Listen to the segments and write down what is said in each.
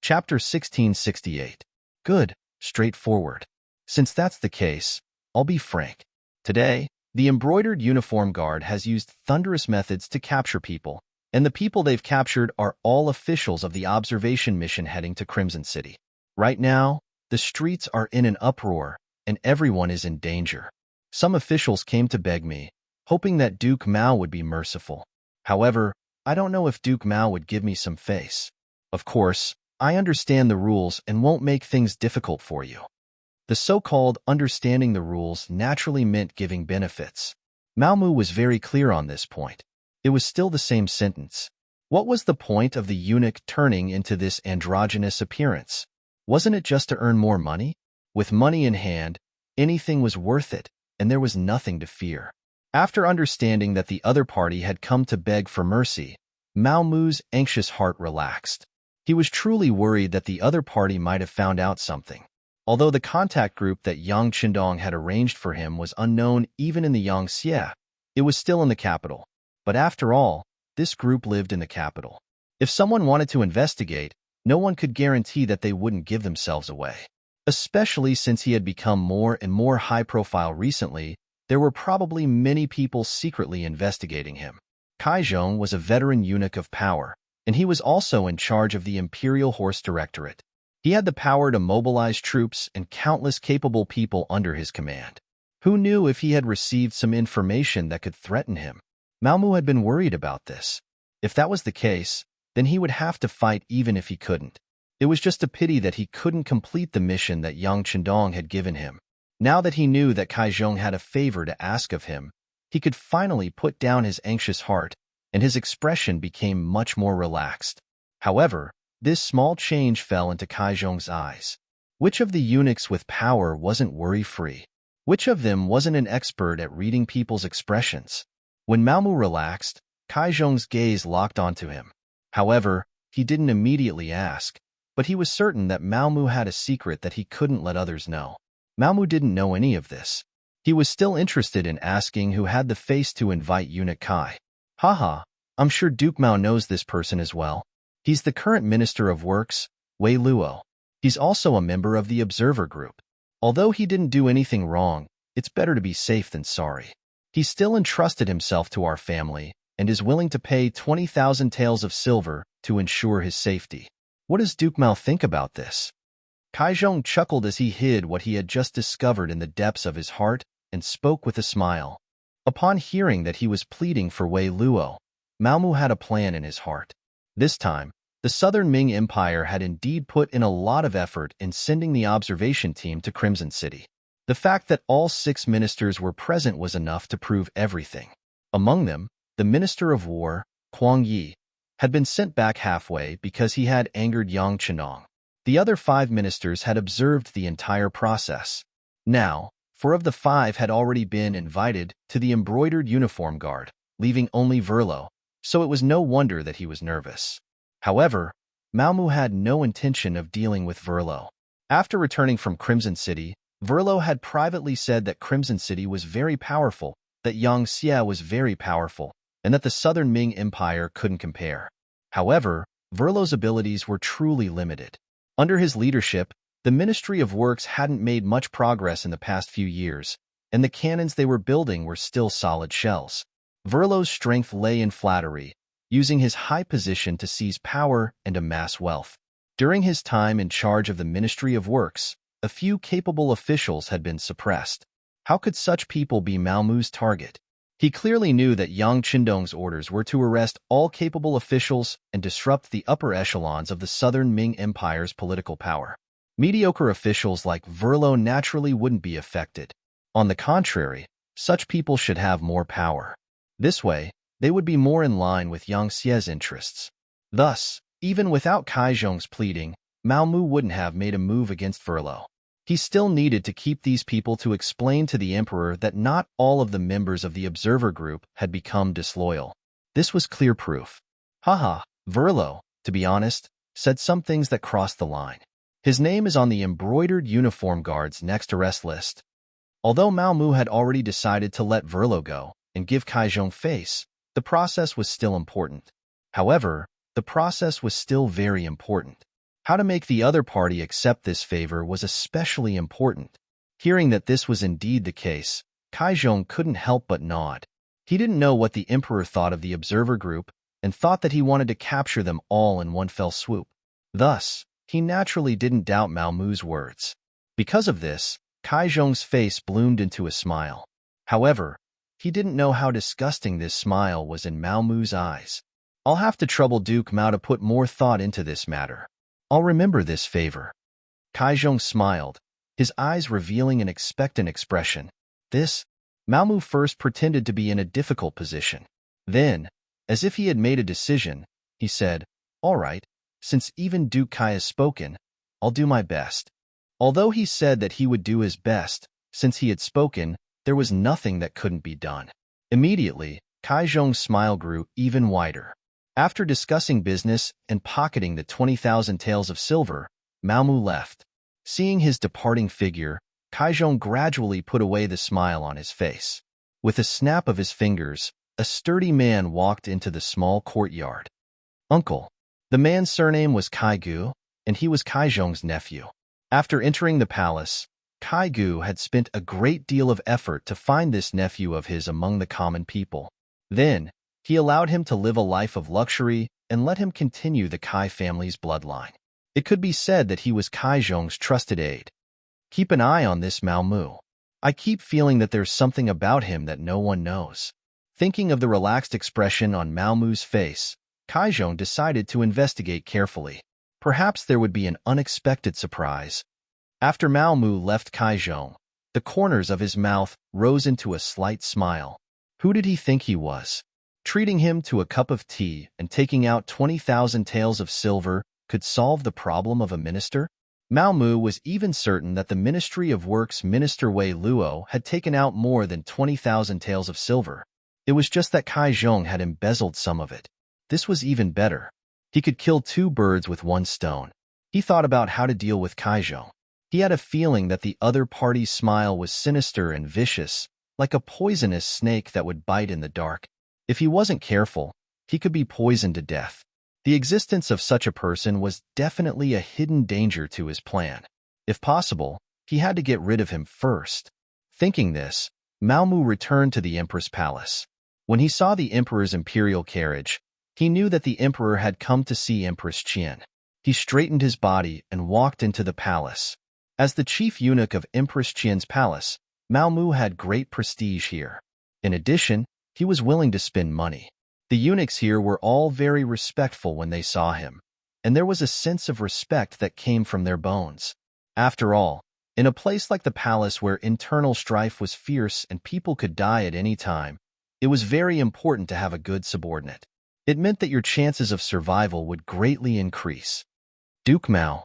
Chapter 1668. Good, straightforward. Since that's the case, I'll be frank. Today, the embroidered uniform guard has used thunderous methods to capture people, and the people they've captured are all officials of the observation mission heading to Crimson City. Right now, the streets are in an uproar, and everyone is in danger. Some officials came to beg me, hoping that Duke Mao would be merciful. However, I don't know if Duke Mao would give me some face. Of course, I understand the rules and won't make things difficult for you. The so-called understanding the rules naturally meant giving benefits. Mao Mu was very clear on this point. It was still the same sentence. What was the point of the eunuch turning into this androgynous appearance? Wasn't it just to earn more money? With money in hand, anything was worth it, and there was nothing to fear. After understanding that the other party had come to beg for mercy, Mao Mu's anxious heart relaxed. He was truly worried that the other party might have found out something. Although the contact group that Yang Qindong had arranged for him was unknown even in the Yangtze, it was still in the capital. But after all, this group lived in the capital. If someone wanted to investigate, no one could guarantee that they wouldn't give themselves away. Especially since he had become more and more high-profile recently, there were probably many people secretly investigating him. Kaizhong was a veteran eunuch of power, and he was also in charge of the Imperial Horse Directorate. He had the power to mobilize troops and countless capable people under his command. Who knew if he had received some information that could threaten him? Mao Mu had been worried about this. If that was the case, then he would have to fight even if he couldn't. It was just a pity that he couldn't complete the mission that Yang Qindong had given him. Now that he knew that Kaizhong had a favor to ask of him, he could finally put down his anxious heart, and his expression became much more relaxed. However, this small change fell into Kaizhong's eyes. Which of the eunuchs with power wasn't worry-free? Which of them wasn't an expert at reading people's expressions? When Mao Mu relaxed, Kaizhong's gaze locked onto him. However, he didn't immediately ask, but he was certain that Mao Mu had a secret that he couldn't let others know. Mao Mu didn't know any of this. He was still interested in asking who had the face to invite Eunuch Kai. Haha, I'm sure Duke Mao knows this person as well. He's the current Minister of Works, Wei Luo. He's also a member of the Observer Group. Although he didn't do anything wrong, it's better to be safe than sorry. He still entrusted himself to our family and is willing to pay 20,000 taels of silver to ensure his safety. What does Duke Mao think about this? Kaizhong chuckled as he hid what he had just discovered in the depths of his heart and spoke with a smile. Upon hearing that he was pleading for Wei Luo, Mao Mu had a plan in his heart. This time, the Southern Ming Empire had indeed put in a lot of effort in sending the observation team to Crimson City. The fact that all 6 ministers were present was enough to prove everything. Among them, the Minister of War, Huang Yi, had been sent back halfway because he had angered Yang Qindong. The other 5 ministers had observed the entire process. Now, 4 of the 5 had already been invited to the embroidered uniform guard, leaving only Verlo, so it was no wonder that he was nervous. However, Mao Mu had no intention of dealing with Verlo. After returning from Crimson City, Verlo had privately said that Crimson City was very powerful, that Yangtze was very powerful, and that the Southern Ming Empire couldn't compare. However, Verlo's abilities were truly limited. Under his leadership, the Ministry of Works hadn't made much progress in the past few years, and the cannons they were building were still solid shells. Verlo's strength lay in flattery, using his high position to seize power and amass wealth. During his time in charge of the Ministry of Works, a few capable officials had been suppressed. How could such people be Mao Mu's target? He clearly knew that Yang Qindong's orders were to arrest all capable officials and disrupt the upper echelons of the Southern Ming Empire's political power. Mediocre officials like Verlo naturally wouldn't be affected. On the contrary, such people should have more power. This way, they would be more in line with Yangtze's interests. Thus, even without Kaizhong's pleading, Mao Mu wouldn't have made a move against Verlo. He still needed to keep these people to explain to the emperor that not all of the members of the observer group had become disloyal. This was clear proof. Haha, Verlo, to be honest, said some things that crossed the line. His name is on the embroidered uniform guard's next arrest list. Although Mao Mu had already decided to let Verlo go and give Kaizhong face, the process was still important. However, the process was still very important. How to make the other party accept this favor was especially important. Hearing that this was indeed the case, Kaizhong couldn't help but nod. He didn't know what the emperor thought of the observer group and thought that he wanted to capture them all in one fell swoop. Thus, he naturally didn't doubt Mao Mu's words. Because of this, Kaizhong's face bloomed into a smile. However, he didn't know how disgusting this smile was in Mao Mu's eyes. I'll have to trouble Duke Mao to put more thought into this matter. I'll remember this favor. Kaizhong smiled, his eyes revealing an expectant expression. Mao Mu first pretended to be in a difficult position. Then, as if he had made a decision, he said, "All right, since even Duke Kai has spoken, I'll do my best." Although he said that he would do his best, since he had spoken, there was nothing that couldn't be done. Immediately, Kaizhong's smile grew even wider. After discussing business and pocketing the 20,000 taels of silver, Mao Mu left. Seeing his departing figure, Kaizhong gradually put away the smile on his face. With a snap of his fingers, a sturdy man walked into the small courtyard. Uncle. The man's surname was Kaigu, and he was Kaizhong's nephew. After entering the palace, Kaigu had spent a great deal of effort to find this nephew of his among the common people. Then, he allowed him to live a life of luxury and let him continue the Kai family's bloodline. It could be said that he was Kaizhong's trusted aide. Keep an eye on this Mao Mu. I keep feeling that there's something about him that no one knows. Thinking of the relaxed expression on Mao Mu's face, Kaizhong decided to investigate carefully. Perhaps there would be an unexpected surprise. After Mao Mu left Kaizhong, the corners of his mouth rose into a slight smile. Who did he think he was? Treating him to a cup of tea and taking out 20,000 taels of silver could solve the problem of a minister? Mao Mu was even certain that the Ministry of Works Minister Wei Luo had taken out more than 20,000 taels of silver. It was just that Kaizhong had embezzled some of it. This was even better. He could kill two birds with one stone. He thought about how to deal with Kaizhong. He had a feeling that the other party's smile was sinister and vicious, like a poisonous snake that would bite in the dark. If he wasn't careful, he could be poisoned to death. The existence of such a person was definitely a hidden danger to his plan. If possible, he had to get rid of him first. Thinking this, Mao Mu returned to the emperor's palace. When he saw the emperor's imperial carriage, he knew that the emperor had come to see Empress Qian. He straightened his body and walked into the palace. As the chief eunuch of Empress Qian's palace, Mao Mu had great prestige here. In addition, he was willing to spend money. The eunuchs here were all very respectful when they saw him, and there was a sense of respect that came from their bones. After all, in a place like the palace where internal strife was fierce and people could die at any time, it was very important to have a good subordinate. It meant that your chances of survival would greatly increase. Duke Mao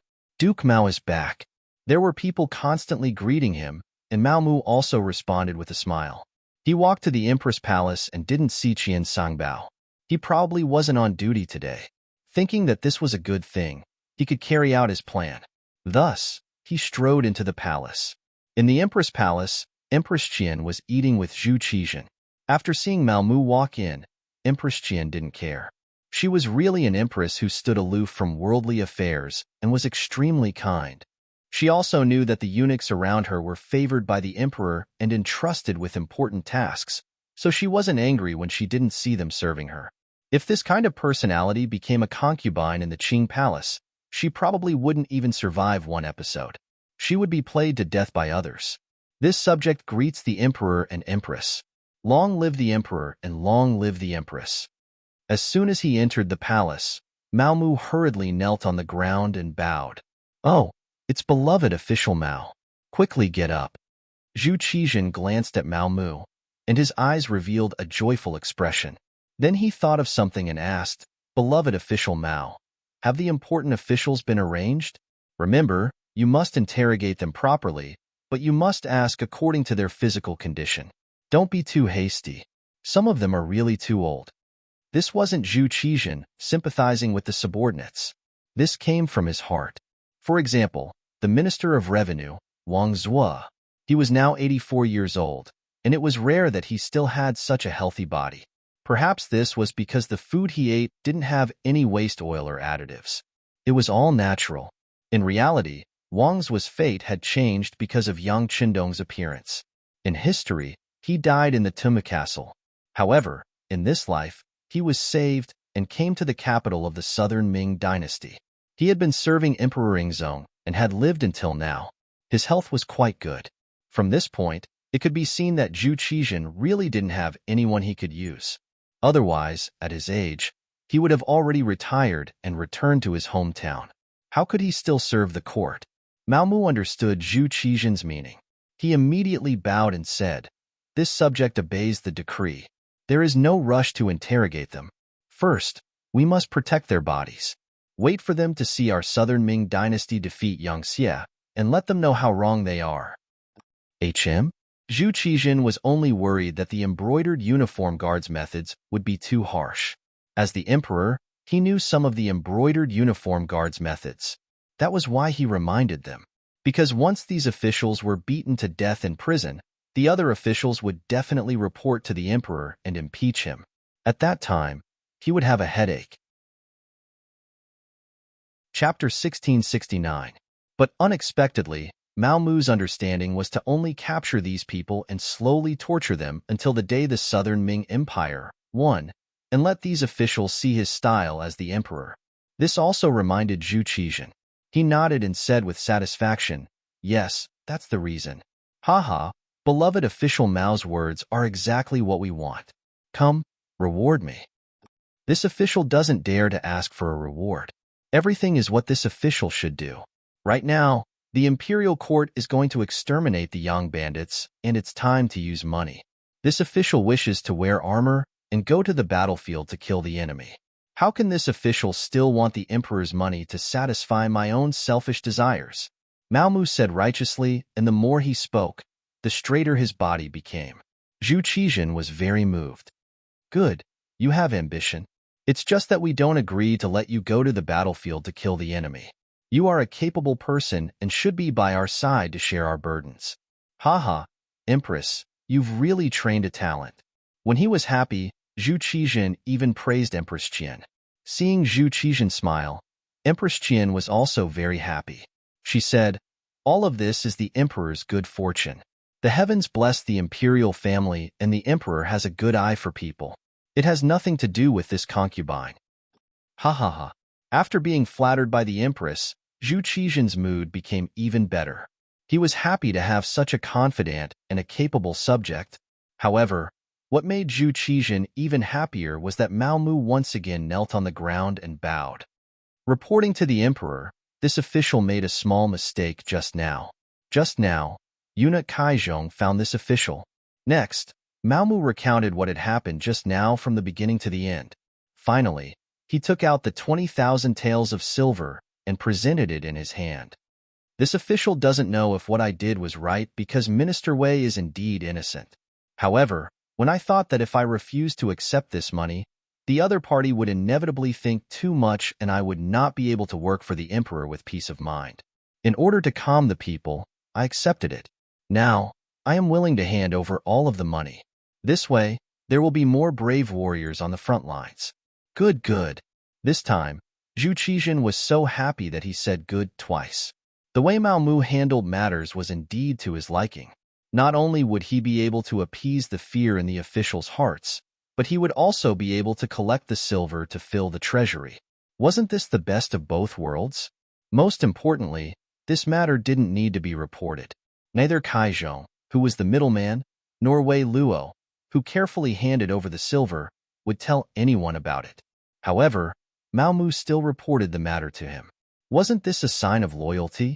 is back. There were people constantly greeting him, and Mao Mu also responded with a smile. He walked to the Empress Palace and didn't see Qian Sangbao. He probably wasn't on duty today. Thinking that this was a good thing, he could carry out his plan. Thus, he strode into the palace. In the Empress Palace, Empress Qian was eating with Zhu Qizhen. After seeing Mao Mu walk in, Empress Qian didn't care. She was really an empress who stood aloof from worldly affairs and was extremely kind. She also knew that the eunuchs around her were favored by the emperor and entrusted with important tasks, so she wasn't angry when she didn't see them serving her. If this kind of personality became a concubine in the Qing Palace, she probably wouldn't even survive one episode. She would be played to death by others. This subject greets the emperor and empress. Long live the emperor and long live the empress. As soon as he entered the palace, Mao Mu hurriedly knelt on the ground and bowed. Oh, it's beloved official Mao. Quickly get up. Zhu Qizhen glanced at Mao Mu, and his eyes revealed a joyful expression. Then he thought of something and asked, Beloved official Mao, have the important officials been arranged? Remember, you must interrogate them properly, but you must ask according to their physical condition. Don't be too hasty. Some of them are really too old. This wasn't Zhu Qizhen sympathizing with the subordinates. This came from his heart. For example, the Minister of Revenue, Wang Zhuo. He was now 84 years old, and it was rare that he still had such a healthy body. Perhaps this was because the food he ate didn't have any waste oil or additives. It was all natural. In reality, Wang's fate had changed because of Yang Qindong's appearance. In history, he died in the Tumma Castle. However, in this life, he was saved and came to the capital of the southern Ming dynasty. He had been serving Emperor Yingzong and had lived until now. His health was quite good. From this point, it could be seen that Zhu Qizhen really didn't have anyone he could use. Otherwise, at his age, he would have already retired and returned to his hometown. How could he still serve the court? Mao Mu understood Zhu Qizhen's meaning. He immediately bowed and said, "This subject obeys the decree. There is no rush to interrogate them. First, we must protect their bodies. Wait for them to see our southern Ming dynasty defeat Yangxie, and let them know how wrong they are." Zhu Qizhen was only worried that the embroidered uniform guards' methods would be too harsh. As the emperor, he knew some of the embroidered uniform guards' methods. That was why he reminded them. Because once these officials were beaten to death in prison, the other officials would definitely report to the emperor and impeach him. At that time, he would have a headache. Chapter 1669. But unexpectedly, Mao Mu's understanding was to only capture these people and slowly torture them until the day the Southern Ming Empire won, and let these officials see his style as the emperor. This also reminded Zhu Qizhen. He nodded and said with satisfaction, "Yes, that's the reason. Haha, beloved official Mao's words are exactly what we want. Come, reward me." This official doesn't dare to ask for a reward. Everything is what this official should do. Right now, the imperial court is going to exterminate the Yang bandits, and it's time to use money. This official wishes to wear armor and go to the battlefield to kill the enemy. How can this official still want the emperor's money to satisfy my own selfish desires? Mao Mu said righteously, and the more he spoke, the straighter his body became. Zhu Qizhen was very moved. "Good, you have ambition. It's just that we don't agree to let you go to the battlefield to kill the enemy. You are a capable person and should be by our side to share our burdens." Haha, Empress, you've really trained a talent. When he was happy, Zhu Qizhen even praised Empress Qian. Seeing Zhu Qizhen smile, Empress Qian was also very happy. She said, "All of this is the emperor's good fortune. The heavens bless the imperial family and the emperor has a good eye for people. It has nothing to do with this concubine." Ha ha ha. After being flattered by the empress, Zhu Qizhen's mood became even better. He was happy to have such a confident and a capable subject. However, what made Zhu Qizhen even happier was that Mao Mu once again knelt on the ground and bowed. Reporting to the emperor, this official made a small mistake just now. Just now, eunuch Kaizhong found this official. Next, Mao Mu recounted what had happened just now from the beginning to the end. Finally, he took out the 20,000 taels of silver and presented it in his hand. This official doesn't know if what I did was right because Minister Wei is indeed innocent. However, when I thought that if I refused to accept this money, the other party would inevitably think too much and I would not be able to work for the emperor with peace of mind. In order to calm the people, I accepted it. Now, I am willing to hand over all of the money. This way, there will be more brave warriors on the front lines. Good, good. This time, Zhu Qizhen was so happy that he said good twice. The way Mao Mu handled matters was indeed to his liking. Not only would he be able to appease the fear in the officials' hearts, but he would also be able to collect the silver to fill the treasury. Wasn't this the best of both worlds? Most importantly, this matter didn't need to be reported. Neither Kaizhong, who was the middleman, nor Wei Luo, who carefully handed over the silver, would tell anyone about it. However, Mao Mu still reported the matter to him. Wasn't this a sign of loyalty?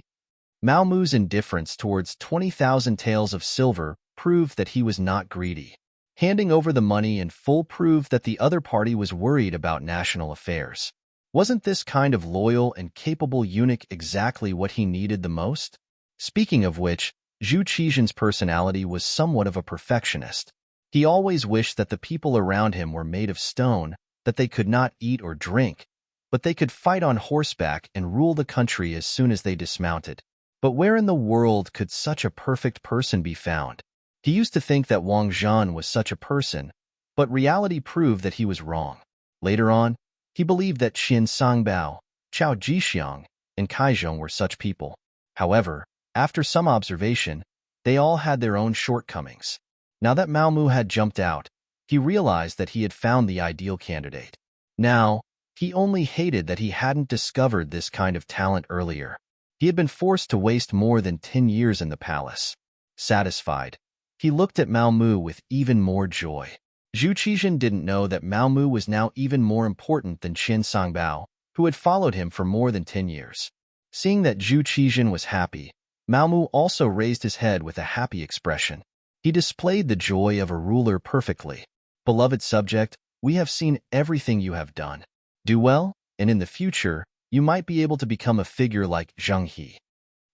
Mao Mu's indifference towards 20,000 taels of silver proved that he was not greedy. Handing over the money in full proved that the other party was worried about national affairs. Wasn't this kind of loyal and capable eunuch exactly what he needed the most? Speaking of which, Zhu Qizhen's personality was somewhat of a perfectionist. He always wished that the people around him were made of stone, that they could not eat or drink, but they could fight on horseback and rule the country as soon as they dismounted. But where in the world could such a perfect person be found? He used to think that Wang Zhan was such a person, but reality proved that he was wrong. Later on, he believed that Qin Sangbao, Chao Jixiang, and Kaizhong were such people. However, after some observation, they all had their own shortcomings. Now that Mao Mu had jumped out, he realized that he had found the ideal candidate. Now, he only hated that he hadn't discovered this kind of talent earlier. He had been forced to waste more than 10 years in the palace. Satisfied, he looked at Mao Mu with even more joy. Zhu Qizhen didn't know that Mao Mu was now even more important than Qin Songbao, who had followed him for more than 10 years. Seeing that Zhu Qizhen was happy, Mao Mu also raised his head with a happy expression. He displayed the joy of a ruler perfectly. Beloved subject, we have seen everything you have done. Do well, and in the future, you might be able to become a figure like Zheng He.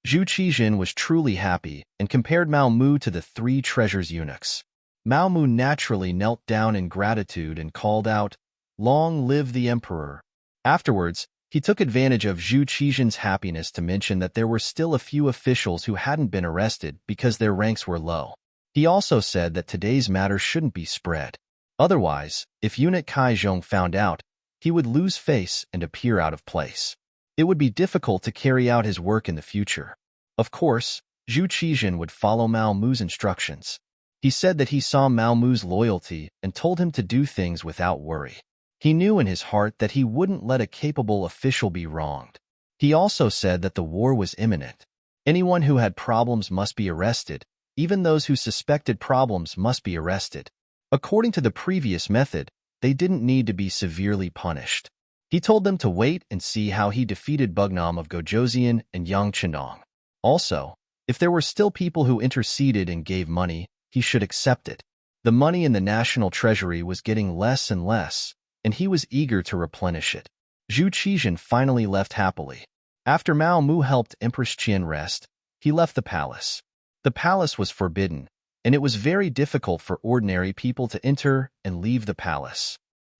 Zhu Qizhen was truly happy and compared Mao Mu to the three treasures eunuchs. Mao Mu naturally knelt down in gratitude and called out, "Long live the emperor." Afterwards, he took advantage of Zhu Qizhen's happiness to mention that there were still a few officials who hadn't been arrested because their ranks were low. He also said that today's matter shouldn't be spread. Otherwise, if eunuch Kaizhong found out, he would lose face and appear out of place. It would be difficult to carry out his work in the future. Of course, Zhu Qizhen would follow Mao Mu's instructions. He said that he saw Mao Mu's loyalty and told him to do things without worry. He knew in his heart that he wouldn't let a capable official be wronged. He also said that the war was imminent. Anyone who had problems must be arrested. Even those who suspected problems must be arrested. According to the previous method, they didn't need to be severely punished. He told them to wait and see how he defeated Bugnam of Gojoseon and Yang Chendong. Also, if there were still people who interceded and gave money, he should accept it. The money in the national treasury was getting less and less, and he was eager to replenish it. Zhu Qizhen finally left happily. After Mao Mu helped Empress Qian rest, he left the palace. The palace was forbidden, and it was very difficult for ordinary people to enter and leave the palace.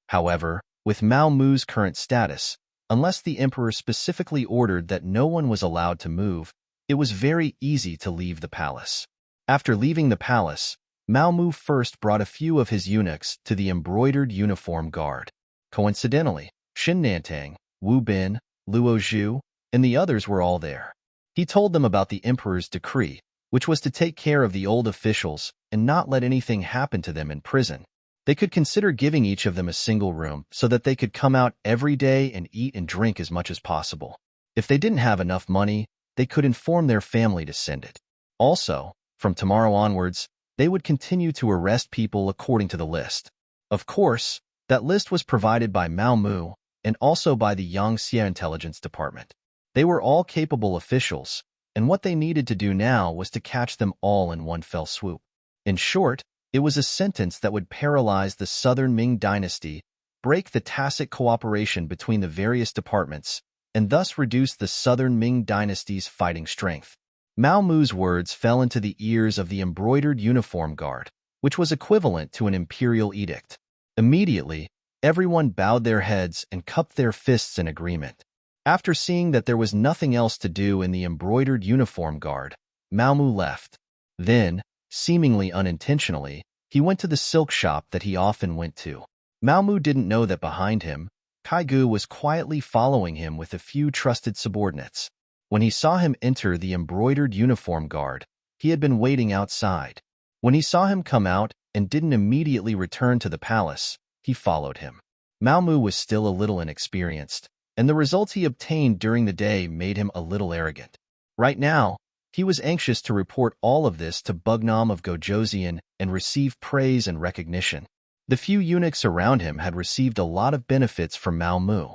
However, with Mao Mu's current status, unless the emperor specifically ordered that no one was allowed to move, it was very easy to leave the palace. After leaving the palace, Mao Mu first brought a few of his eunuchs to the embroidered uniform guard. Coincidentally, Xin Nantang, Wu Bin, Luo Zhu, and the others were all there. He told them about the emperor's decree, which was to take care of the old officials and not let anything happen to them in prison. They could consider giving each of them a single room so that they could come out every day and eat and drink as much as possible. If they didn't have enough money, they could inform their family to send it. Also, from tomorrow onwards, they would continue to arrest people according to the list. Of course, that list was provided by Mao Mu and also by the Yangtze Intelligence Department. They were all capable officials, and what they needed to do now was to catch them all in one fell swoop. In short, it was a sentence that would paralyze the southern Ming dynasty, break the tacit cooperation between the various departments, and thus reduce the southern Ming dynasty's fighting strength. Mao Mu's words fell into the ears of the embroidered uniform guard, which was equivalent to an imperial edict. Immediately, everyone bowed their heads and cupped their fists in agreement. After seeing that there was nothing else to do in the embroidered uniform guard, Mao Mu left. Then, seemingly unintentionally, he went to the silk shop that he often went to. Mao Mu didn't know that behind him, Kaigu was quietly following him with a few trusted subordinates. When he saw him enter the embroidered uniform guard, he had been waiting outside. When he saw him come out and didn't immediately return to the palace, he followed him. Mao Mu was still a little inexperienced, and the results he obtained during the day made him a little arrogant. Right now, he was anxious to report all of this to Bugnam of Gojoseon and receive praise and recognition. The few eunuchs around him had received a lot of benefits from Mao Mu.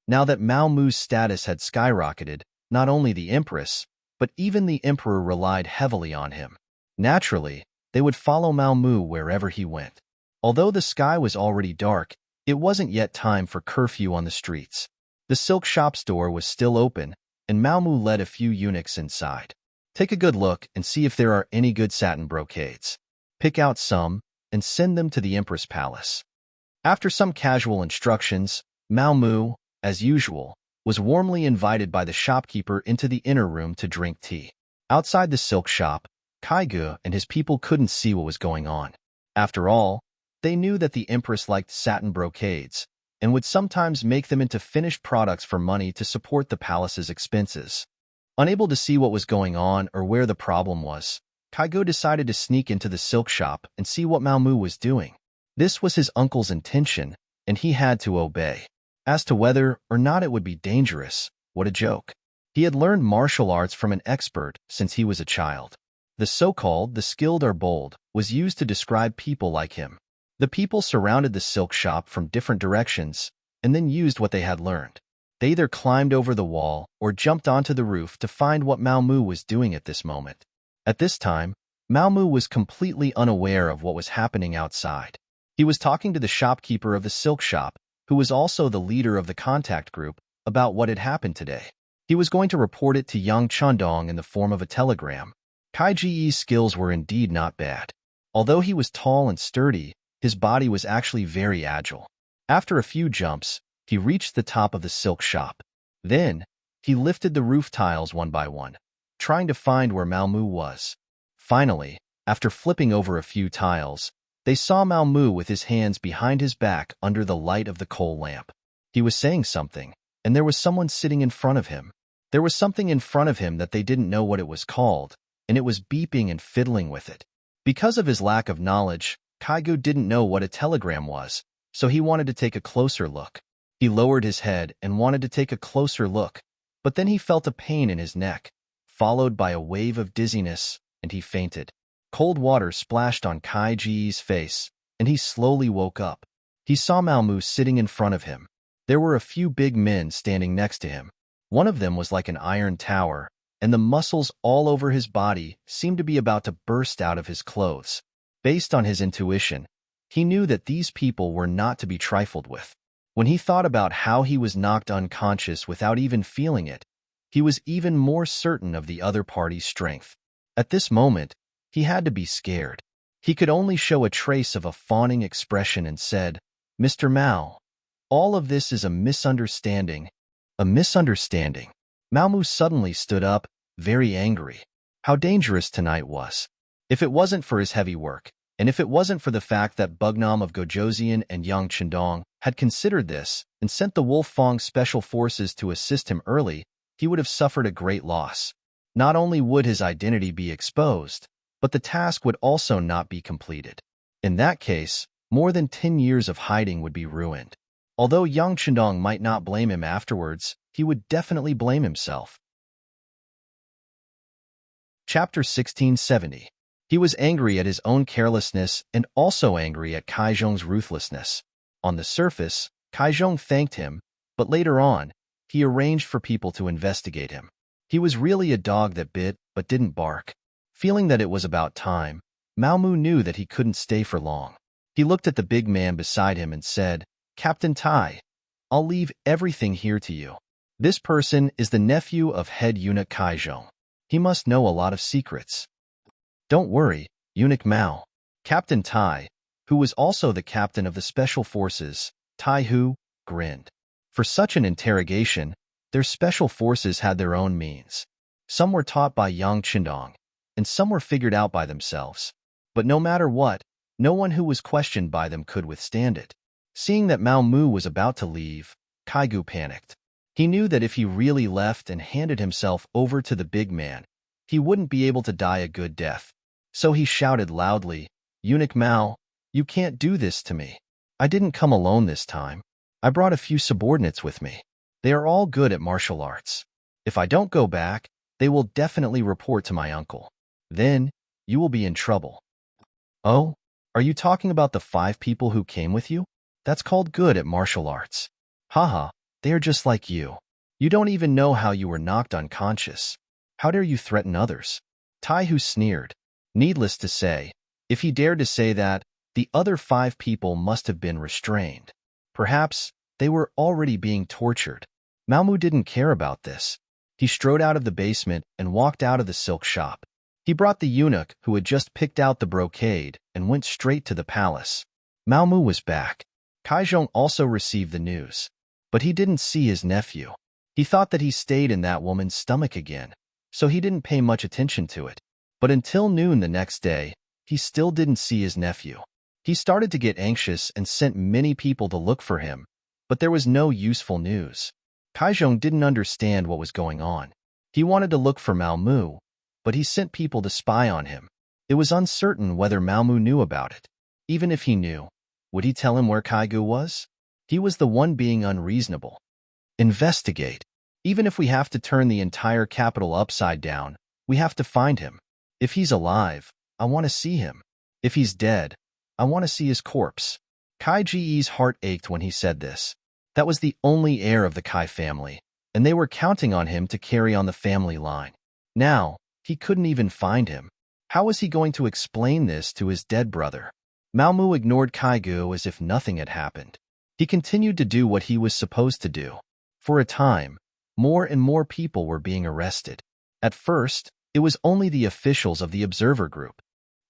Now that Mao Mu's status had skyrocketed, not only the empress, but even the emperor relied heavily on him. Naturally, they would follow Mao Mu wherever he went. Although the sky was already dark, it wasn't yet time for curfew on the streets. The silk shop's door was still open, and Mao Mu led a few eunuchs inside. Take a good look and see if there are any good satin brocades. Pick out some and send them to the Empress Palace. After some casual instructions, Mao Mu, as usual, was warmly invited by the shopkeeper into the inner room to drink tea. Outside the silk shop, Kaigu and his people couldn't see what was going on. After all, they knew that the Empress liked satin brocades, and would sometimes make them into finished products for money to support the palace's expenses. Unable to see what was going on or where the problem was, Kaigo decided to sneak into the silk shop and see what Mao Mu was doing. This was his uncle's intention, and he had to obey. As to whether or not it would be dangerous, what a joke. He had learned martial arts from an expert since he was a child. The so-called "the skilled are bold" was used to describe people like him. The people surrounded the silk shop from different directions and then used what they had learned. They either climbed over the wall or jumped onto the roof to find what Mao Mu was doing at this moment. At this time, Mao Mu was completely unaware of what was happening outside. He was talking to the shopkeeper of the silk shop, who was also the leader of the contact group, about what had happened today. He was going to report it to Yang Chandong in the form of a telegram. Kai Ji's skills were indeed not bad. Although he was tall and sturdy, his body was actually very agile. After a few jumps, he reached the top of the silk shop. Then, he lifted the roof tiles one by one, trying to find where Mao Mu was. Finally, after flipping over a few tiles, they saw Mao Mu with his hands behind his back under the light of the coal lamp. He was saying something, and there was someone sitting in front of him. There was something in front of him that they didn't know what it was called, and it was beeping and fiddling with it. Because of his lack of knowledge, Kaigo didn't know what a telegram was, so he wanted to take a closer look. He lowered his head and wanted to take a closer look, but then he felt a pain in his neck, followed by a wave of dizziness, and he fainted. Cold water splashed on Kai Ji's face, and he slowly woke up. He saw Mao Mu sitting in front of him. There were a few big men standing next to him. One of them was like an iron tower, and the muscles all over his body seemed to be about to burst out of his clothes. Based on his intuition, he knew that these people were not to be trifled with. When he thought about how he was knocked unconscious without even feeling it, he was even more certain of the other party's strength. At this moment, he had to be scared. He could only show a trace of a fawning expression and said, "Mr. Mao, all of this is a misunderstanding." A misunderstanding. Mao Mu suddenly stood up, very angry. How dangerous tonight was. If it wasn't for his heavy work, and if it wasn't for the fact that Bugnam of Gojoseon and Yang Chandong had considered this and sent the Wolf Fong special forces to assist him early, he would have suffered a great loss. Not only would his identity be exposed, but the task would also not be completed. In that case, more than 10 years of hiding would be ruined. Although Yang Chandong might not blame him afterwards, he would definitely blame himself. Chapter 1670. He was angry at his own carelessness and also angry at Kaizhong's ruthlessness. On the surface, Kaizhong thanked him, but later on, he arranged for people to investigate him. He was really a dog that bit but didn't bark. Feeling that it was about time, Mao Mu knew that he couldn't stay for long. He looked at the big man beside him and said, "Captain Tai, I'll leave everything here to you. This person is the nephew of head eunuch Kaizhong. He must know a lot of secrets." "Don't worry, Eunuch Mao." Captain Tai, who was also the captain of the special forces, Tai Hu, grinned. For such an interrogation, their special forces had their own means. Some were taught by Yang Chandong, and some were figured out by themselves. But no matter what, no one who was questioned by them could withstand it. Seeing that Mao Mu was about to leave, Kaigu panicked. He knew that if he really left and handed himself over to the big man, he wouldn't be able to die a good death. So he shouted loudly, "Eunuch Mao, you can't do this to me. I didn't come alone this time. I brought a few subordinates with me. They are all good at martial arts. If I don't go back, they will definitely report to my uncle. Then, you will be in trouble." "Oh, are you talking about the 5 people who came with you? That's called good at martial arts. Haha, they are just like you. You don't even know how you were knocked unconscious. How dare you threaten others?" Tai Hu sneered. Needless to say, if he dared to say that, the other 5 people must have been restrained. Perhaps they were already being tortured. Mao Mu didn't care about this. He strode out of the basement and walked out of the silk shop. He brought the eunuch who had just picked out the brocade and went straight to the palace. Mao Mu was back. Kaizhong also received the news, but he didn't see his nephew. He thought that he stayed in that woman's stomach again, so he didn't pay much attention to it. But until noon the next day, he still didn't see his nephew. He started to get anxious and sent many people to look for him, but there was no useful news. Kaizhong didn't understand what was going on. He wanted to look for Mao Mu, but he sent people to spy on him. It was uncertain whether Mao Mu knew about it. Even if he knew, would he tell him where Kaigu was? He was the one being unreasonable. Investigate. Even if we have to turn the entire capital upside down, we have to find him. If he's alive, I want to see him. If he's dead, I want to see his corpse. Kai Ji's heart ached when he said this. That was the only heir of the Kai family, and they were counting on him to carry on the family line. Now, he couldn't even find him. How was he going to explain this to his dead brother? Mao Mu ignored Kaigu as if nothing had happened. He continued to do what he was supposed to do. For a time, more and more people were being arrested. At first, it was only the officials of the observer group.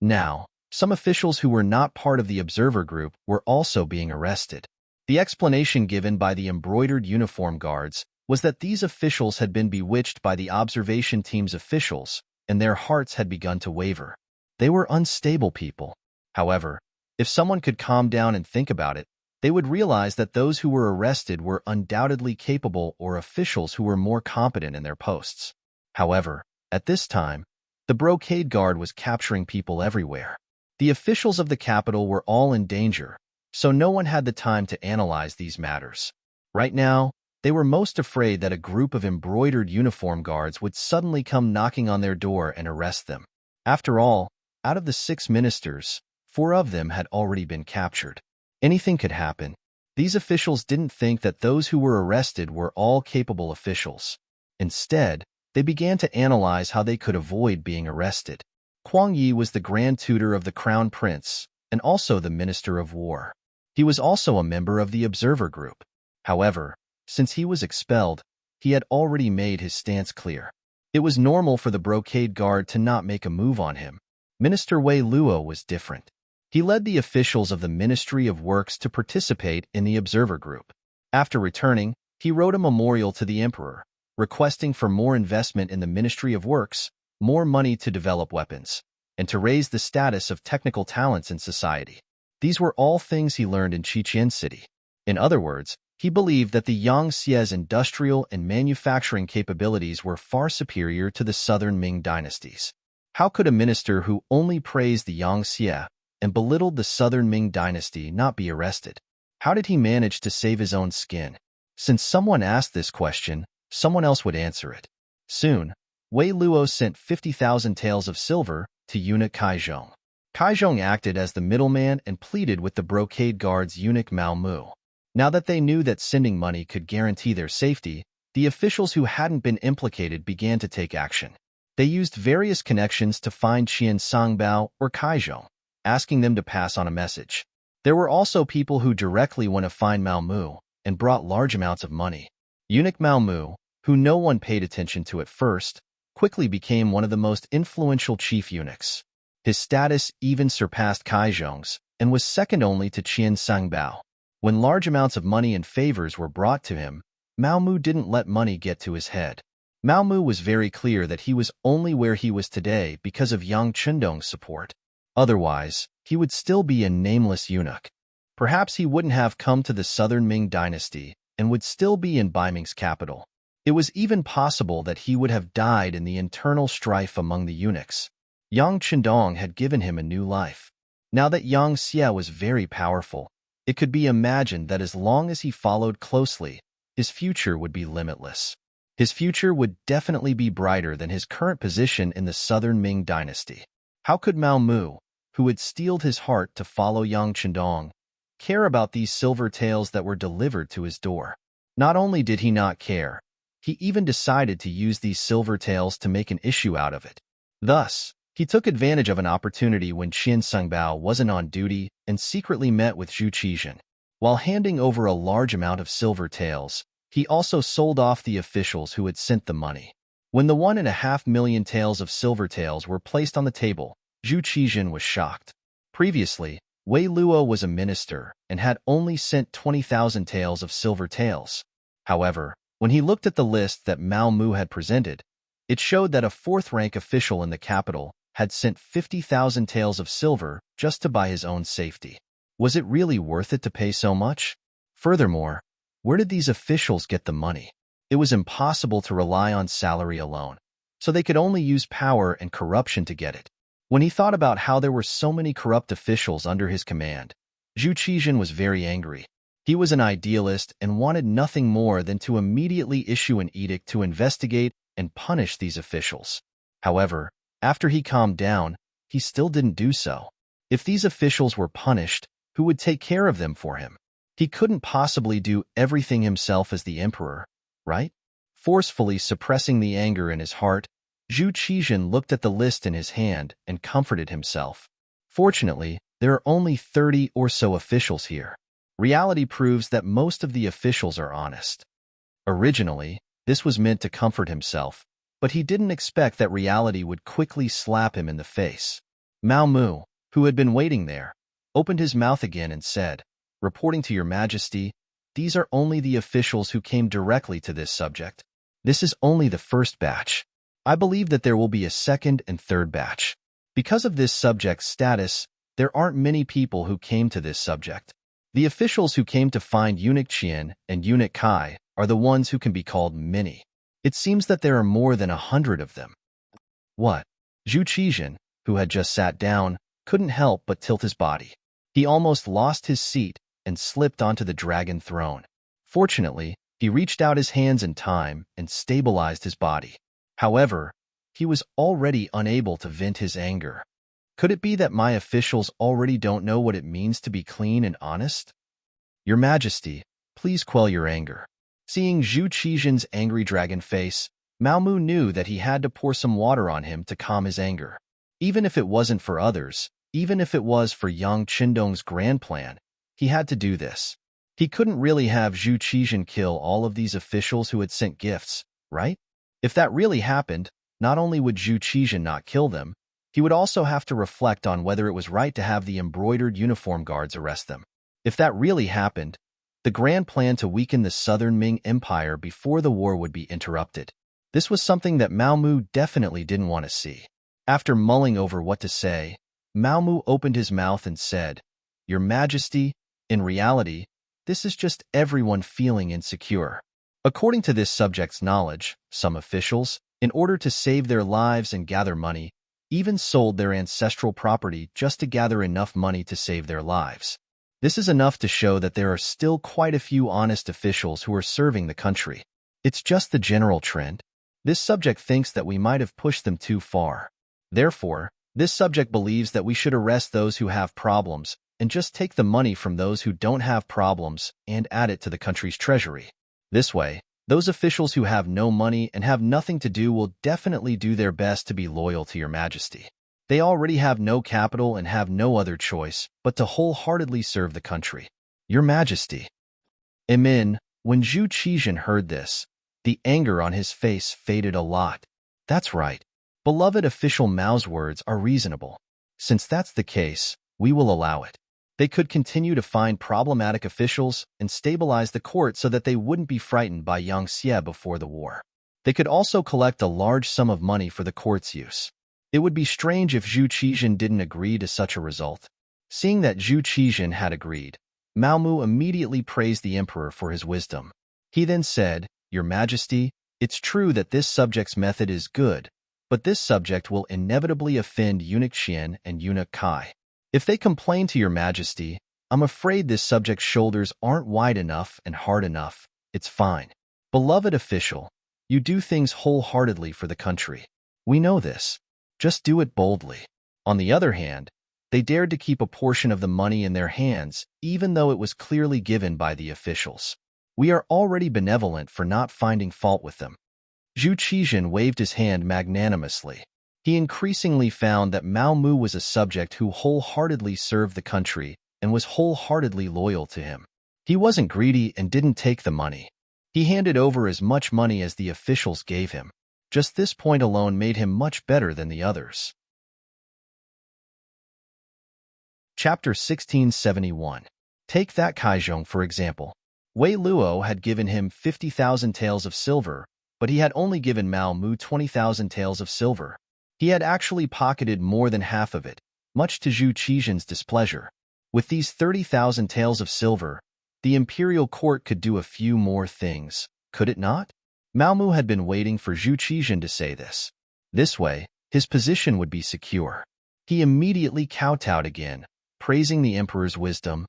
Now, some officials who were not part of the observer group were also being arrested. The explanation given by the embroidered uniform guards was that these officials had been bewitched by the observation team's officials, and their hearts had begun to waver. They were unstable people. However, if someone could calm down and think about it, they would realize that those who were arrested were undoubtedly capable or officials who were more competent in their posts. However, at this time, the brocade guard was capturing people everywhere. The officials of the capital were all in danger, so no one had the time to analyze these matters. Right now, they were most afraid that a group of embroidered uniform guards would suddenly come knocking on their door and arrest them. After all, out of the 6 ministers, 4 of them had already been captured. Anything could happen. These officials didn't think that those who were arrested were all capable officials. Instead, they began to analyze how they could avoid being arrested. Kuang Yi was the Grand Tutor of the Crown Prince and also the Minister of War. He was also a member of the Observer Group. However, since he was expelled, he had already made his stance clear. It was normal for the brocade guard to not make a move on him. Minister Wei Luo was different. He led the officials of the Ministry of Works to participate in the Observer Group. After returning, he wrote a memorial to the Emperor, requesting for more investment in the Ministry of Works, more money to develop weapons, and to raise the status of technical talents in society. These were all things he learned in Qiqian City. In other words, he believed that the Yangxie's industrial and manufacturing capabilities were far superior to the southern Ming dynasties. How could a minister who only praised the Yangxie and belittled the southern Ming dynasty not be arrested? How did he manage to save his own skin? Since someone asked this question, someone else would answer it. Soon, Wei Luo sent 50,000 taels of silver to eunuch Kaizhong. Kaizhong acted as the middleman and pleaded with the brocade guard's eunuch Mao Mu. Now that they knew that sending money could guarantee their safety, the officials who hadn't been implicated began to take action. They used various connections to find Qian Sangbao or Kaizhong, asking them to pass on a message. There were also people who directly went to find Mao Mu and brought large amounts of money. Eunuch Mao Mu, who no one paid attention to at first, quickly became one of the most influential chief eunuchs. His status even surpassed Kaizhong's and was second only to Qian Sangbao. When large amounts of money and favors were brought to him, Mao Mu didn't let money get to his head. Mao Mu was very clear that he was only where he was today because of Yang Chundong's support. Otherwise, he would still be a nameless eunuch. Perhaps he wouldn't have come to the southern Ming dynasty and would still be in Baiming's capital. It was even possible that he would have died in the internal strife among the eunuchs. Yang Chundong had given him a new life. Now that Yang Xie was very powerful, it could be imagined that as long as he followed closely, his future would be limitless. His future would definitely be brighter than his current position in the southern Ming dynasty. How could Mao Mu, who had steeled his heart to follow Yang Chundong, care about these silver taels that were delivered to his door? Not only did he not care, he even decided to use these silver taels to make an issue out of it. Thus, he took advantage of an opportunity when Qian Sangbao wasn't on duty and secretly met with Zhu Qizhen. While handing over a large amount of silver taels, he also sold off the officials who had sent the money. When the 1.5 million taels of silver taels were placed on the table, Zhu Qizhen was shocked. Previously, Wei Luo was a minister and had only sent 20,000 taels of silver taels. However, when he looked at the list that Mao Mu had presented, it showed that a 4th-rank official in the capital had sent 50,000 taels of silver just to buy his own safety. Was it really worth it to pay so much? Furthermore, Where did these officials get the money? It was impossible to rely on salary alone, so they could only use power and corruption to get it. When he thought about how there were so many corrupt officials under his command, Zhu Qijin was very angry. He was an idealist and wanted nothing more than to immediately issue an edict to investigate and punish these officials. However, after he calmed down, he still didn't do so. If these officials were punished, who would take care of them for him? He couldn't possibly do everything himself as the emperor, right? Forcefully suppressing the anger in his heart, Zhu Qijin looked at the list in his hand and comforted himself. Fortunately, there are only 30 or so officials here. Reality proves that most of the officials are honest. Originally, this was meant to comfort himself, but he didn't expect that reality would quickly slap him in the face. Mao Mu, who had been waiting there, opened his mouth again and said, "Reporting to your majesty, these are only the officials who came directly to this subject. This is only the first batch. I believe that there will be a second and third batch. Because of this subject's status, there aren't many people who came to this subject. The officials who came to find Eunuch Qian and Eunuch Kai are the ones who can be called many. It seems that there are more than 100 of them." What? Zhu Qijin, who had just sat down, couldn't help but tilt his body. He almost lost his seat and slipped onto the dragon throne. Fortunately, he reached out his hands in time and stabilized his body. However, he was already unable to vent his anger. Could it be that my officials already don't know what it means to be clean and honest? Your Majesty, please quell your anger. Seeing Zhu Qijin's angry dragon face, Mao Mu knew that he had to pour some water on him to calm his anger. Even if it wasn't for others, even if it was for Yang Qindong's grand plan, he had to do this. He couldn't really have Zhu Qijin kill all of these officials who had sent gifts, right? If that really happened, not only would Zhu Qijin not kill them, he would also have to reflect on whether it was right to have the embroidered uniform guards arrest them. If that really happened, the grand plan to weaken the southern Ming Empire before the war would be interrupted. This was something that Mao Mu definitely didn't want to see. After mulling over what to say, Mao Mu opened his mouth and said, "Your Majesty, in reality, this is just everyone feeling insecure." According to this subject's knowledge, some officials, in order to save their lives and gather money, even sold their ancestral property just to gather enough money to save their lives. This is enough to show that there are still quite a few honest officials who are serving the country. It's just the general trend. This subject thinks that we might have pushed them too far. Therefore, this subject believes that we should arrest those who have problems and just take the money from those who don't have problems and add it to the country's treasury. This way, those officials who have no money and have nothing to do will definitely do their best to be loyal to your Majesty. They already have no capital and have no other choice but to wholeheartedly serve the country. Your Majesty. When Zhu Qijin heard this, the anger on his face faded a lot. That's right. Beloved official Mao's words are reasonable. Since that's the case, we will allow it. They could continue to find problematic officials and stabilize the court so that they wouldn't be frightened by Yang Xie before the war. They could also collect a large sum of money for the court's use. It would be strange if Zhu Qijin didn't agree to such a result. Seeing that Zhu Qijin had agreed, Mao Mu immediately praised the emperor for his wisdom. He then said, "Your Majesty, it's true that this subject's method is good, but this subject will inevitably offend Eunuch Qian and Eunuch Kai. If they complain to your Majesty, I'm afraid this subject's shoulders aren't wide enough and hard enough. It's fine. Beloved official, you do things wholeheartedly for the country. We know this. Just do it boldly." On the other hand, they dared to keep a portion of the money in their hands, even though it was clearly given by the officials. We are already benevolent for not finding fault with them. Zhu Qijin waved his hand magnanimously. He increasingly found that Mao Mu was a subject who wholeheartedly served the country and was wholeheartedly loyal to him. He wasn't greedy and didn't take the money. He handed over as much money as the officials gave him. Just this point alone made him much better than the others. Chapter 1671. Take that Kaizhong for example. Wei Luo had given him 50,000 taels of silver, but he had only given Mao Mu 20,000 taels of silver. He had actually pocketed more than half of it, much to Zhu Qijin's displeasure. With these 30,000 taels of silver, the imperial court could do a few more things, could it not? Maomu had been waiting for Zhu Qizhen to say this. This way, his position would be secure. He immediately kowtowed again, praising the emperor's wisdom.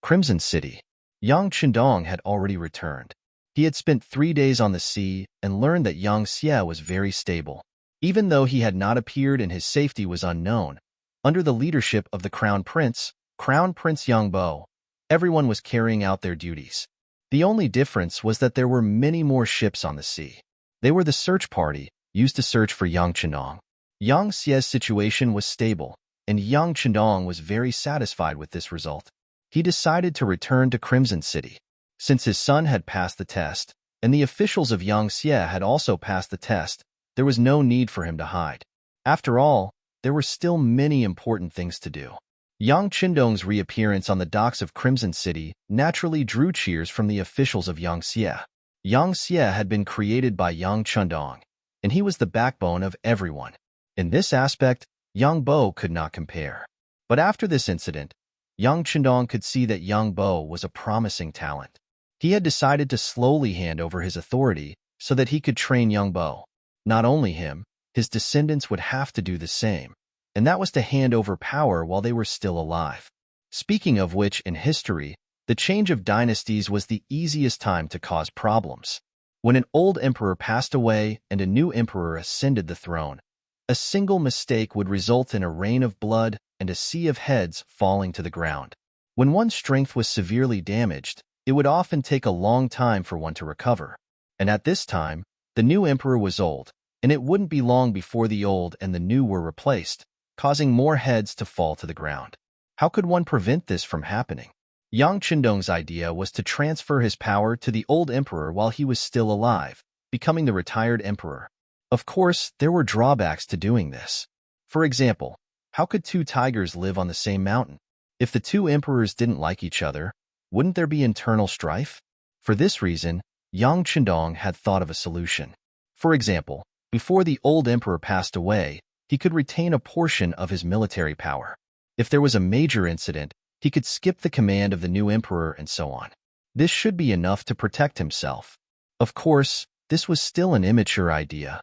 Crimson City. Yang Qindong had already returned. He had spent 3 days on the sea and learned that Yang Xie was very stable. Even though he had not appeared and his safety was unknown, under the leadership of the Crown Prince Yang Bo, everyone was carrying out their duties. The only difference was that there were many more ships on the sea. They were the search party, used to search for Yang Qindong. Yang Xie's situation was stable, and Yang Qindong was very satisfied with this result. He decided to return to Crimson City. Since his son had passed the test, and the officials of Yang Xie had also passed the test, there was no need for him to hide. After all, there were still many important things to do. Yang Qindong's reappearance on the docks of Crimson City naturally drew cheers from the officials of Yang Xie. Yang Xie had been created by Yang Qindong, and he was the backbone of everyone. In this aspect, Yang Bo could not compare. But after this incident, Yang Qindong could see that Yang Bo was a promising talent. He had decided to slowly hand over his authority so that he could train Yang Bo. Not only him, his descendants would have to do the same, and that was to hand over power while they were still alive. Speaking of which, in history, the change of dynasties was the easiest time to cause problems. When an old emperor passed away and a new emperor ascended the throne, a single mistake would result in a rain of blood and a sea of heads falling to the ground. When one's strength was severely damaged, it would often take a long time for one to recover. And at this time, the new emperor was old, and it wouldn't be long before the old and the new were replaced, causing more heads to fall to the ground. How could one prevent this from happening? Yang Qindong's idea was to transfer his power to the old emperor while he was still alive, becoming the retired emperor. Of course, there were drawbacks to doing this. For example, how could 2 tigers live on the same mountain? If the 2 emperors didn't like each other, wouldn't there be internal strife? For this reason, Yang Qindong had thought of a solution. For example, before the old emperor passed away, he could retain a portion of his military power. If there was a major incident, he could skip the command of the new emperor and so on. This should be enough to protect himself. Of course, this was still an immature idea.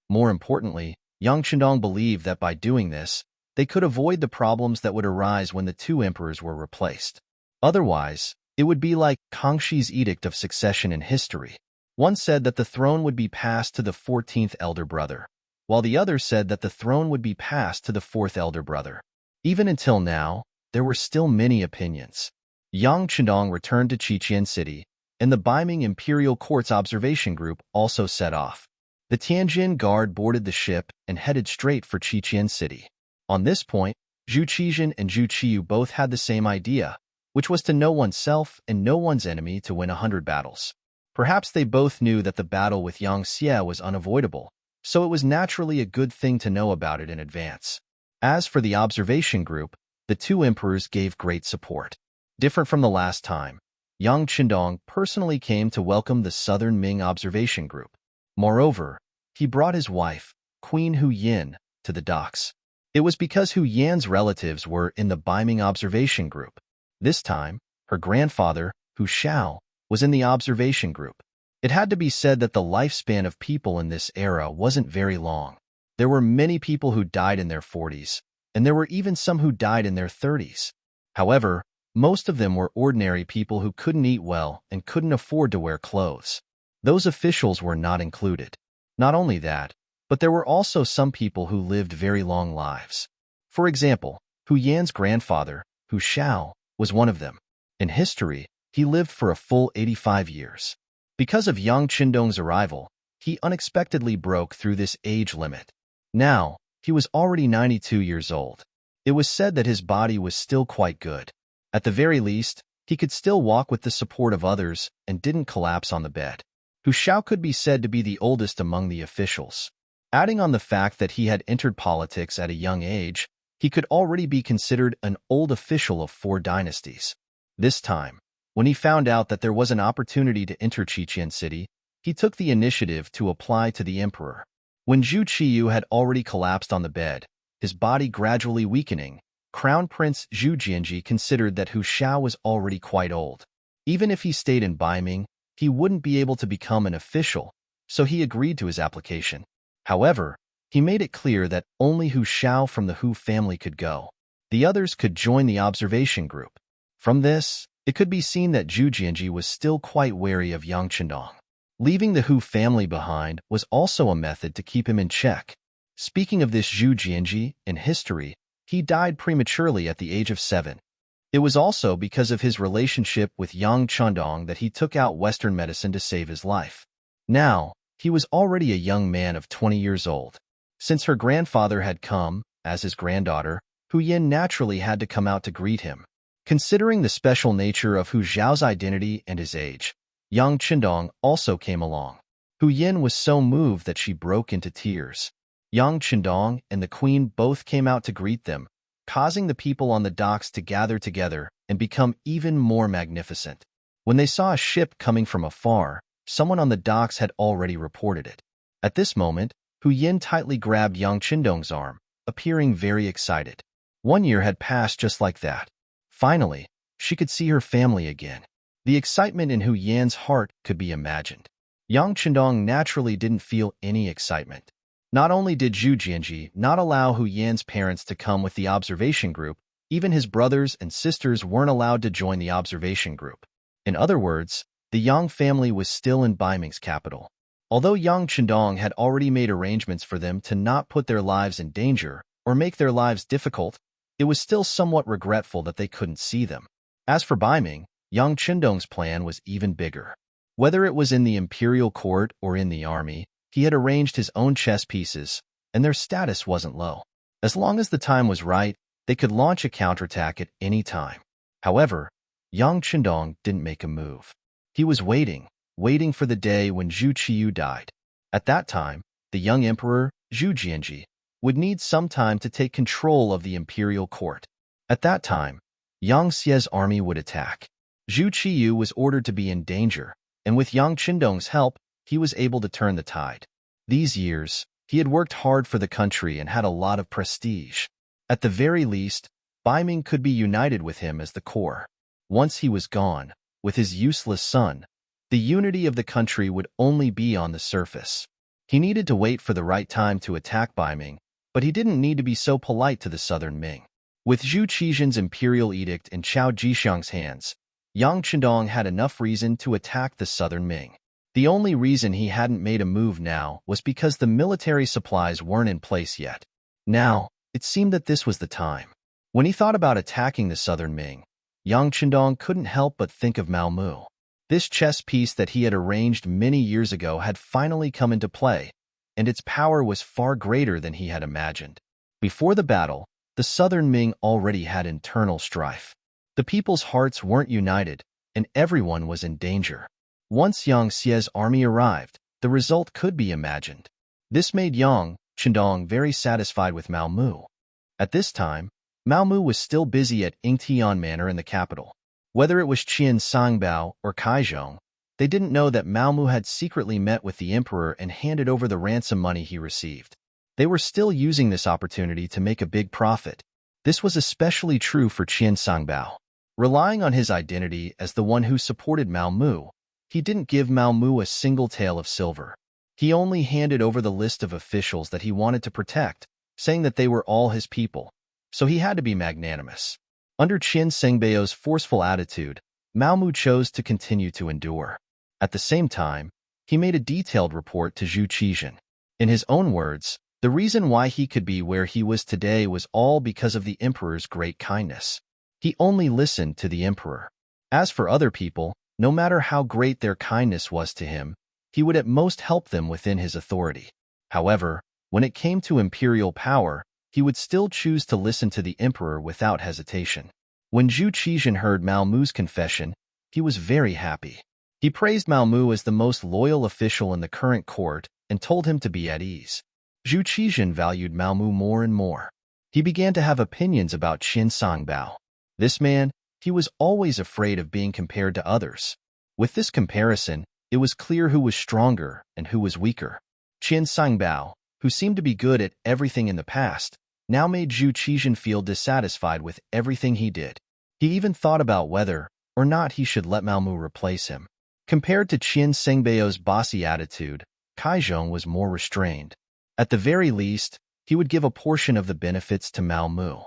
More importantly, Yang Qindong believed that by doing this, they could avoid the problems that would arise when the 2 emperors were replaced. Otherwise, it would be like Kangshi's edict of succession in history. One said that the throne would be passed to the 14th elder brother, while the other said that the throne would be passed to the 4th elder brother. Even until now, there were still many opinions. Yang Qindong returned to Qiqian City, and the Beiming Imperial Court's observation group also set off. The Tianjin Guard boarded the ship and headed straight for Qiqian City. On this point, Zhu Qizhen and Zhu Qiyu both had the same idea, which was to know oneself and know one's enemy to win 100 battles. Perhaps they both knew that the battle with Yang Xie was unavoidable, so it was naturally a good thing to know about it in advance. As for the observation group, the 2 emperors gave great support. Different from the last time, Yang Qindong personally came to welcome the Southern Ming observation group. Moreover, he brought his wife, Queen Hu Yin, to the docks. It was because Hu Yan's relatives were in the Beiming observation group. This time, her grandfather, Hu Shao, was in the observation group. It had to be said that the lifespan of people in this era wasn't very long. There were many people who died in their 40s, and there were even some who died in their 30s. However, most of them were ordinary people who couldn't eat well and couldn't afford to wear clothes. Those officials were not included. Not only that, but there were also some people who lived very long lives. For example, Hu Yan's grandfather, Hu Shao, was one of them. In history, he lived for a full 85 years. Because of Yang Qindong's arrival, he unexpectedly broke through this age limit. Now, he was already 92 years old. It was said that his body was still quite good. At the very least, he could still walk with the support of others and didn't collapse on the bed. Hu Shao could be said to be the oldest among the officials. Adding on the fact that he had entered politics at a young age, he could already be considered an old official of 4 dynasties. This time, when he found out that there was an opportunity to enter Qiqian City, he took the initiative to apply to the emperor. When Zhu Qiyu had already collapsed on the bed, his body gradually weakening, Crown Prince Zhu Jianji considered that Hu Shao was already quite old. Even if he stayed in Ming, he wouldn't be able to become an official, so he agreed to his application. However, he made it clear that only Hu Xiao from the Hu family could go. The others could join the observation group. From this, it could be seen that Zhu Jianji was still quite wary of Yang Chendong. Leaving the Hu family behind was also a method to keep him in check. Speaking of this Zhu Jianji, in history, he died prematurely at the age of 7. It was also because of his relationship with Yang Chendong that he took out Western medicine to save his life. Now, he was already a young man of 20 years old. Since her grandfather had come, as his granddaughter, Hu Yin naturally had to come out to greet him. Considering the special nature of Hu Zhao's identity and his age, Yang Chendong also came along. Hu Yin was so moved that she broke into tears. Yang Chendong and the queen both came out to greet them, causing the people on the docks to gather together and become even more magnificent. When they saw a ship coming from afar, someone on the docks had already reported it. At this moment, Hu Yin tightly grabbed Yang Chendong's arm, appearing very excited. 1 year had passed just like that. Finally, she could see her family again. The excitement in Hu Yan's heart could be imagined. Yang Chendong naturally didn't feel any excitement. Not only did Zhu Jianji not allow Hu Yan's parents to come with the observation group, even his brothers and sisters weren't allowed to join the observation group. In other words, the Yang family was still in Ming's capital. Although Yang Chendong had already made arrangements for them to not put their lives in danger or make their lives difficult, it was still somewhat regretful that they couldn't see them. As for Ming, Yang Chendong's plan was even bigger. Whether it was in the imperial court or in the army, he had arranged his own chess pieces, and their status wasn't low. As long as the time was right, they could launch a counterattack at any time. However, Yang Chendong didn't make a move. He was waiting for the day when Zhu Qiyu died. At that time, the young emperor, Zhu Jianji, would need some time to take control of the imperial court. At that time, Yang Xie's army would attack. Zhu Qiyu was ordered to be in danger, and with Yang Chendong's help, he was able to turn the tide. These years, he had worked hard for the country and had a lot of prestige. At the very least, Ming could be united with him as the core. Once he was gone, with his useless son, the unity of the country would only be on the surface. He needed to wait for the right time to attack Ming, but he didn't need to be so polite to the southern Ming. With Zhu Qizhen's imperial edict in Chao Jixiang's hands, Yang Chendong had enough reason to attack the southern Ming. The only reason he hadn't made a move now was because the military supplies weren't in place yet. Now, it seemed that this was the time. When he thought about attacking the southern Ming, Yang Chendong couldn't help but think of Mao Mu. This chess piece that he had arranged many years ago had finally come into play, and its power was far greater than he had imagined. Before the battle, the southern Ming already had internal strife. The people's hearts weren't united, and everyone was in danger. Once Yang Xie's army arrived, the result could be imagined. This made Yang Chendong very satisfied with Mao Mu. At this time, Mao Mu was still busy at Yingtian Manor in the capital. Whether it was Qian Sangbao or Kaizhong, they didn't know that Mao Mu had secretly met with the emperor and handed over the ransom money he received. They were still using this opportunity to make a big profit. This was especially true for Qian Sangbao. Relying on his identity as the one who supported Mao Mu, he didn't give Mao Mu a single tael of silver. He only handed over the list of officials that he wanted to protect, saying that they were all his people, so he had to be magnanimous. Under Qian Sengbao's forceful attitude, Mao Mu chose to continue to endure. At the same time, he made a detailed report to Zhu Qizhen. In his own words, the reason why he could be where he was today was all because of the emperor's great kindness. He only listened to the emperor. As for other people, no matter how great their kindness was to him, he would at most help them within his authority. However, when it came to imperial power, he would still choose to listen to the emperor without hesitation. When Zhu Qizhen heard Mao Mu's confession, he was very happy. He praised Mao Mu as the most loyal official in the current court and told him to be at ease. Zhu Qizhen valued Mao Mu more and more. He began to have opinions about Qian Sangbao. This man, he was always afraid of being compared to others. With this comparison, it was clear who was stronger and who was weaker. Qian Sangbao, who seemed to be good at everything in the past, now made Zhu Qizhen feel dissatisfied with everything he did. He even thought about whether or not he should let Mao Mu replace him. Compared to Qian Sengbao's bossy attitude, Kai Zhong was more restrained. At the very least, he would give a portion of the benefits to Mao Mu.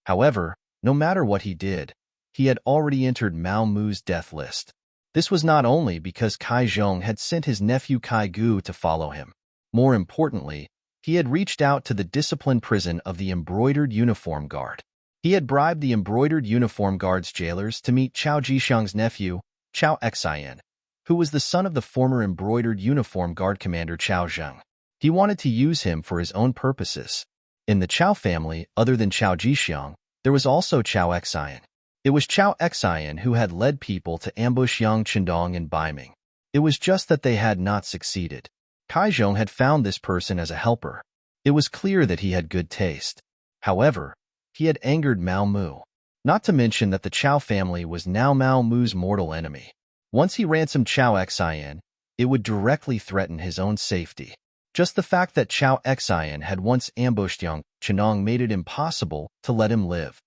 However, no matter what he did, he had already entered Mao Mu's death list. This was not only because Kai Zhong had sent his nephew Kai Gu to follow him. More importantly, he had reached out to the disciplined prison of the Embroidered Uniform Guard. He had bribed the Embroidered Uniform Guard's jailers to meet Chao Jixiang's nephew, Chao Xian, who was the son of the former Embroidered Uniform Guard commander Chao Zheng. He wanted to use him for his own purposes. In the Chao family, other than Chao Jixiang, there was also Chao Xian. It was Chao Xian who had led people to ambush Yang Chendong and Ming. It was just that they had not succeeded. Kai Zhong had found this person as a helper. It was clear that he had good taste. However, he had angered Mao Mu. Not to mention that the Chao family was now Mao Mu's mortal enemy. Once he ransomed Chao Xian, it would directly threaten his own safety. Just the fact that Chao Xian had once ambushed Yang Chendong made it impossible to let him live.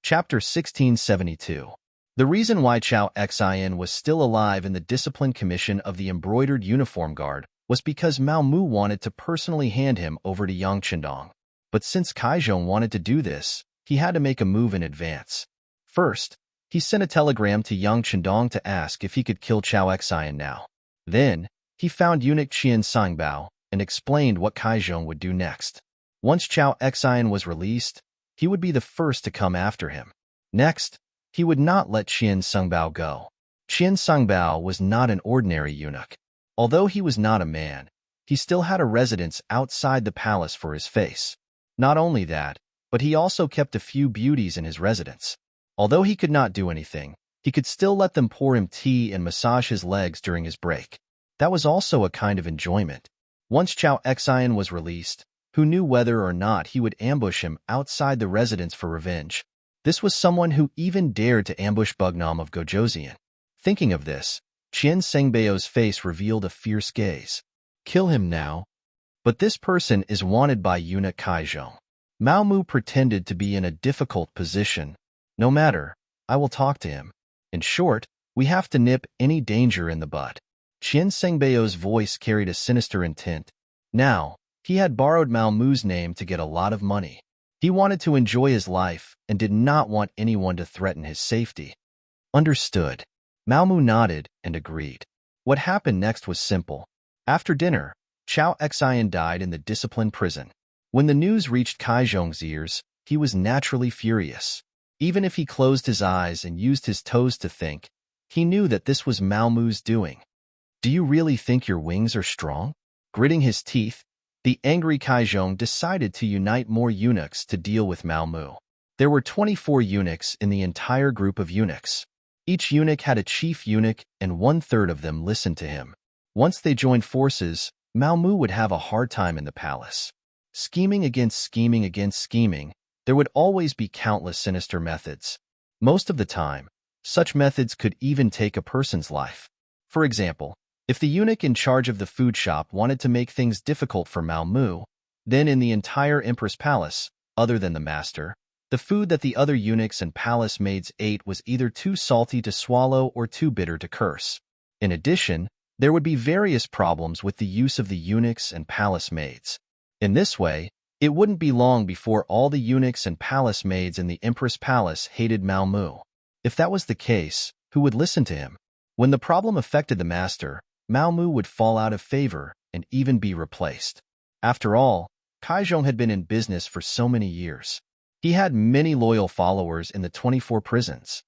Chapter 1672. The reason why Chao Xian was still alive in the Discipline Commission of the Embroidered Uniform Guard was because Mao Mu wanted to personally hand him over to Yang Chendong. But since Kai Zhong wanted to do this, he had to make a move in advance. First, he sent a telegram to Yang Chendong to ask if he could kill Chao Xian now. Then, he found eunuch Qian Sangbao and explained what Kai Zhong would do next. Once Chao Xian was released, he would be the first to come after him. Next, he would not let Qian Sangbao go. Qian Sangbao was not an ordinary eunuch. Although he was not a man, he still had a residence outside the palace for his face. Not only that, but he also kept a few beauties in his residence. Although he could not do anything, he could still let them pour him tea and massage his legs during his break. That was also a kind of enjoyment. Once Chao Xian was released, who knew whether or not he would ambush him outside the residence for revenge? This was someone who even dared to ambush Bugnam of Gojoseon. Thinking of this, Qian Sengbao's face revealed a fierce gaze. Kill him now. But this person is wanted by eunuch Kai Zhong. Mao Mu pretended to be in a difficult position. No matter, I will talk to him. In short, we have to nip any danger in the bud. Qian Sengbao's voice carried a sinister intent. Now, he had borrowed Mao Mu's name to get a lot of money. He wanted to enjoy his life and did not want anyone to threaten his safety. Understood. Mao Mu nodded and agreed. What happened next was simple. After dinner, Chao Xian died in the discipline prison. When the news reached Kai Zhong's ears, he was naturally furious. Even if he closed his eyes and used his toes to think, he knew that this was Mao Mu's doing. Do you really think your wings are strong? Gritting his teeth, the angry Kai Zhong decided to unite more eunuchs to deal with Mao Mu. There were 24 eunuchs in the entire group of eunuchs. Each eunuch had a chief eunuch and 1/3 of them listened to him. Once they joined forces, Mao Mu would have a hard time in the palace. Scheming against scheming against scheming, there would always be countless sinister methods. Most of the time, such methods could even take a person's life. For example, if the eunuch in charge of the food shop wanted to make things difficult for Mao Mu, then in the entire Empress Palace, other than the master, the food that the other eunuchs and palace maids ate was either too salty to swallow or too bitter to curse. In addition, there would be various problems with the use of the eunuchs and palace maids. In this way, it wouldn't be long before all the eunuchs and palace maids in the Empress Palace hated Mao Mu. If that was the case, who would listen to him? When the problem affected the master, Mao Mu would fall out of favor and even be replaced. After all, Kai Zhong had been in business for so many years. He had many loyal followers in the 24 prisons.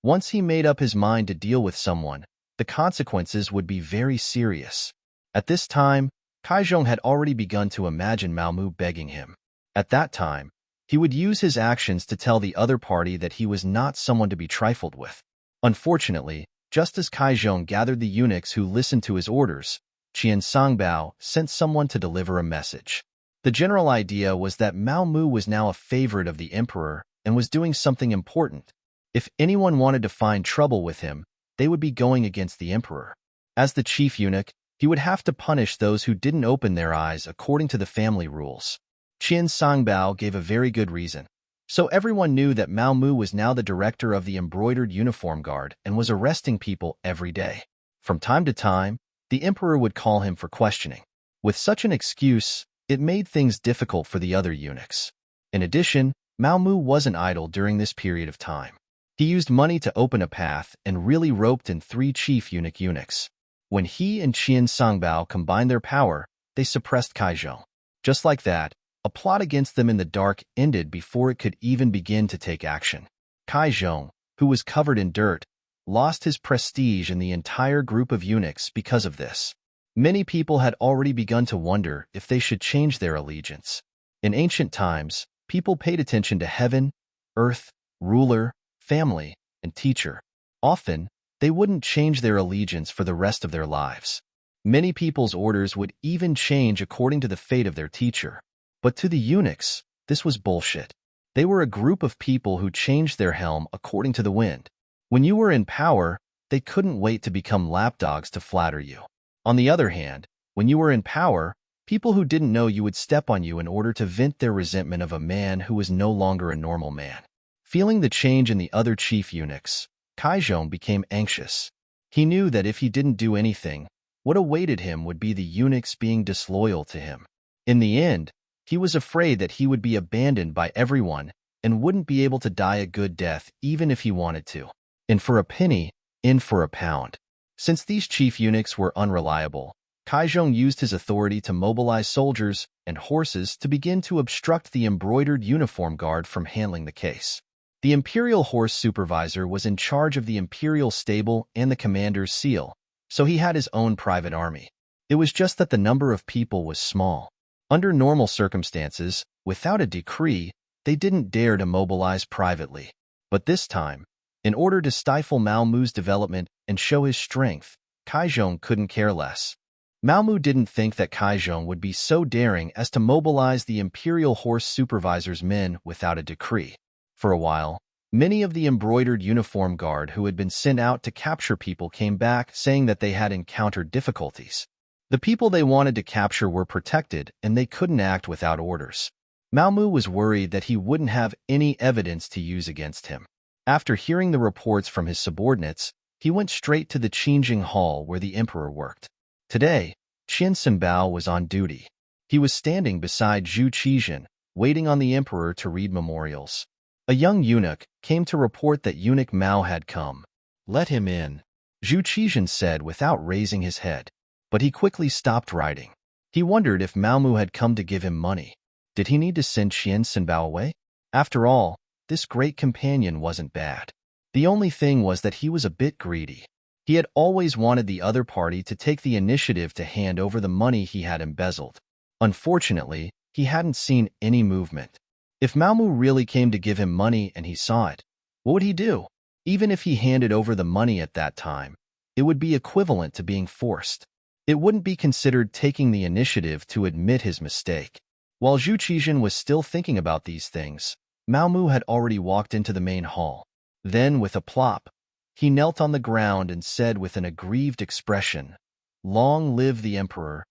Once he made up his mind to deal with someone, the consequences would be very serious. At this time, Kai Zhong had already begun to imagine Mao Mu begging him. At that time, he would use his actions to tell the other party that he was not someone to be trifled with. Unfortunately, just as Kai Zhong gathered the eunuchs who listened to his orders, Qian Sangbao sent someone to deliver a message. The general idea was that Mao Mu was now a favorite of the emperor and was doing something important. If anyone wanted to find trouble with him, they would be going against the emperor. As the chief eunuch, he would have to punish those who didn't open their eyes according to the family rules. Qian Sangbao gave a very good reason. So everyone knew that Mao Mu was now the director of the embroidered uniform guard and was arresting people every day. From time to time, the emperor would call him for questioning. With such an excuse, it made things difficult for the other eunuchs. In addition, Mao Mu wasn't idle during this period of time. He used money to open a path and really roped in 3 chief eunuchs. When he and Qian Songbao combined their power, they suppressed Kaizhong. Just like that, a plot against them in the dark ended before it could even begin to take action. Kaizhong, who was covered in dirt, lost his prestige in the entire group of eunuchs because of this. Many people had already begun to wonder if they should change their allegiance. In ancient times, people paid attention to heaven, earth, ruler, family, and teacher. Often, they wouldn't change their allegiance for the rest of their lives. Many people's orders would even change according to the fate of their teacher. But to the eunuchs, this was bullshit. They were a group of people who changed their helm according to the wind. When you were in power, they couldn't wait to become lapdogs to flatter you. On the other hand, when you were in power, people who didn't know you would step on you in order to vent their resentment of a man who was no longer a normal man. Feeling the change in the other chief eunuchs, Kaizhong became anxious. He knew that if he didn't do anything, what awaited him would be the eunuchs being disloyal to him. In the end, he was afraid that he would be abandoned by everyone and wouldn't be able to die a good death even if he wanted to. In for a penny, in for a pound. Since these chief eunuchs were unreliable, Kaizhong used his authority to mobilize soldiers and horses to begin to obstruct the embroidered uniform guard from handling the case. The imperial horse supervisor was in charge of the imperial stable and the commander's seal, so he had his own private army. It was just that the number of people was small. Under normal circumstances, without a decree, they didn't dare to mobilize privately. But this time, in order to stifle Mao Mu's development and show his strength, Kaizhong couldn't care less. Mao Mu didn't think that Kaizhong would be so daring as to mobilize the imperial horse supervisor's men without a decree. For a while, many of the embroidered uniform guard who had been sent out to capture people came back saying that they had encountered difficulties. The people they wanted to capture were protected and they couldn't act without orders. Mao Mu was worried that he wouldn't have any evidence to use against him. After hearing the reports from his subordinates, he went straight to the Qingjing Hall where the emperor worked. Today, Qian Songbao was on duty. He was standing beside Zhu Qizhen, waiting on the emperor to read memorials. A young eunuch came to report that eunuch Mao had come. "Let him in," Zhu Qizhen said without raising his head. But he quickly stopped writing. He wondered if Mao Mu had come to give him money. Did he need to send Qian Songbao away? After all, this great companion wasn't bad. The only thing was that he was a bit greedy. He had always wanted the other party to take the initiative to hand over the money he had embezzled. Unfortunately, he hadn't seen any movement. If Mao Mu really came to give him money and he saw it, what would he do? Even if he handed over the money at that time, it would be equivalent to being forced. It wouldn't be considered taking the initiative to admit his mistake. While Zhu Qizhen was still thinking about these things, Mao Mu had already walked into the main hall. Then, with a plop, he knelt on the ground and said with an aggrieved expression, "Long live the emperor.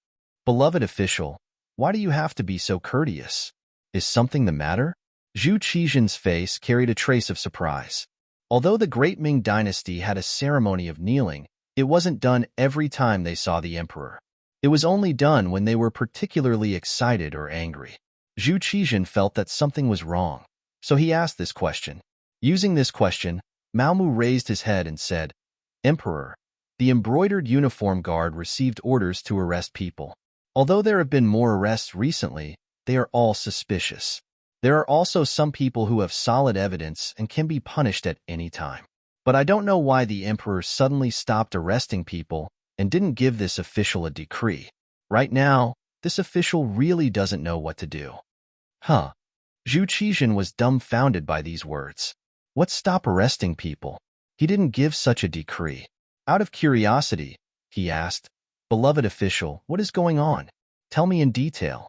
Beloved official, why do you have to be so courteous? Is something the matter?" Zhu Qizhen's face carried a trace of surprise. Although the great Ming dynasty had a ceremony of kneeling, it wasn't done every time they saw the emperor. It was only done when they were particularly excited or angry. Zhu Qizhen felt that something was wrong, so he asked this question. Using this question, Mao Mu raised his head and said, "Emperor, the embroidered uniform guard received orders to arrest people. Although there have been more arrests recently, they are all suspicious. There are also some people who have solid evidence and can be punished at any time. But I don't know why the emperor suddenly stopped arresting people and didn't give this official a decree. Right now, this official really doesn't know what to do." Huh. Zhu Qizhen was dumbfounded by these words. What stop arresting people? He didn't give such a decree. Out of curiosity, he asked, "Beloved official, what is going on? Tell me in detail."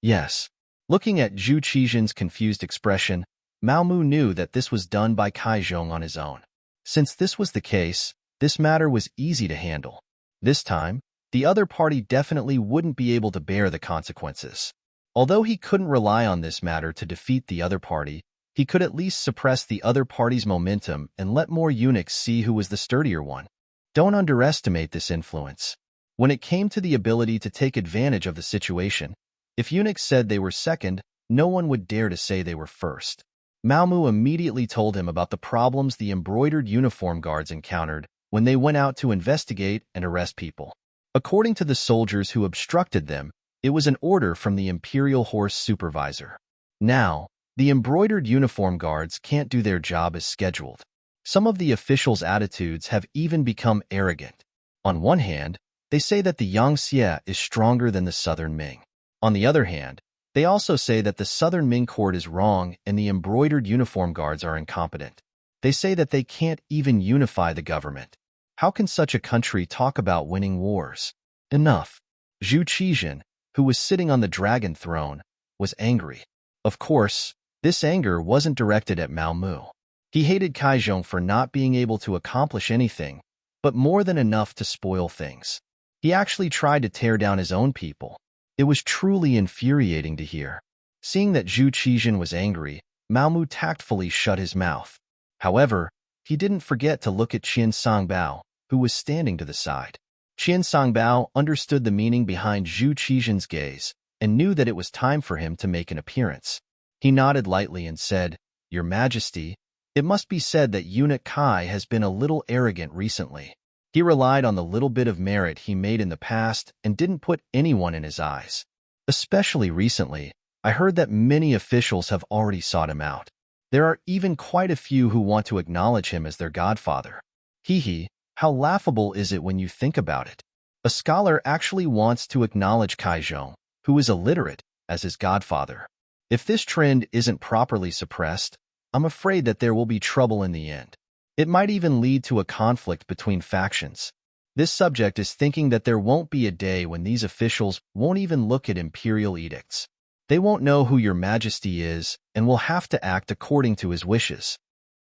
Yes. Looking at Zhu Qizhen's confused expression, Mao Mu knew that this was done by Kaizhong on his own. Since this was the case, this matter was easy to handle. This time, the other party definitely wouldn't be able to bear the consequences. Although he couldn't rely on this matter to defeat the other party, He could at least suppress the other party's momentum and let more eunuchs see who was the sturdier one. Don't underestimate this influence. When it came to the ability to take advantage of the situation, if eunuchs said they were second, no one would dare to say they were first. Malmu immediately told him about the problems the embroidered uniform guards encountered when they went out to investigate and arrest people. According to the soldiers who obstructed them, it was an order from the Imperial Horse Supervisor. Now, the embroidered uniform guards can't do their job as scheduled. Some of the officials' attitudes have even become arrogant. On one hand, they say that the Yangxie is stronger than the Southern Ming. On the other hand, they also say that the Southern Ming court is wrong and the embroidered uniform guards are incompetent. They say that they can't even unify the government. How can such a country talk about winning wars? Enough. Zhu Qizhen, who was sitting on the dragon throne, was angry. Of course, this anger wasn't directed at Malmu. He hated Kaizhong for not being able to accomplish anything, but more than enough to spoil things. He actually tried to tear down his own people. It was truly infuriating to hear. Seeing that Zhu Qizhen was angry, Malmu tactfully shut his mouth. However, he didn't forget to look at Qian Songbao, who was standing to the side. Qian Songbao understood the meaning behind Zhu Qizhen's gaze and knew that it was time for him to make an appearance. He nodded lightly and said, "Your Majesty, it must be said that Eunuch Kai has been a little arrogant recently. He relied on the little bit of merit he made in the past and didn't put anyone in his eyes. Especially recently, I heard that many officials have already sought him out. There are even quite a few who want to acknowledge him as their godfather. Hee, how laughable is it when you think about it? A scholar actually wants to acknowledge Kaizhong, who is illiterate, as his godfather. If this trend isn't properly suppressed, I'm afraid that there will be trouble in the end. It might even lead to a conflict between factions. This subject is thinking that there won't be a day when these officials won't even look at imperial edicts. They won't know who your majesty is and will have to act according to his wishes."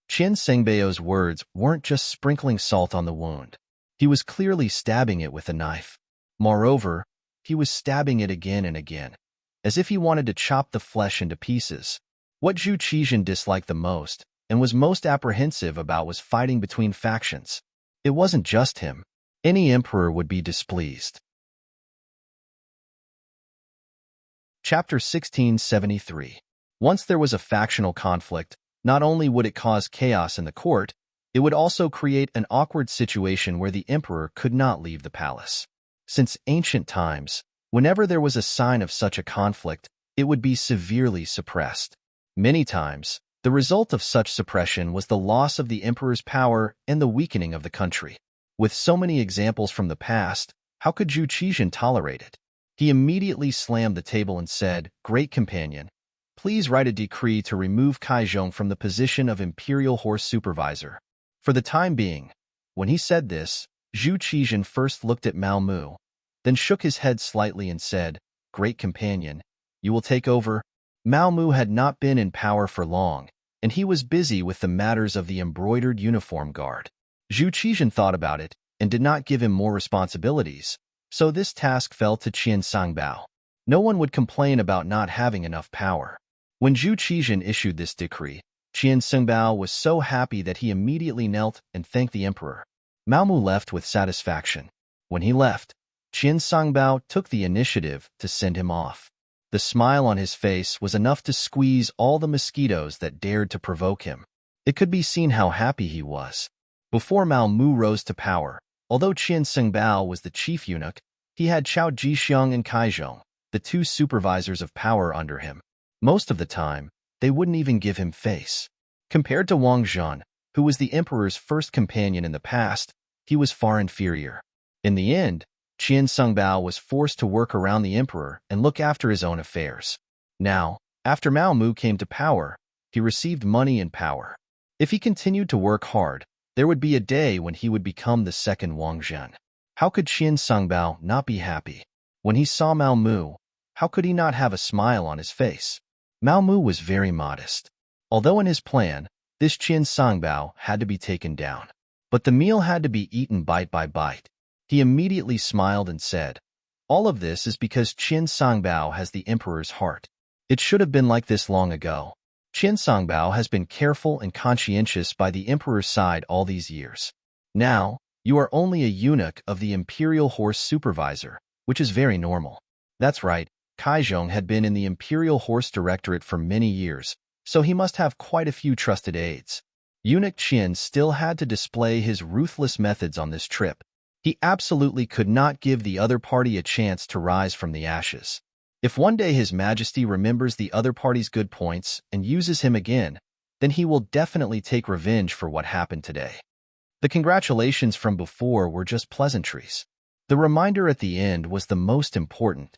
Qian Sengbao's words weren't just sprinkling salt on the wound. He was clearly stabbing it with a knife. Moreover, he was stabbing it again and again, as if he wanted to chop the flesh into pieces. What Zhu Qizhen disliked the most and was most apprehensive about was fighting between factions. It wasn't just him. Any emperor would be displeased. Chapter 1673. Once there was a factional conflict, not only would it cause chaos in the court, it would also create an awkward situation where the emperor could not leave the palace. Since ancient times, whenever there was a sign of such a conflict, it would be severely suppressed. Many times, the result of such suppression was the loss of the emperor's power and the weakening of the country. With so many examples from the past, how could Zhu Qizhen tolerate it? He immediately slammed the table and said, "Great companion, please write a decree to remove Kaizhong from the position of Imperial Horse Supervisor." For the time being, when he said this, Zhu Qizhen first looked at Malmu, then shook his head slightly and said, "Great companion, you will take over?" Malmu had not been in power for long, and he was busy with the matters of the embroidered uniform guard. Zhu Qizhen thought about it and did not give him more responsibilities, so this task fell to Qian Songbao. No one would complain about not having enough power. When Zhu Qizhen issued this decree, Qian Songbao was so happy that he immediately knelt and thanked the emperor. Malmu left with satisfaction. When he left, Qian Songbao took the initiative to send him off. The smile on his face was enough to squeeze all the mosquitoes that dared to provoke him. It could be seen how happy he was. Before Malmu rose to power, although Qian Songbao was the chief eunuch, he had Chao Jixiang and Kaizhong, the two supervisors of power under him. Most of the time, they wouldn't even give him face. Compared to Wang Zhan, who was the emperor's first companion in the past, he was far inferior. In the end, Qian Songbao was forced to work around the emperor and look after his own affairs. Now, after Malmu came to power, he received money and power. If he continued to work hard, there would be a day when he would become the second Wang Zhan. How could Qian Songbao not be happy? When he saw Malmu, how could he not have a smile on his face? Malmu was very modest. Although in his plan, this Qian Songbao had to be taken down. But the meal had to be eaten bite by bite. He immediately smiled and said, "All of this is because Qian Songbao has the emperor's heart. It should have been like this long ago." Qin Songbao has been careful and conscientious by the emperor's side all these years. Now, you are only a eunuch of the imperial horse supervisor, which is very normal. That's right, Kaizhong had been in the imperial horse directorate for many years, so he must have quite a few trusted aides. Eunuch Qin still had to display his ruthless methods on this trip. He absolutely could not give the other party a chance to rise from the ashes. If one day His Majesty remembers the other party's good points and uses him again, then he will definitely take revenge for what happened today. The congratulations from before were just pleasantries. The reminder at the end was the most important.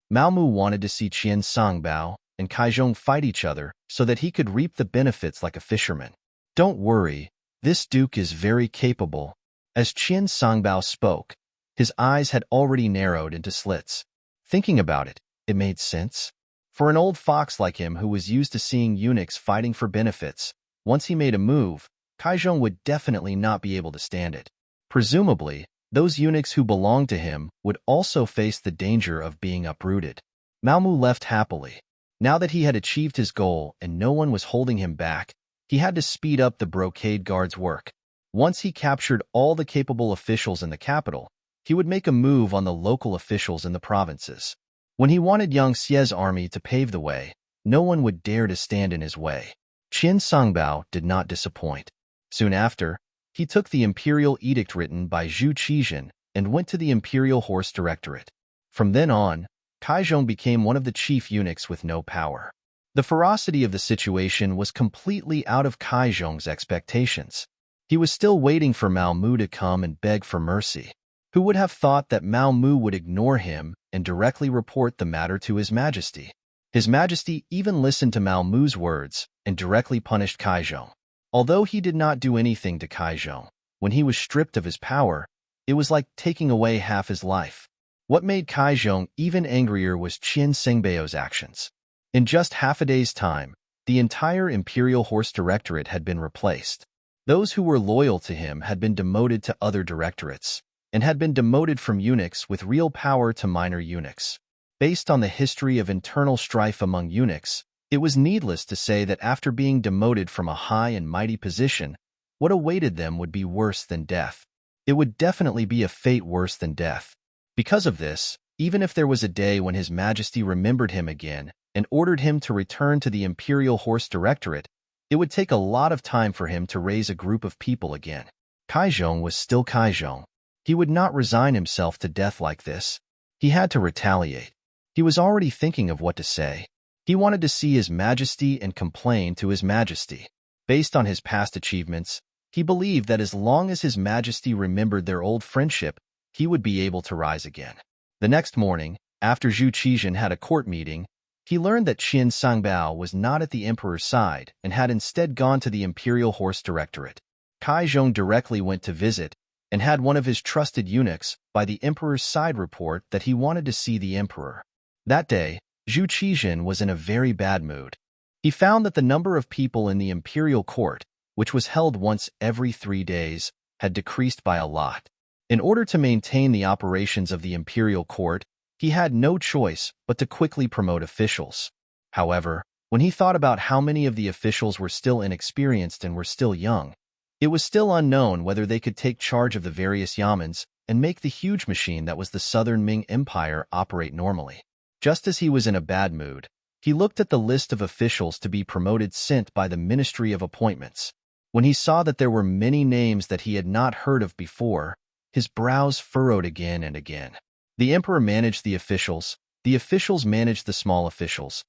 Mao Mu wanted to see Qin Songbao and Kaizhong fight each other so that he could reap the benefits like a fisherman. Don't worry, this duke is very capable. As Qin Songbao spoke, his eyes had already narrowed into slits. Thinking about it, it made sense. For an old fox like him who was used to seeing eunuchs fighting for benefits, once he made a move, Kaizhong would definitely not be able to stand it. Presumably, those eunuchs who belonged to him would also face the danger of being uprooted. Mao Mu left happily. Now that he had achieved his goal and no one was holding him back, he had to speed up the brocade guard's work. Once he captured all the capable officials in the capital, he would make a move on the local officials in the provinces. When he wanted Yang Xie's army to pave the way, no one would dare to stand in his way. Qin Songbao did not disappoint. Soon after, he took the imperial edict written by Zhu Qizhen and went to the imperial horse directorate. From then on, Kaizhong became one of the chief eunuchs with no power. The ferocity of the situation was completely out of Kaizhong's expectations. He was still waiting for Mao Mu to come and beg for mercy. Who would have thought that Mao Mu would ignore him and directly report the matter to His Majesty? His Majesty even listened to Mao Mu's words and directly punished Kaizhong. Although he did not do anything to Kaizhong, when he was stripped of his power, it was like taking away half his life. What made Kaizhong even angrier was Qin Songbao's actions. In just half a day's time, the entire Imperial Horse Directorate had been replaced. Those who were loyal to him had been demoted to other directorates, and had been demoted from eunuchs with real power to minor eunuchs. Based on the history of internal strife among eunuchs, it was needless to say that after being demoted from a high and mighty position, what awaited them would be worse than death. It would definitely be a fate worse than death. Because of this, even if there was a day when His Majesty remembered him again and ordered him to return to the Imperial Horse Directorate, it would take a lot of time for him to raise a group of people again. Kaizhong was still Kaizhong. He would not resign himself to death like this. He had to retaliate. He was already thinking of what to say. He wanted to see His Majesty and complain to His Majesty. Based on his past achievements, he believed that as long as His Majesty remembered their old friendship, he would be able to rise again. The next morning, after Zhu Qizhen had a court meeting, he learned that Qin Songbao was not at the emperor's side and had instead gone to the Imperial Horse Directorate. Kaizhong directly went to visit and had one of his trusted eunuchs by the emperor's side report that he wanted to see the emperor. That day, Zhu Qizhen was in a very bad mood. He found that the number of people in the imperial court, which was held once every 3 days, had decreased by a lot. In order to maintain the operations of the imperial court, he had no choice but to quickly promote officials. However, when he thought about how many of the officials were still inexperienced and were still young, it was still unknown whether they could take charge of the various yamens and make the huge machine that was the southern Ming Empire operate normally. Just as he was in a bad mood, he looked at the list of officials to be promoted sent by the Ministry of Appointments. When he saw that there were many names that he had not heard of before, his brows furrowed again and again. The emperor managed the officials managed the small officials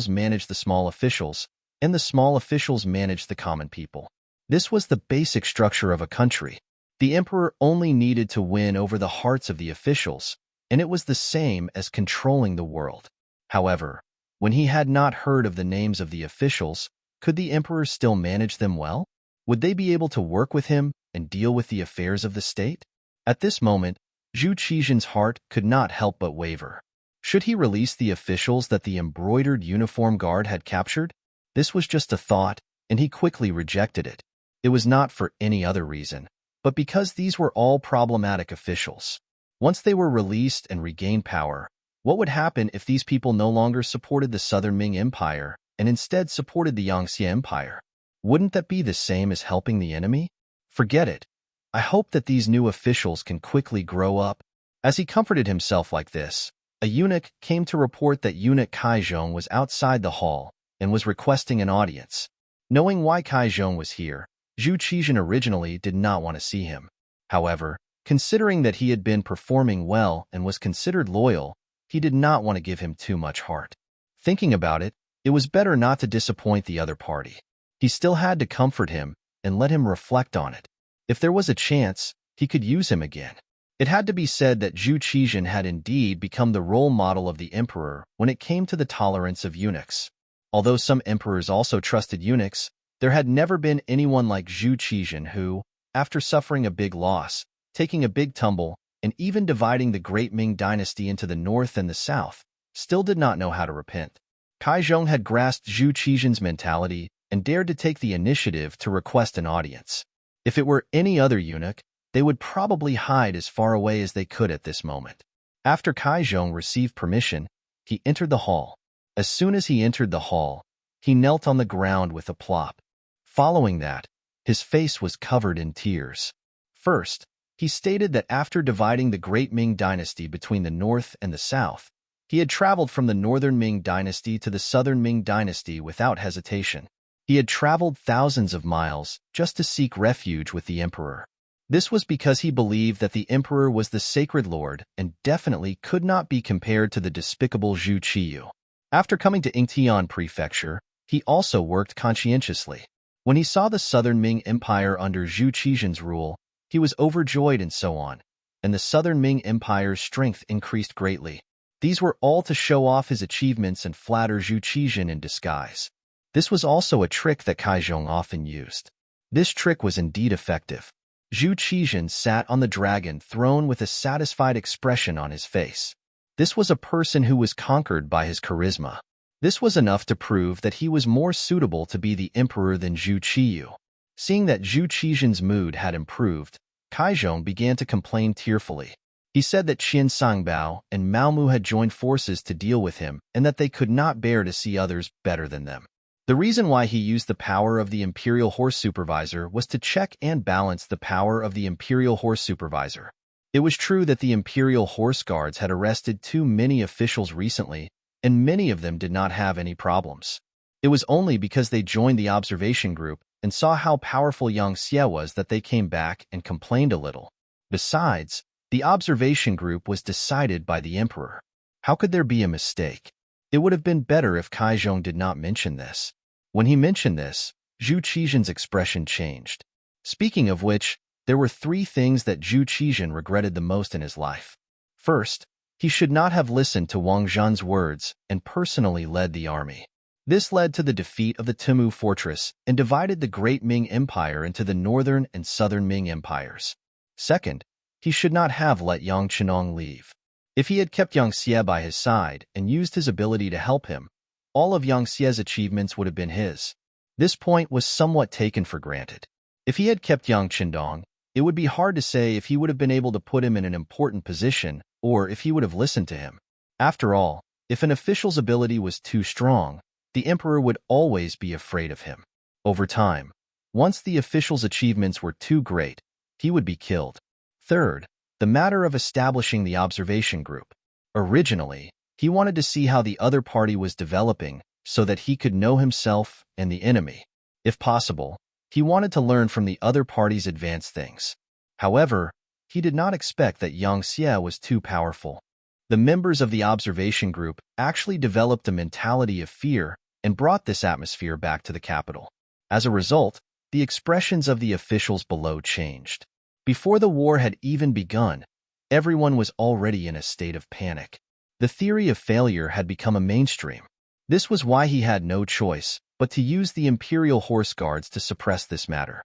managed the small officials, and the small officials managed the common people. This was the basic structure of a country. The emperor only needed to win over the hearts of the officials, and it was the same as controlling the world. However, when he had not heard of the names of the officials, could the emperor still manage them well? Would they be able to work with him and deal with the affairs of the state? At this moment, Zhu Qizhen's heart could not help but waver. Should he release the officials that the embroidered uniform guard had captured? This was just a thought, and he quickly rejected it. It was not for any other reason, but because these were all problematic officials. Once they were released and regained power, what would happen if these people no longer supported the Southern Ming Empire and instead supported the Yangtze Empire. Wouldn't that be the same as helping the enemy? Forget it. I hope that these new officials can quickly grow up. As he comforted himself like this, a eunuch came to report that eunuch Kaizhong was outside the hall and was requesting an audience. Knowing why Kaizhong was here, Zhu Qizhen originally did not want to see him. However, considering that he had been performing well and was considered loyal, he did not want to give him too much heart. Thinking about it, it was better not to disappoint the other party. He still had to comfort him and let him reflect on it. If there was a chance, he could use him again. It had to be said that Zhu Qizhen had indeed become the role model of the emperor when it came to the tolerance of eunuchs. Although some emperors also trusted eunuchs, there had never been anyone like Zhu Qizhen who, after suffering a big loss, taking a big tumble, and even dividing the great Ming dynasty into the north and the south, still did not know how to repent. Kaizhong had grasped Zhu Qizhen's mentality and dared to take the initiative to request an audience. If it were any other eunuch, they would probably hide as far away as they could at this moment. After Kaizhong received permission, he entered the hall. As soon as he entered the hall, he knelt on the ground with a plop. Following that, his face was covered in tears. First, he stated that after dividing the great Ming dynasty between the north and the south, he had traveled from the northern Ming dynasty to the southern Ming dynasty without hesitation. He had traveled thousands of miles just to seek refuge with the emperor. This was because he believed that the emperor was the sacred lord and definitely could not be compared to the despicable Zhu Qiyu. After coming to Yingtian Prefecture, he also worked conscientiously. When he saw the southern Ming Empire under Zhu Qizhen's rule, he was overjoyed and so on, and the southern Ming Empire's strength increased greatly. These were all to show off his achievements and flatter Zhu Qizhen in disguise. This was also a trick that Kaizhong often used. This trick was indeed effective. Zhu Qizhen sat on the dragon throne with a satisfied expression on his face. This was a person who was conquered by his charisma. This was enough to prove that he was more suitable to be the emperor than Zhu Qiyu. Seeing that Zhu Qizhen's mood had improved, Kaizhong began to complain tearfully. He said that Qian Sangbao and Mao Mu had joined forces to deal with him and that they could not bear to see others better than them. The reason why he used the power of the Imperial Horse Supervisor was to check and balance the power of the Imperial Horse Supervisor. It was true that the Imperial Horse Guards had arrested too many officials recently, and many of them did not have any problems. It was only because they joined the observation group and saw how powerful Yang Xie was that they came back and complained a little. Besides, the observation group was decided by the emperor. How could there be a mistake? It would have been better if Kaizhong did not mention this. When he mentioned this, Zhu Qizhen's expression changed. Speaking of which, there were three things that Zhu Qizhen regretted the most in his life. First, he should not have listened to Wang Zhan's words and personally led the army. This led to the defeat of the Timu fortress and divided the Great Ming Empire into the northern and southern Ming empires. Second, he should not have let Yang Qinong leave. If he had kept Yang Xie by his side and used his ability to help him, all of Yang Xie's achievements would have been his. This point was somewhat taken for granted. If he had kept Yang Qindong, it would be hard to say if he would have been able to put him in an important position or if he would have listened to him. After all, if an official's ability was too strong, the emperor would always be afraid of him. Over time, once the official's achievements were too great, he would be killed. Third, the matter of establishing the observation group. Originally, he wanted to see how the other party was developing so that he could know himself and the enemy. If possible, he wanted to learn from the other party's advanced things. However, he did not expect that Yang Xie was too powerful. The members of the observation group actually developed a mentality of fear and brought this atmosphere back to the capital. As a result, the expressions of the officials below changed. Before the war had even begun, everyone was already in a state of panic. The theory of failure had become a mainstream. This was why he had no choice but to use the Imperial Horse Guards to suppress this matter.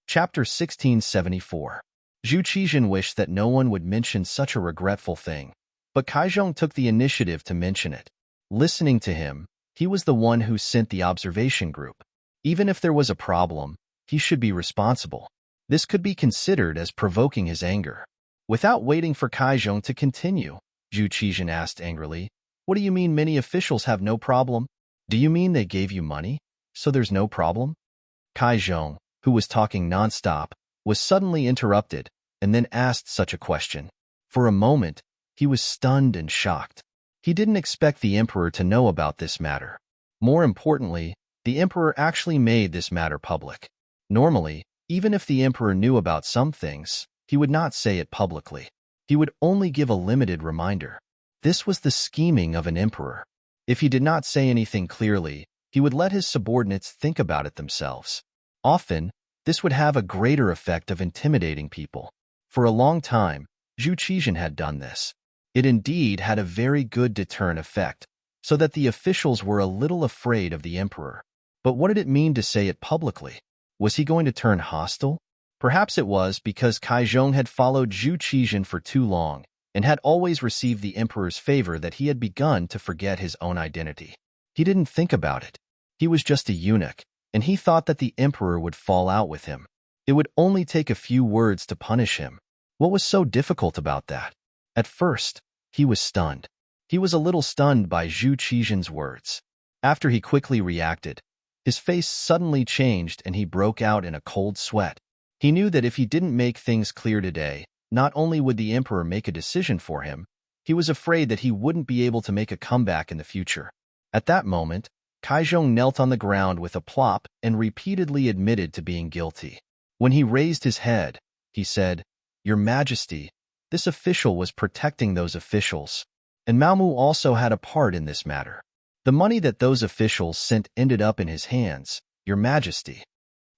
Chapter 1674. Zhu Qizhen wished that no one would mention such a regretful thing, but Kaizhong took the initiative to mention it. Listening to him, he was the one who sent the observation group. Even if there was a problem, he should be responsible. This could be considered as provoking his anger. Without waiting for Kaizhong to continue, Zhu Qizhen asked angrily, What do you mean many officials have no problem? Do you mean they gave you money, so there's no problem? Kaizhong, who was talking nonstop, was suddenly interrupted and then asked such a question. For a moment, he was stunned and shocked. He didn't expect the emperor to know about this matter. More importantly, the emperor actually made this matter public. Normally, even if the emperor knew about some things, he would not say it publicly. He would only give a limited reminder. This was the scheming of an emperor. If he did not say anything clearly, he would let his subordinates think about it themselves. Often, this would have a greater effect of intimidating people. For a long time, Zhu Qizhan had done this. It indeed had a very good deterrent effect, so that the officials were a little afraid of the emperor. But what did it mean to say it publicly? Was he going to turn hostile? Perhaps it was because Kaizhong had followed Zhu Qizhan for too long and had always received the emperor's favor that he had begun to forget his own identity. He didn't think about it. He was just a eunuch, and he thought that the emperor would fall out with him. It would only take a few words to punish him. What was so difficult about that? At first, he was stunned. He was a little stunned by Zhu Qizhan's words. After he quickly reacted, his face suddenly changed and he broke out in a cold sweat. He knew that if he didn't make things clear today, not only would the emperor make a decision for him, he was afraid that he wouldn't be able to make a comeback in the future. At that moment, Kaizhong knelt on the ground with a plop and repeatedly admitted to being guilty. When he raised his head, he said, "Your Majesty, this official was protecting those officials, and Maomu also had a part in this matter. The money that those officials sent ended up in his hands, Your Majesty."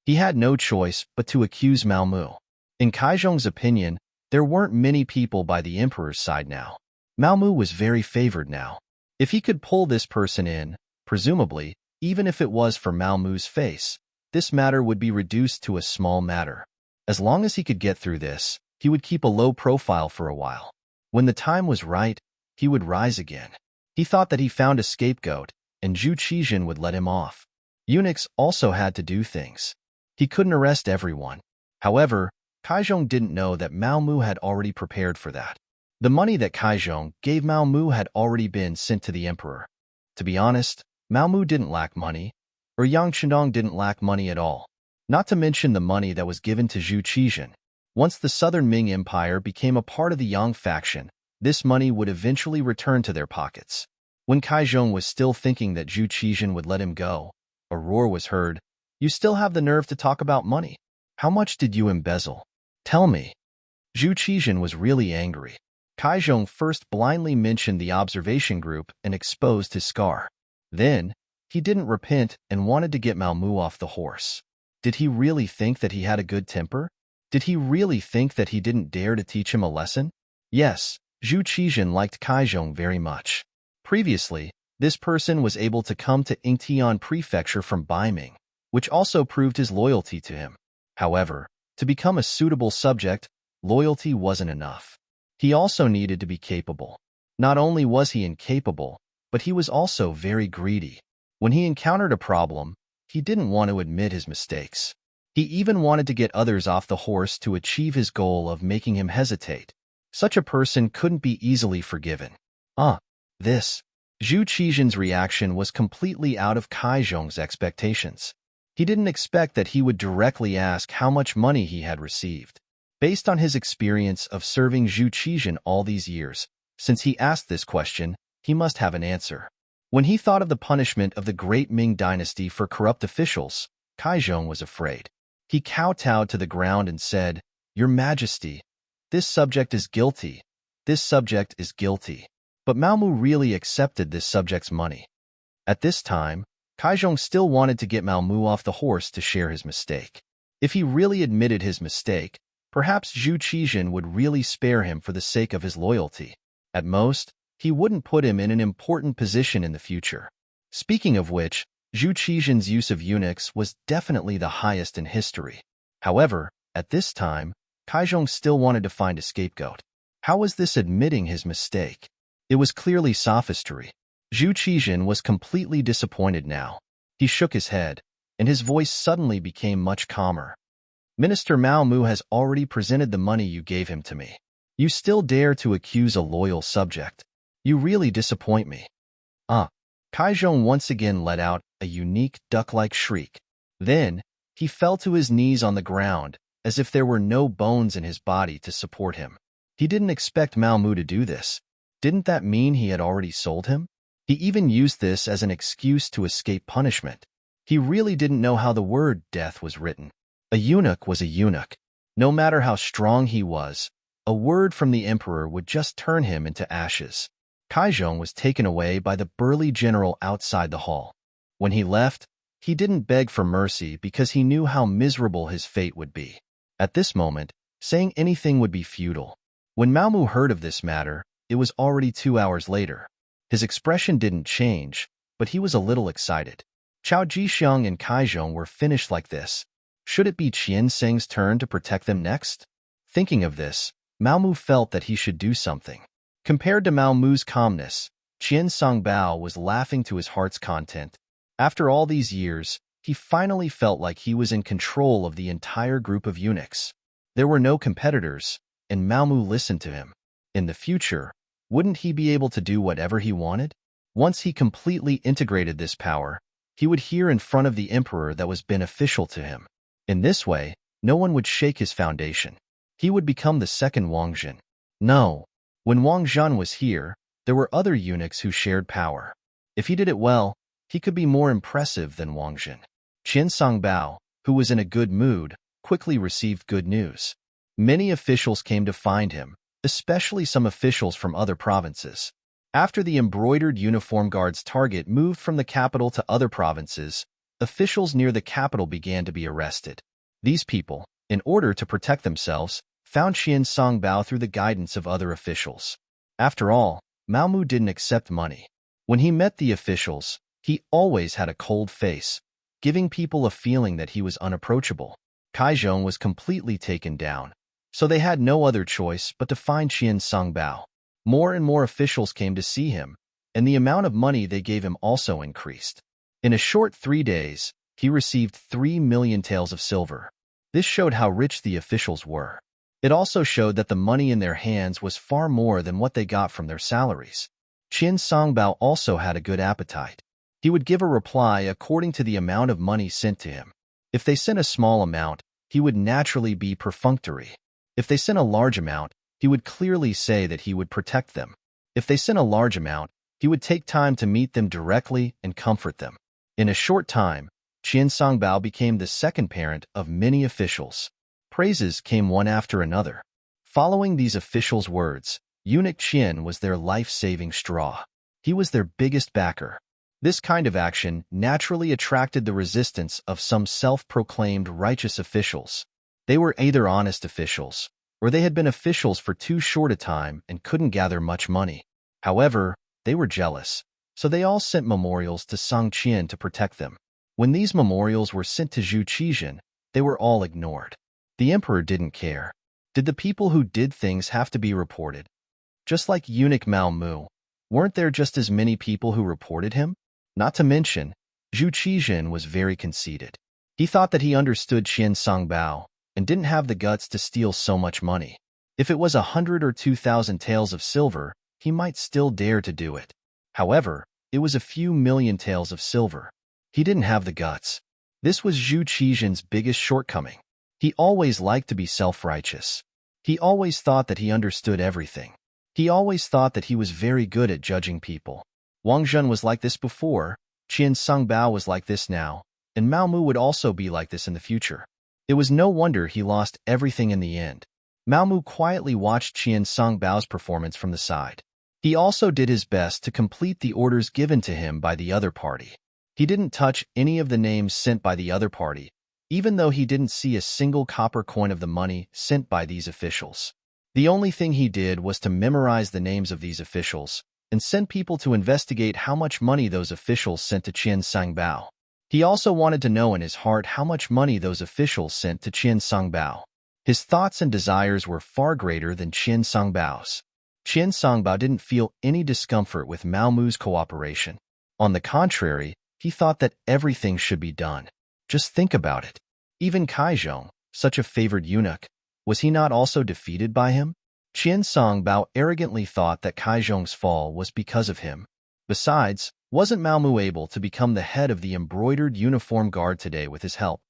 He had no choice but to accuse Maomu. In Kaizhong's opinion, there weren't many people by the emperor's side now. Maomu was very favored now. If he could pull this person in, presumably, even if it was for Maomu's face, this matter would be reduced to a small matter. As long as he could get through this, he would keep a low profile for a while. When the time was right, he would rise again. He thought that he found a scapegoat, and Zhu Qizhan would let him off. Eunuchs also had to do things. He couldn't arrest everyone. However, Kaizhong didn't know that Maomu had already prepared for that. The money that Kaizhong gave Maomu had already been sent to the emperor. To be honest, Maomu didn't lack money, or Yang Shandong didn't lack money at all. Not to mention the money that was given to Zhu Qizhan. Once the southern Ming Empire became a part of the Yang faction, this money would eventually return to their pockets. When Kaizhong was still thinking that Zhu Qizhan would let him go, a roar was heard. "You still have the nerve to talk about money? How much did you embezzle? Tell me." Zhu Qizhan was really angry. Kaizhong first blindly mentioned the observation group and exposed his scar. Then, he didn't repent and wanted to get Maomu off the horse. Did he really think that he had a good temper? Did he really think that he didn't dare to teach him a lesson? Yes, Zhu Qizhan liked Kaizhong very much. Previously, this person was able to come to Yingtian Prefecture from Ming, which also proved his loyalty to him. However, to become a suitable subject, loyalty wasn't enough. He also needed to be capable. Not only was he incapable, but he was also very greedy. When he encountered a problem, he didn't want to admit his mistakes. He even wanted to get others off the horse to achieve his goal of making him hesitate. Such a person couldn't be easily forgiven. This. Zhu Qizhan's reaction was completely out of Kaizhong's expectations. He didn't expect that he would directly ask how much money he had received. Based on his experience of serving Zhu Qizhan all these years, since he asked this question, he must have an answer. When he thought of the punishment of the great Ming dynasty for corrupt officials, Kaizhong was afraid. He kowtowed to the ground and said, "Your Majesty, this subject is guilty. This subject is guilty." But Maomu really accepted this subject's money. At this time, Kaizhong still wanted to get Maomu off the horse to share his mistake. If he really admitted his mistake, perhaps Zhu Qizhan would really spare him for the sake of his loyalty. At most, he wouldn't put him in an important position in the future. Speaking of which, Zhu Qizhan's use of eunuchs was definitely the highest in history. However, at this time, Kaizhong still wanted to find a scapegoat. How was this admitting his mistake? It was clearly sophistry. Zhu Qizhan was completely disappointed now. He shook his head, and his voice suddenly became much calmer. "Minister Maomu has already presented the money you gave him to me. You still dare to accuse a loyal subject. You really disappoint me." Ah! Kaizhong once again let out a unique duck-like shriek. Then, he fell to his knees on the ground, as if there were no bones in his body to support him. He didn't expect Mao Mu to do this. Didn't that mean he had already sold him? He even used this as an excuse to escape punishment. He really didn't know how the word death was written. A eunuch was a eunuch. No matter how strong he was, a word from the emperor would just turn him into ashes. Kaizhong was taken away by the burly general outside the hall. When he left, he didn't beg for mercy because he knew how miserable his fate would be. At this moment, saying anything would be futile. When Mao Mu heard of this matter, it was already 2 hours later. His expression didn't change, but he was a little excited. Chao Jixiang and Kaizhong were finished like this. Should it be Qian Seng's turn to protect them next? Thinking of this, Mao Mu felt that he should do something. Compared to Mao Mu's calmness, Qian Songbao was laughing to his heart's content. After all these years, he finally felt like he was in control of the entire group of eunuchs. There were no competitors, and Mao Mu listened to him. In the future, wouldn't he be able to do whatever he wanted? Once he completely integrated this power, he would hear in front of the emperor that was beneficial to him. In this way, no one would shake his foundation. He would become the second Wang Zhen. No. When Wang Zhen was here, there were other eunuchs who shared power. If he did it well, he could be more impressive than Wang Zhen. Qian Songbao, who was in a good mood, quickly received good news. Many officials came to find him, especially some officials from other provinces. After the embroidered uniform guard's target moved from the capital to other provinces, officials near the capital began to be arrested. These people, in order to protect themselves, found Qian Songbao through the guidance of other officials. After all, Mao Mu didn't accept money. When he met the officials, he always had a cold face, giving people a feeling that he was unapproachable. Kaizhong was completely taken down, so they had no other choice but to find Qian Songbao. More and more officials came to see him, and the amount of money they gave him also increased. In a short 3 days, he received 3 million taels of silver. This showed how rich the officials were. It also showed that the money in their hands was far more than what they got from their salaries. Qian Songbao also had a good appetite. He would give a reply according to the amount of money sent to him. If they sent a small amount, he would naturally be perfunctory. If they sent a large amount, he would clearly say that he would protect them. If they sent a large amount, he would take time to meet them directly and comfort them. In a short time, Qian Songbao became the second parent of many officials. Praises came one after another. Following these officials' words, Eunuch Qian was their life-saving straw. He was their biggest backer. This kind of action naturally attracted the resistance of some self-proclaimed righteous officials. They were either honest officials, or they had been officials for too short a time and couldn't gather much money. However, they were jealous, so they all sent memorials to Song Qian to protect them. When these memorials were sent to Zhu Qizhen, they were all ignored. The emperor didn't care. Did the people who did things have to be reported? Just like eunuch Mao Mu, weren't there just as many people who reported him? Not to mention, Zhu Qizhen was very conceited. He thought that he understood Qian Songbao and didn't have the guts to steal so much money. If it was 100 or 2,000 taels of silver, he might still dare to do it. However, it was a few million taels of silver. He didn't have the guts. This was Zhu Qizhen's biggest shortcoming. He always liked to be self-righteous. He always thought that he understood everything. He always thought that he was very good at judging people. Wang Zhen was like this before, Qian Songbao was like this now, and Mao Mu would also be like this in the future. It was no wonder he lost everything in the end. Mao Mu quietly watched Qian Songbao's performance from the side. He also did his best to complete the orders given to him by the other party. He didn't touch any of the names sent by the other party, even though he didn't see a single copper coin of the money sent by these officials. The only thing he did was to memorize the names of these officials and send people to investigate how much money those officials sent to Qian Songbao. He also wanted to know in his heart how much money those officials sent to Qian Songbao. His thoughts and desires were far greater than Qian Songbao's. Qian Songbao didn't feel any discomfort with Mao Mu's cooperation. On the contrary, he thought that everything should be done. Just think about it. Even Kaizhong, such a favored eunuch, was he not also defeated by him? Qian Songbao arrogantly thought that Kaizhong's fall was because of him. Besides, Wasn't Mao Mu able to become the head of the embroidered uniform guard today with his help?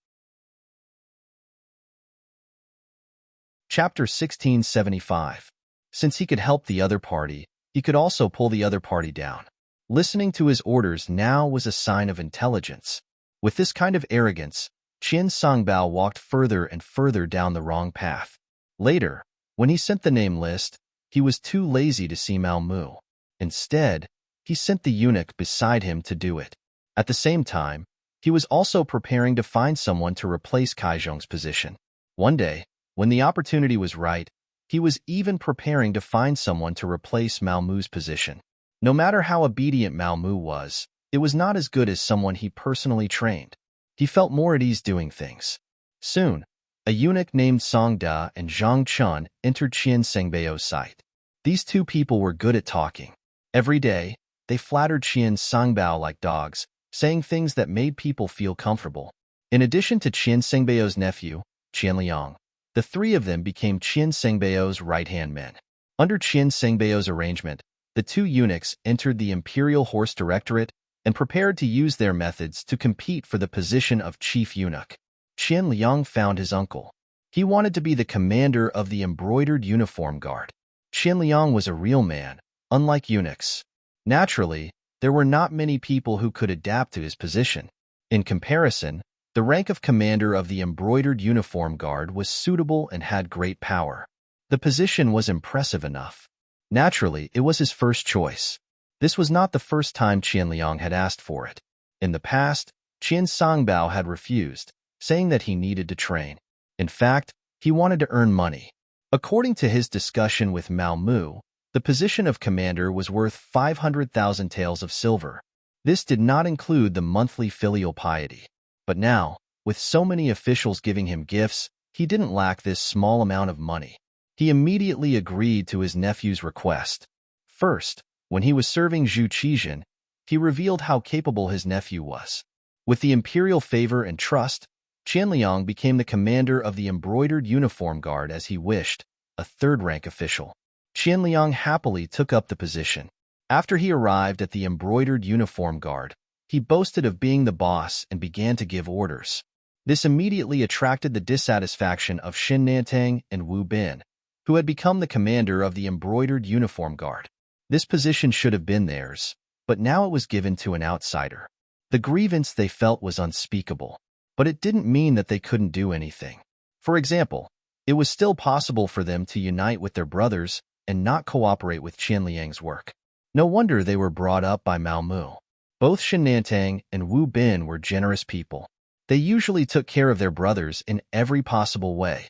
Chapter 1675. Since he could help the other party, he could also pull the other party down. Listening to his orders now was a sign of intelligence. With this kind of arrogance, Qian Songbao walked further and further down the wrong path. Later, when he sent the name list, he was too lazy to see Mao Mu. Instead, he sent the eunuch beside him to do it. At the same time, he was also preparing to find someone to replace Kaizhong's position. One day, when the opportunity was right, he was even preparing to find someone to replace Mao Mu's position. No matter how obedient Mao Mu was, it was not as good as someone he personally trained. He felt more at ease doing things. Soon, a eunuch named Song Da and Zhang Chun entered Qian Sengbao's sight. These two people were good at talking. Every day, they flattered Qian Songbao like dogs, saying things that made people feel comfortable. In addition to Qian Sengbao's nephew, Qian Liang, the three of them became Qian Sengbao's right-hand men. Under Qian Sengbao's arrangement, the two eunuchs entered the Imperial Horse Directorate and prepared to use their methods to compete for the position of chief eunuch. Qian Liang found his uncle. He wanted to be the commander of the embroidered uniform guard. Qian Liang was a real man, unlike eunuchs. Naturally, there were not many people who could adapt to his position. In comparison, the rank of commander of the embroidered uniform guard was suitable and had great power. The position was impressive enough. Naturally, it was his first choice. This was not the first time Qian Liang had asked for it. In the past, Qian Songbao had refused, saying that he needed to train. In fact, he wanted to earn money. According to his discussion with Mao Mu, the position of commander was worth 500,000 taels of silver. This did not include the monthly filial piety. But now, with so many officials giving him gifts, he didn't lack this small amount of money. He immediately agreed to his nephew's request. First, when he was serving Zhu Qizhen, he revealed how capable his nephew was. With the imperial favor and trust, Qian Liang became the commander of the embroidered uniform guard as he wished, a third-rank official. Qian Liang happily took up the position. After he arrived at the embroidered uniform guard, he boasted of being the boss and began to give orders. This immediately attracted the dissatisfaction of Xin Nantang and Wu Bin, who had become the commander of the embroidered uniform guard. This position should have been theirs, but now it was given to an outsider. The grievance they felt was unspeakable, but it didn't mean that they couldn't do anything. For example, it was still possible for them to unite with their brothers and not cooperate with Qian Liang's work. No wonder they were brought up by Mao Mu. Both Xin Nantang and Wu Bin were generous people. They usually took care of their brothers in every possible way.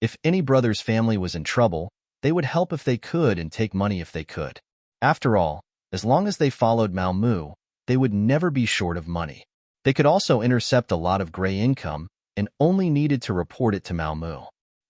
If any brother's family was in trouble, they would help if they could and take money if they could. After all, as long as they followed Mao Mu, they would never be short of money. They could also intercept a lot of gray income and only needed to report it to Mao Mu.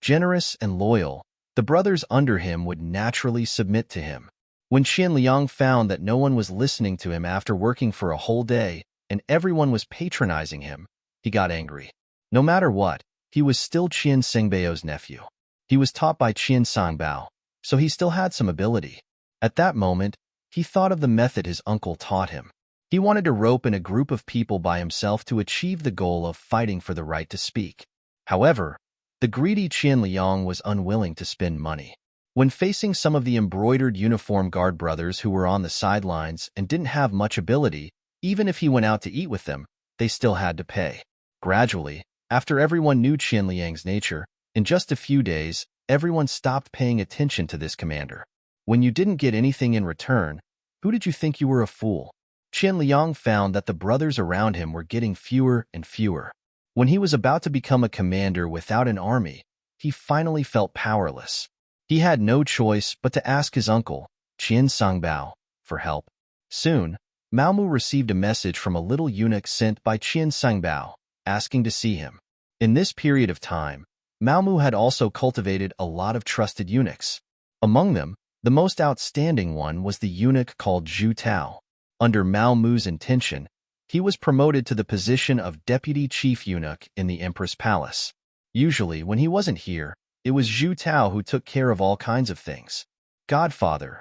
Generous and loyal, the brothers under him would naturally submit to him. When Qian Liang found that no one was listening to him after working for a whole day and everyone was patronizing him, he got angry. No matter what, he was still Qian Sengbao's nephew. He was taught by Qian Songbao, so he still had some ability. At that moment, he thought of the method his uncle taught him. He wanted to rope in a group of people by himself to achieve the goal of fighting for the right to speak. However, the greedy Qian Liang was unwilling to spend money. When facing some of the embroidered uniform guard brothers who were on the sidelines and didn't have much ability, even if he went out to eat with them, they still had to pay. Gradually, after everyone knew Qian Liang's nature, in just a few days, everyone stopped paying attention to this commander. When you didn't get anything in return, who did you think you were a fool? Qian Liang found that the brothers around him were getting fewer and fewer. When he was about to become a commander without an army, he finally felt powerless. He had no choice but to ask his uncle, Qian Songbao, for help. Soon, Mao Mu received a message from a little eunuch sent by Qian Songbao, asking to see him. In this period of time, Mao Mu had also cultivated a lot of trusted eunuchs. Among them, the most outstanding one was the eunuch called Zhu Tao. Under Mao Mu's intention, he was promoted to the position of deputy chief eunuch in the Empress Palace. Usually, when he wasn't here, it was Zhu Tao who took care of all kinds of things. Godfather,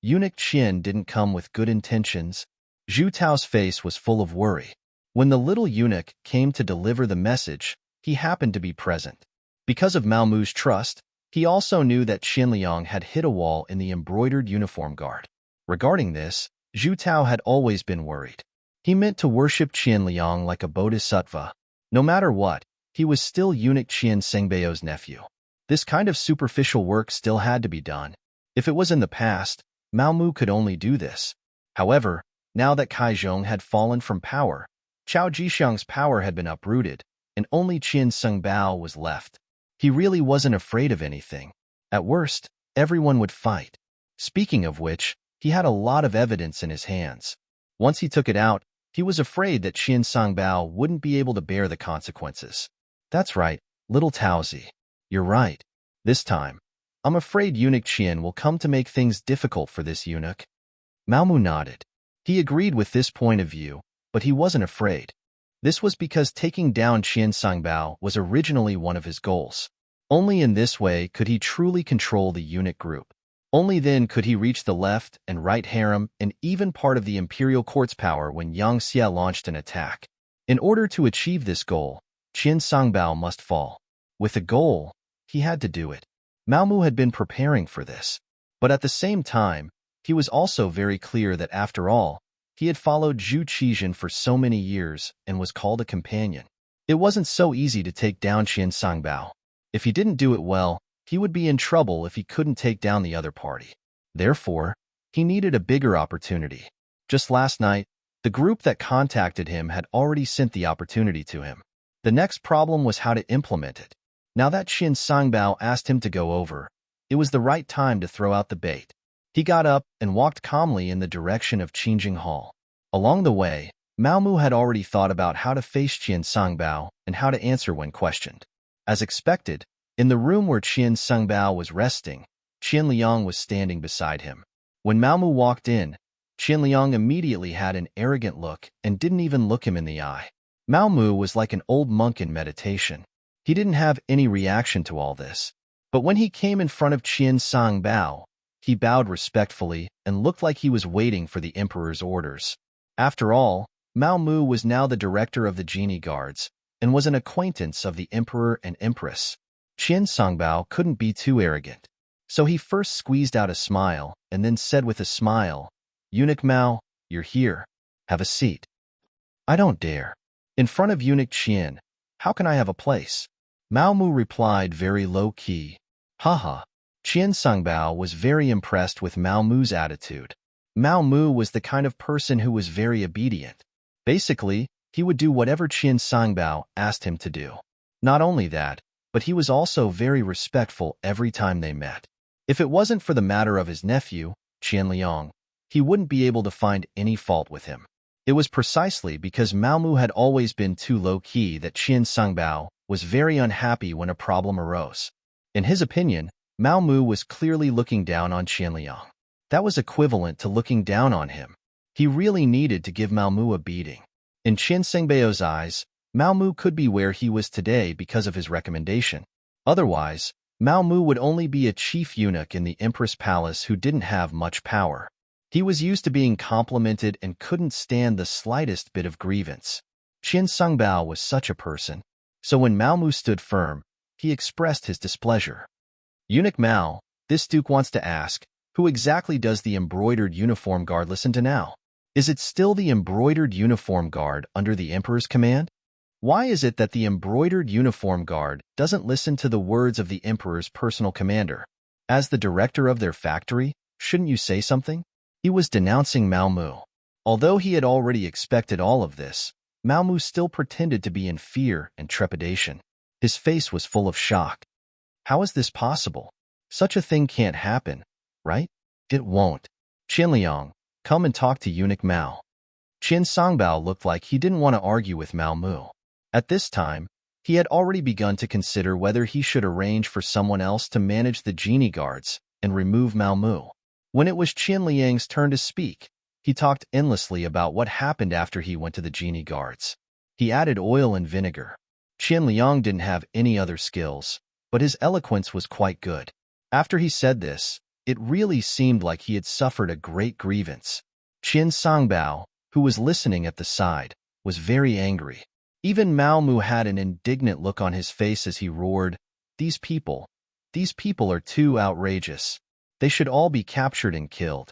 Eunuch Qin didn't come with good intentions. Zhu Tao's face was full of worry. When the little eunuch came to deliver the message, he happened to be present. Because of Mao Mu's trust, he also knew that Qianliang had hit a wall in the embroidered uniform guard. Regarding this, Zhu Tao had always been worried. He meant to worship Qianliang like a bodhisattva. No matter what, he was still eunuch Qian Sengbao's nephew. This kind of superficial work still had to be done. If it was in the past, Mao Mu could only do this. However, now that Kai Zhong had fallen from power, Chao Jixiang's power had been uprooted, and only Qian Sengbao was left. He really wasn't afraid of anything. At worst, everyone would fight. Speaking of which, he had a lot of evidence in his hands. Once he took it out, he was afraid that Qian Sengbao wouldn't be able to bear the consequences. That's right, little Taozi. You're right. This time, I'm afraid eunuch Qian will come to make things difficult for this eunuch. Mao Mu nodded. He agreed with this point of view, but he wasn't afraid. This was because taking down Qian Sengbao was originally one of his goals. Only in this way could he truly control the eunuch group. Only then could he reach the left and right harem and even part of the imperial court's power when Yang Xie launched an attack. In order to achieve this goal, Qian Sengbao must fall. With a goal, he had to do it. Mao Mu had been preparing for this. But at the same time, he was also very clear that after all, he had followed Zhu Qizhen for so many years and was called a companion. It wasn't so easy to take down Qian Sengbao. If he didn't do it well, he would be in trouble if he couldn't take down the other party. Therefore, he needed a bigger opportunity. Just last night, the group that contacted him had already sent the opportunity to him. The next problem was how to implement it. Now that Qian Sengbao asked him to go over, it was the right time to throw out the bait. He got up and walked calmly in the direction of Qingjing Hall. Along the way, Mao Mu had already thought about how to face Qian Sengbao and how to answer when questioned. As expected, in the room where Qian Sengbao was resting, Qianliang was standing beside him. When Mao Mu walked in, Qianliang immediately had an arrogant look and didn't even look him in the eye. Mao Mu was like an old monk in meditation. He didn't have any reaction to all this. But when he came in front of Qian Sengbao, he bowed respectfully and looked like he was waiting for the emperor's orders. After all, Mao Mu was now the director of the genie guards and was an acquaintance of the emperor and empress. Qian Sengbao couldn't be too arrogant. So he first squeezed out a smile and then said with a smile, "Eunuch Mao, you're here. Have a seat." "I don't dare. In front of eunuch Qian, how can I have a place?" Mao Mu replied very low-key. Haha. Qian Sengbao was very impressed with Mao Mu's attitude. Mao Mu was the kind of person who was very obedient. Basically, he would do whatever Qian Sengbao asked him to do. Not only that, but he was also very respectful every time they met. If it wasn't for the matter of his nephew, Qianliang, he wouldn't be able to find any fault with him. It was precisely because Mao Mu had always been too low-key that Qian Sengbao was very unhappy when a problem arose. In his opinion, Mao Mu was clearly looking down on Qianliang. That was equivalent to looking down on him. He really needed to give Mao Mu a beating. In Qian Sengbao's eyes, Mao Mu could be where he was today because of his recommendation. Otherwise, Mao Mu would only be a chief eunuch in the Empress Palace who didn't have much power. He was used to being complimented and couldn't stand the slightest bit of grievance. Qian Sengbao was such a person. So when Mao Mu stood firm, he expressed his displeasure. "Eunuch Mao, this duke wants to ask, who exactly does the embroidered uniform guard listen to now? Is it still the embroidered uniform guard under the emperor's command? Why is it that the embroidered uniform guard doesn't listen to the words of the emperor's personal commander? As the director of their factory, shouldn't you say something?" He was denouncing Mao Mu. Although he had already expected all of this, Mao Mu still pretended to be in fear and trepidation. His face was full of shock. How is this possible? Such a thing can't happen, right? It won't. Qianliang, come and talk to eunuch Mao. Qian Sengbao looked like he didn't want to argue with Mao Mu. At this time, he had already begun to consider whether he should arrange for someone else to manage the genie guards and remove Mao Mu. When it was Qianliang's turn to speak, he talked endlessly about what happened after he went to the genie guards. He added oil and vinegar. Qianliang didn't have any other skills, but his eloquence was quite good. After he said this, it really seemed like he had suffered a great grievance. Qian Sengbao, who was listening at the side, was very angry. Even Mao Mu had an indignant look on his face as he roared, these people are too outrageous. They should all be captured and killed."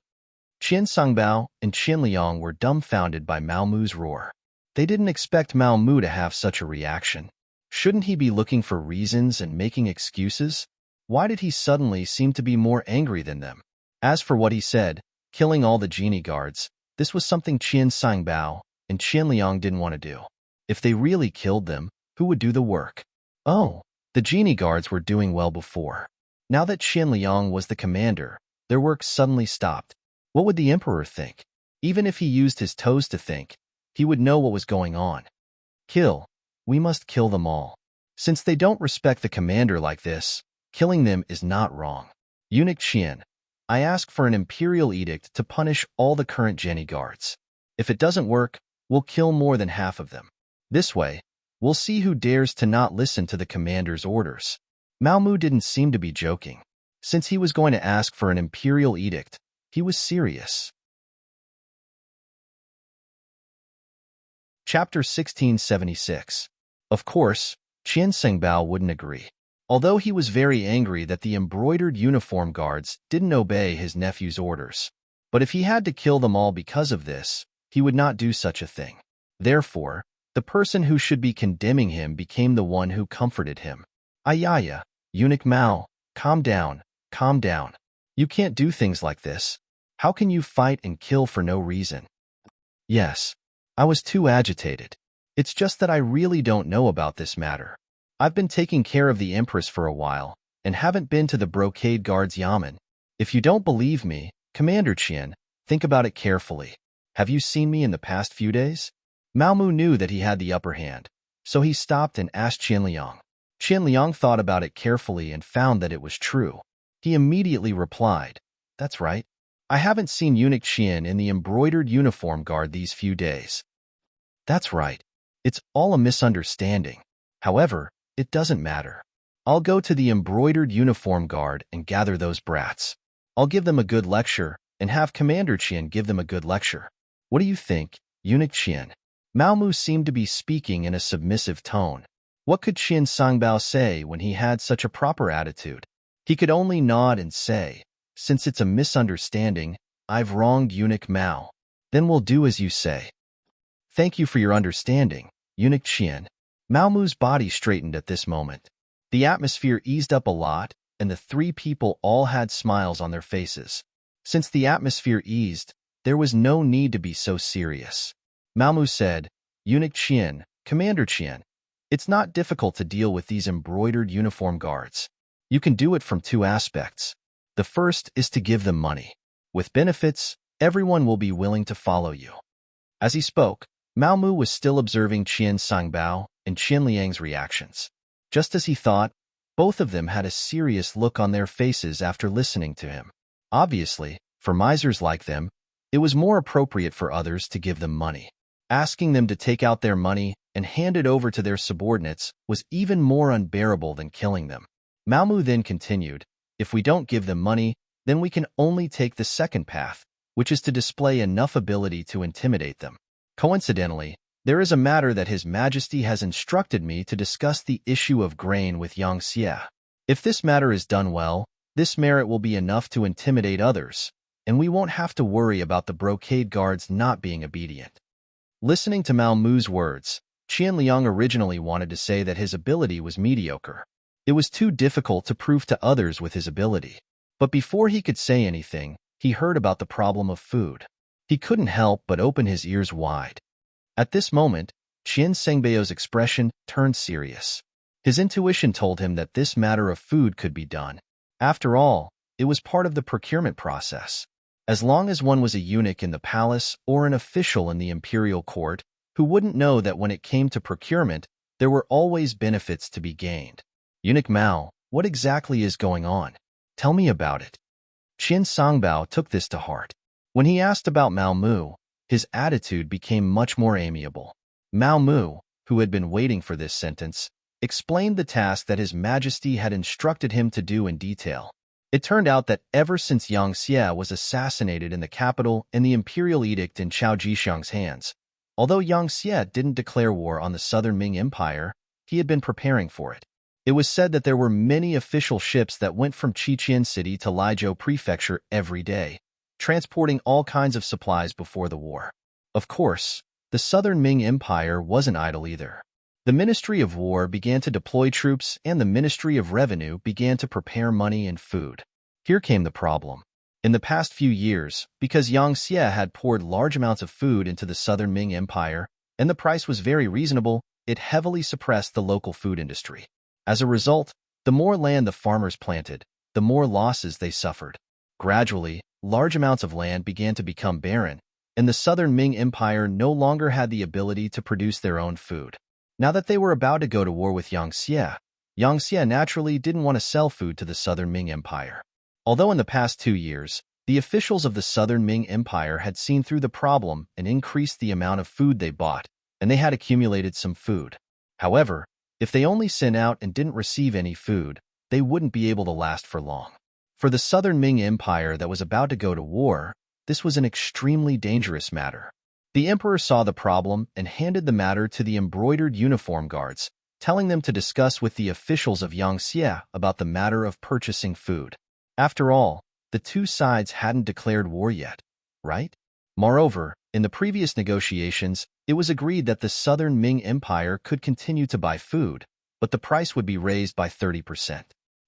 Qian Sangbao and Qian Liang were dumbfounded by Mao Mu's roar. They didn't expect Mao Mu to have such a reaction. Shouldn't he be looking for reasons and making excuses? Why did he suddenly seem to be more angry than them? As for what he said, killing all the genie guards, this was something Qian Sangbao and Qian Liang didn't want to do. If they really killed them, who would do the work? Oh, the genie guards were doing well before. Now that Qian Liang was the commander, their work suddenly stopped. What would the emperor think? Even if he used his toes to think, he would know what was going on. Kill. We must kill them all. Since they don't respect the commander like this, killing them is not wrong. Eunuch Qian, I ask for an imperial edict to punish all the current genie guards. If it doesn't work, we'll kill more than half of them. This way, we'll see who dares to not listen to the commander's orders. Mao Mu didn't seem to be joking. Since he was going to ask for an imperial edict, he was serious. Chapter 1676. Of course, Qian Sangbao wouldn't agree. Although he was very angry that the embroidered uniform guards didn't obey his nephew's orders. But if he had to kill them all because of this, he would not do such a thing. Therefore, the person who should be condemning him became the one who comforted him. Ayaya, Eunuch Mao, calm down, calm down. You can't do things like this. How can you fight and kill for no reason? Yes, I was too agitated. It's just that I really don't know about this matter. I've been taking care of the Empress for a while, and haven't been to the brocade guard's yamen. If you don't believe me, Commander Qian, think about it carefully. Have you seen me in the past few days? Mao Mu knew that he had the upper hand, so he stopped and asked Qian Liang. Qian Liang thought about it carefully and found that it was true. He immediately replied, that's right. I haven't seen Eunuch Qian in the embroidered uniform guard these few days. That's right. It's all a misunderstanding. However, it doesn't matter. I'll go to the embroidered uniform guard and gather those brats. I'll give them a good lecture and have Commander Qian give them a good lecture. What do you think, Eunuch Qian? Mao Mu seemed to be speaking in a submissive tone. What could Qian Sangbao say when he had such a proper attitude? He could only nod and say, since it's a misunderstanding, I've wronged Eunuch Mao. Then we'll do as you say. Thank you for your understanding, Eunuch Qian. Mao Mu's body straightened at this moment. The atmosphere eased up a lot, and the three people all had smiles on their faces. Since the atmosphere eased, there was no need to be so serious. Mao Mu said, Eunuch Qian, Commander Qian, it's not difficult to deal with these embroidered uniform guards. You can do it from two aspects. The first is to give them money. With benefits, everyone will be willing to follow you. As he spoke, Mao Mu was still observing Qian Sangbao and Qian Liang's reactions. Just as he thought, both of them had a serious look on their faces after listening to him. Obviously, for misers like them, it was more appropriate for others to give them money. Asking them to take out their money and hand it over to their subordinates was even more unbearable than killing them. Mao Mu then continued, if we don't give them money, then we can only take the second path, which is to display enough ability to intimidate them. Coincidentally, there is a matter that His Majesty has instructed me to discuss the issue of grain with Yang Xie. If this matter is done well, this merit will be enough to intimidate others, and we won't have to worry about the brocade guards not being obedient. Listening to Mao Mu's words, Qian Liang originally wanted to say that his ability was mediocre. It was too difficult to prove to others with his ability. But before he could say anything, he heard about the problem of food. He couldn't help but open his ears wide. At this moment, Qian Sangbao's expression turned serious. His intuition told him that this matter of food could be done. After all, it was part of the procurement process. As long as one was a eunuch in the palace or an official in the imperial court, who wouldn't know that when it came to procurement, there were always benefits to be gained. Eunuch Mao, what exactly is going on? Tell me about it. Qian Sangbao took this to heart. When he asked about Mao Mu, his attitude became much more amiable. Mao Mu, who had been waiting for this sentence, explained the task that His Majesty had instructed him to do in detail. It turned out that ever since Yang Xie was assassinated in the capital and the imperial edict in Chao Jishang's hands, although Yang Xie didn't declare war on the southern Ming Empire, he had been preparing for it. It was said that there were many official ships that went from Qiqian City to Lijiao Prefecture every day, transporting all kinds of supplies before the war. Of course, the southern Ming Empire wasn't idle either. The Ministry of War began to deploy troops and the Ministry of Revenue began to prepare money and food. Here came the problem. In the past few years, because Yang Xie had poured large amounts of food into the southern Ming Empire, and the price was very reasonable, it heavily suppressed the local food industry. As a result, the more land the farmers planted, the more losses they suffered. Gradually, large amounts of land began to become barren, and the southern Ming Empire no longer had the ability to produce their own food. Now that they were about to go to war with Yang Xie naturally didn't want to sell food to the southern Ming Empire. Although in the past 2 years, the officials of the southern Ming Empire had seen through the problem and increased the amount of food they bought, and they had accumulated some food. However, if they only sent out and didn't receive any food, they wouldn't be able to last for long. For the southern Ming Empire that was about to go to war, this was an extremely dangerous matter. The emperor saw the problem and handed the matter to the embroidered uniform guards, telling them to discuss with the officials of Yang Xie about the matter of purchasing food. After all, the two sides hadn't declared war yet, right? Moreover, in the previous negotiations, it was agreed that the southern Ming Empire could continue to buy food, but the price would be raised by 30%.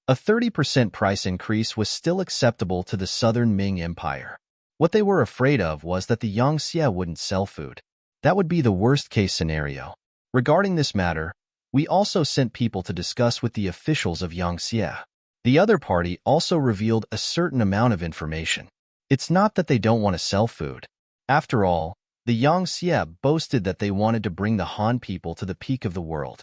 A 30% price increase was still acceptable to the southern Ming Empire. What they were afraid of was that the Yang Xie wouldn't sell food. That would be the worst-case scenario. Regarding this matter, we also sent people to discuss with the officials of Yang Xie. The other party also revealed a certain amount of information. It's not that they don't want to sell food. After all, the Yang Xie boasted that they wanted to bring the Han people to the peak of the world.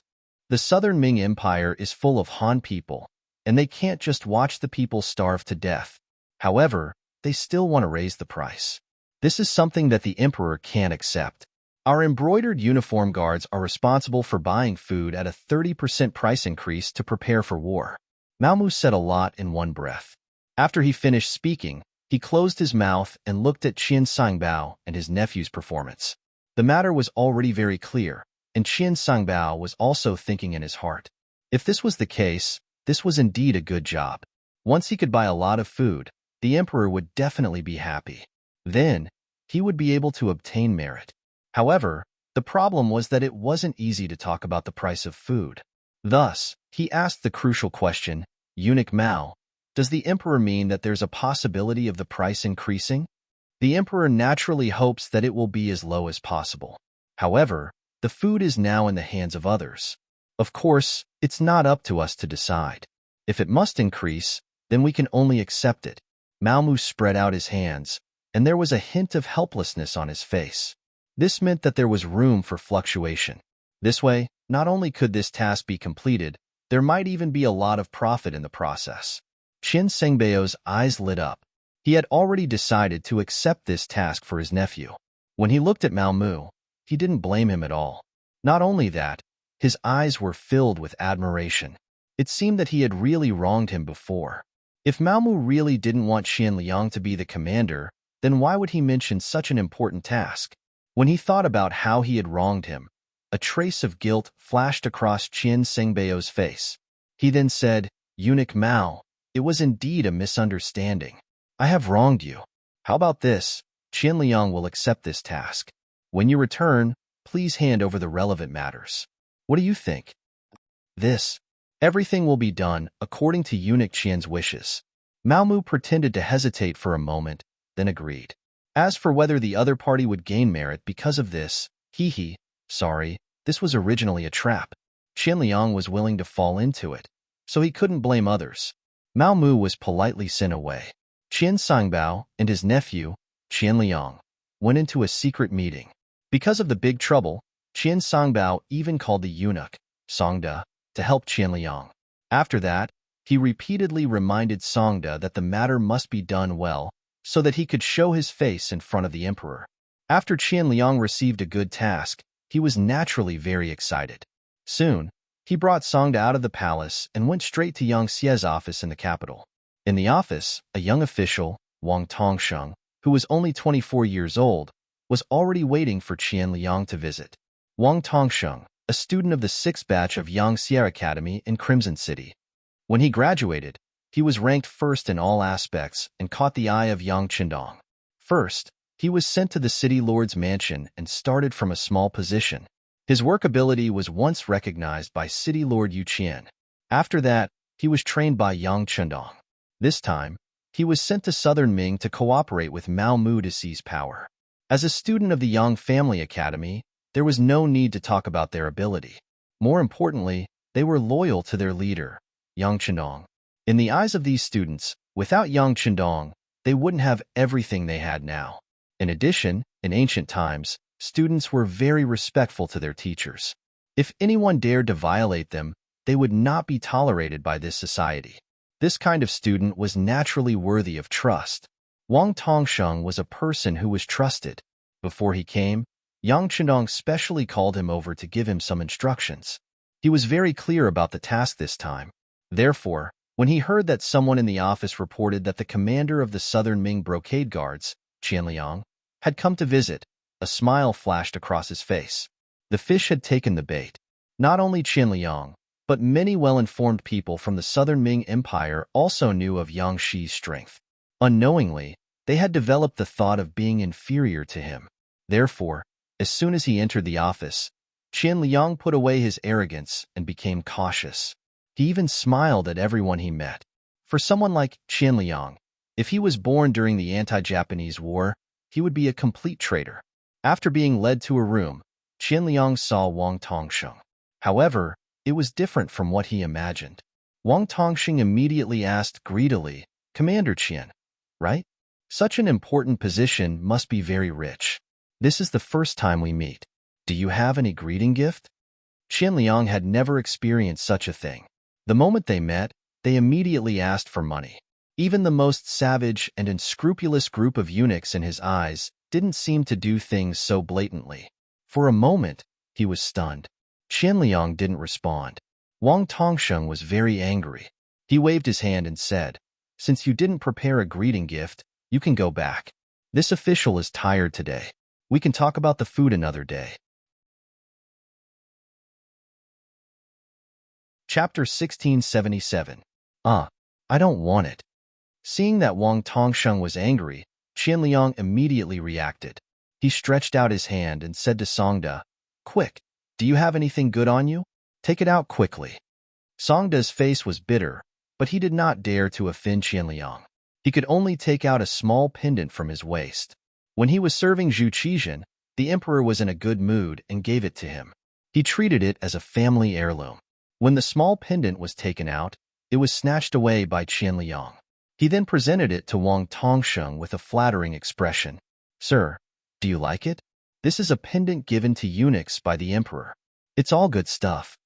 The southern Ming Empire is full of Han people, and they can't just watch the people starve to death. However, they still want to raise the price. This is something that the emperor can't accept. Our embroidered uniform guards are responsible for buying food at a 30% price increase to prepare for war. Mao Mu said a lot in one breath. After he finished speaking, he closed his mouth and looked at Qian Sangbao and his nephew's performance. The matter was already very clear, and Qian Sangbao was also thinking in his heart. If this was the case, this was indeed a good job. Once he could buy a lot of food, the emperor would definitely be happy. Then, he would be able to obtain merit. However, the problem was that it wasn't easy to talk about the price of food. Thus, he asked the crucial question, Eunuch Mao, does the emperor mean that there's a possibility of the price increasing? The emperor naturally hopes that it will be as low as possible. However, the food is now in the hands of others. Of course, it's not up to us to decide. If it must increase, then we can only accept it. Mao Mu spread out his hands, and there was a hint of helplessness on his face. This meant that there was room for fluctuation. This way, not only could this task be completed, there might even be a lot of profit in the process. Qian Sengbao's eyes lit up. He had already decided to accept this task for his nephew. When he looked at Mao Mu, he didn't blame him at all. Not only that, his eyes were filled with admiration. It seemed that he had really wronged him before. If Mao Mu really didn't want Qian Liang to be the commander, then why would he mention such an important task? When he thought about how he had wronged him, a trace of guilt flashed across Qian Sengbao's face. He then said, Eunuch Mao, it was indeed a misunderstanding. I have wronged you. How about this? Qian Liang will accept this task. When you return, please hand over the relevant matters. What do you think? Everything will be done according to Eunuch Qian's wishes. Mao Mu pretended to hesitate for a moment, then agreed. As for whether the other party would gain merit because of this, sorry, this was originally a trap. Qian Liang was willing to fall into it, so he couldn't blame others. Mao Mu was politely sent away. Qian Sangbao and his nephew, Qian Liang, went into a secret meeting. Because of the big trouble, Qian Sangbao even called the eunuch, Songda, to help Qian Liang. After that, he repeatedly reminded Songda that the matter must be done well, so that he could show his face in front of the emperor. After Qian Liang received a good task, he was naturally very excited. Soon, he brought Songda out of the palace and went straight to Yang Xie's office in the capital. In the office, a young official, Wang Tongsheng, who was only 24 years old, was already waiting for Qian Liang to visit. Wang Tongsheng, a student of the 6th batch of Yangxia Academy in Crimson City. When he graduated, he was ranked first in all aspects and caught the eye of Yang Qindong. First, he was sent to the city lord's mansion and started from a small position. His work ability was once recognized by city lord Yu Qian. After that, he was trained by Yang Qindong. This time, he was sent to southern Ming to cooperate with Mao Mu to seize power. As a student of the Yang Family Academy, there was no need to talk about their ability. More importantly, they were loyal to their leader, Yang Qindong. In the eyes of these students, without Yang Qindong, they wouldn't have everything they had now. In addition, in ancient times, students were very respectful to their teachers. If anyone dared to violate them, they would not be tolerated by this society. This kind of student was naturally worthy of trust. Wang Tongsheng was a person who was trusted. Before he came, Yang Qindong specially called him over to give him some instructions. He was very clear about the task this time. Therefore, when he heard that someone in the office reported that the commander of the Southern Ming Brocade Guards, Qian Liang, had come to visit, a smile flashed across his face. The fish had taken the bait. Not only Qian Liang, but many well-informed people from the Southern Ming Empire also knew of Yang Shi's strength. Unknowingly, they had developed the thought of being inferior to him. Therefore, as soon as he entered the office, Qian Liang put away his arrogance and became cautious. He even smiled at everyone he met. For someone like Qian Liang, if he was born during the anti-Japanese war, he would be a complete traitor. After being led to a room, Qian Liang saw Wang Tongsheng. However, it was different from what he imagined. Wang Tongsheng immediately asked greedily, "Commander Qian, right? Such an important position must be very rich. This is the first time we meet. Do you have any greeting gift?" Qian Liang had never experienced such a thing. The moment they met, they immediately asked for money. Even the most savage and unscrupulous group of eunuchs in his eyes didn't seem to do things so blatantly. For a moment, he was stunned. Qian Liang didn't respond. Wang Tongsheng was very angry. He waved his hand and said, "Since you didn't prepare a greeting gift, you can go back. This official is tired today. We can talk about the food another day." Chapter 1677. I don't want it. Seeing that Wang Tongsheng was angry, Qian Liang immediately reacted. He stretched out his hand and said to Songda, "Quick, do you have anything good on you? Take it out quickly." Songda's face was bitter, but he did not dare to offend Qian Liang. He could only take out a small pendant from his waist. When he was serving Zhu Qizhen, the emperor was in a good mood and gave it to him. He treated it as a family heirloom. When the small pendant was taken out, it was snatched away by Qian Liang. He then presented it to Wang Tongsheng with a flattering expression. "Sir, do you like it? This is a pendant given to eunuchs by the emperor. It's all good stuff."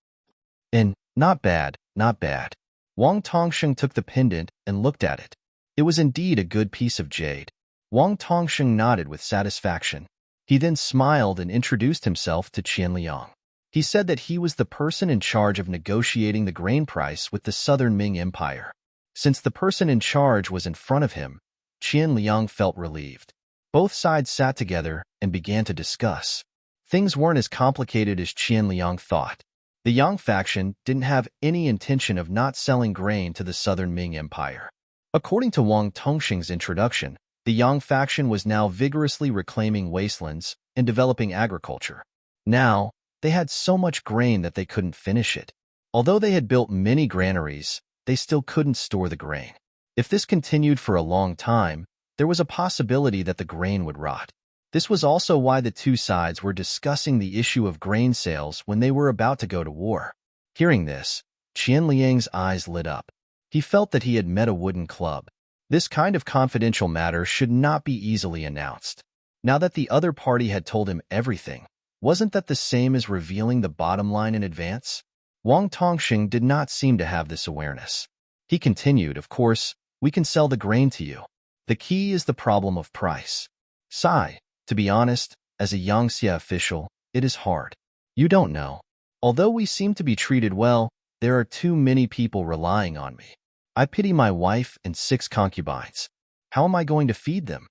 "And not bad, not bad." Wang Tongsheng took the pendant and looked at it. It was indeed a good piece of jade. Wang Tongsheng nodded with satisfaction. He then smiled and introduced himself to Qian Liang. He said that he was the person in charge of negotiating the grain price with the Southern Ming Empire. Since the person in charge was in front of him, Qian Liang felt relieved. Both sides sat together and began to discuss. Things weren't as complicated as Qian Liang thought. The Yang faction didn't have any intention of not selling grain to the Southern Ming Empire. According to Wang Tongsheng's introduction, the Yang faction was now vigorously reclaiming wastelands and developing agriculture. Now, they had so much grain that they couldn't finish it. Although they had built many granaries, they still couldn't store the grain. If this continued for a long time, there was a possibility that the grain would rot. This was also why the two sides were discussing the issue of grain sales when they were about to go to war. Hearing this, Qian Liang's eyes lit up. He felt that he had met a wooden club. This kind of confidential matter should not be easily announced. Now that the other party had told him everything, wasn't that the same as revealing the bottom line in advance? Wang Tongsheng did not seem to have this awareness. He continued, "Of course, we can sell the grain to you. The key is the problem of price. Sigh, to be honest, as a Yangxia official, it is hard. You don't know. Although we seem to be treated well, there are too many people relying on me. I pity my wife and 6 concubines. How am I going to feed them?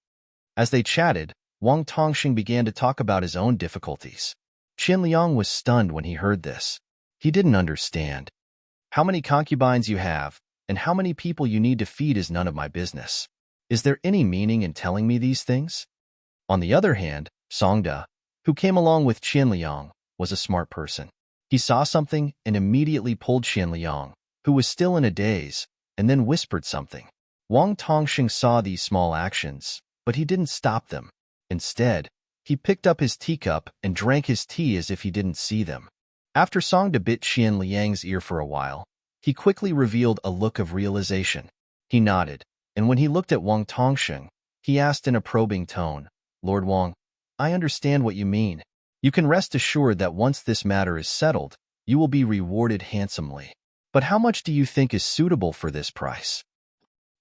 As they chatted, Wang Tongxing began to talk about his own difficulties. Qianliang was stunned when he heard this. He didn't understand. How many concubines you have, and how many people you need to feed is none of my business. Is there any meaning in telling me these things? On the other hand, Songda, who came along with Qianliang, was a smart person. He saw something and immediately pulled Qianliang, who was still in a daze, and then whispered something. Wang Tongxing saw these small actions, but he didn't stop them. Instead, he picked up his teacup and drank his tea as if he didn't see them. After Songda bit Qianliang's ear for a while, he quickly revealed a look of realization. He nodded, and when he looked at Wang Tongxing, he asked in a probing tone, Lord Wang, I understand what you mean. You can rest assured that once this matter is settled, you will be rewarded handsomely. But how much do you think is suitable for this price?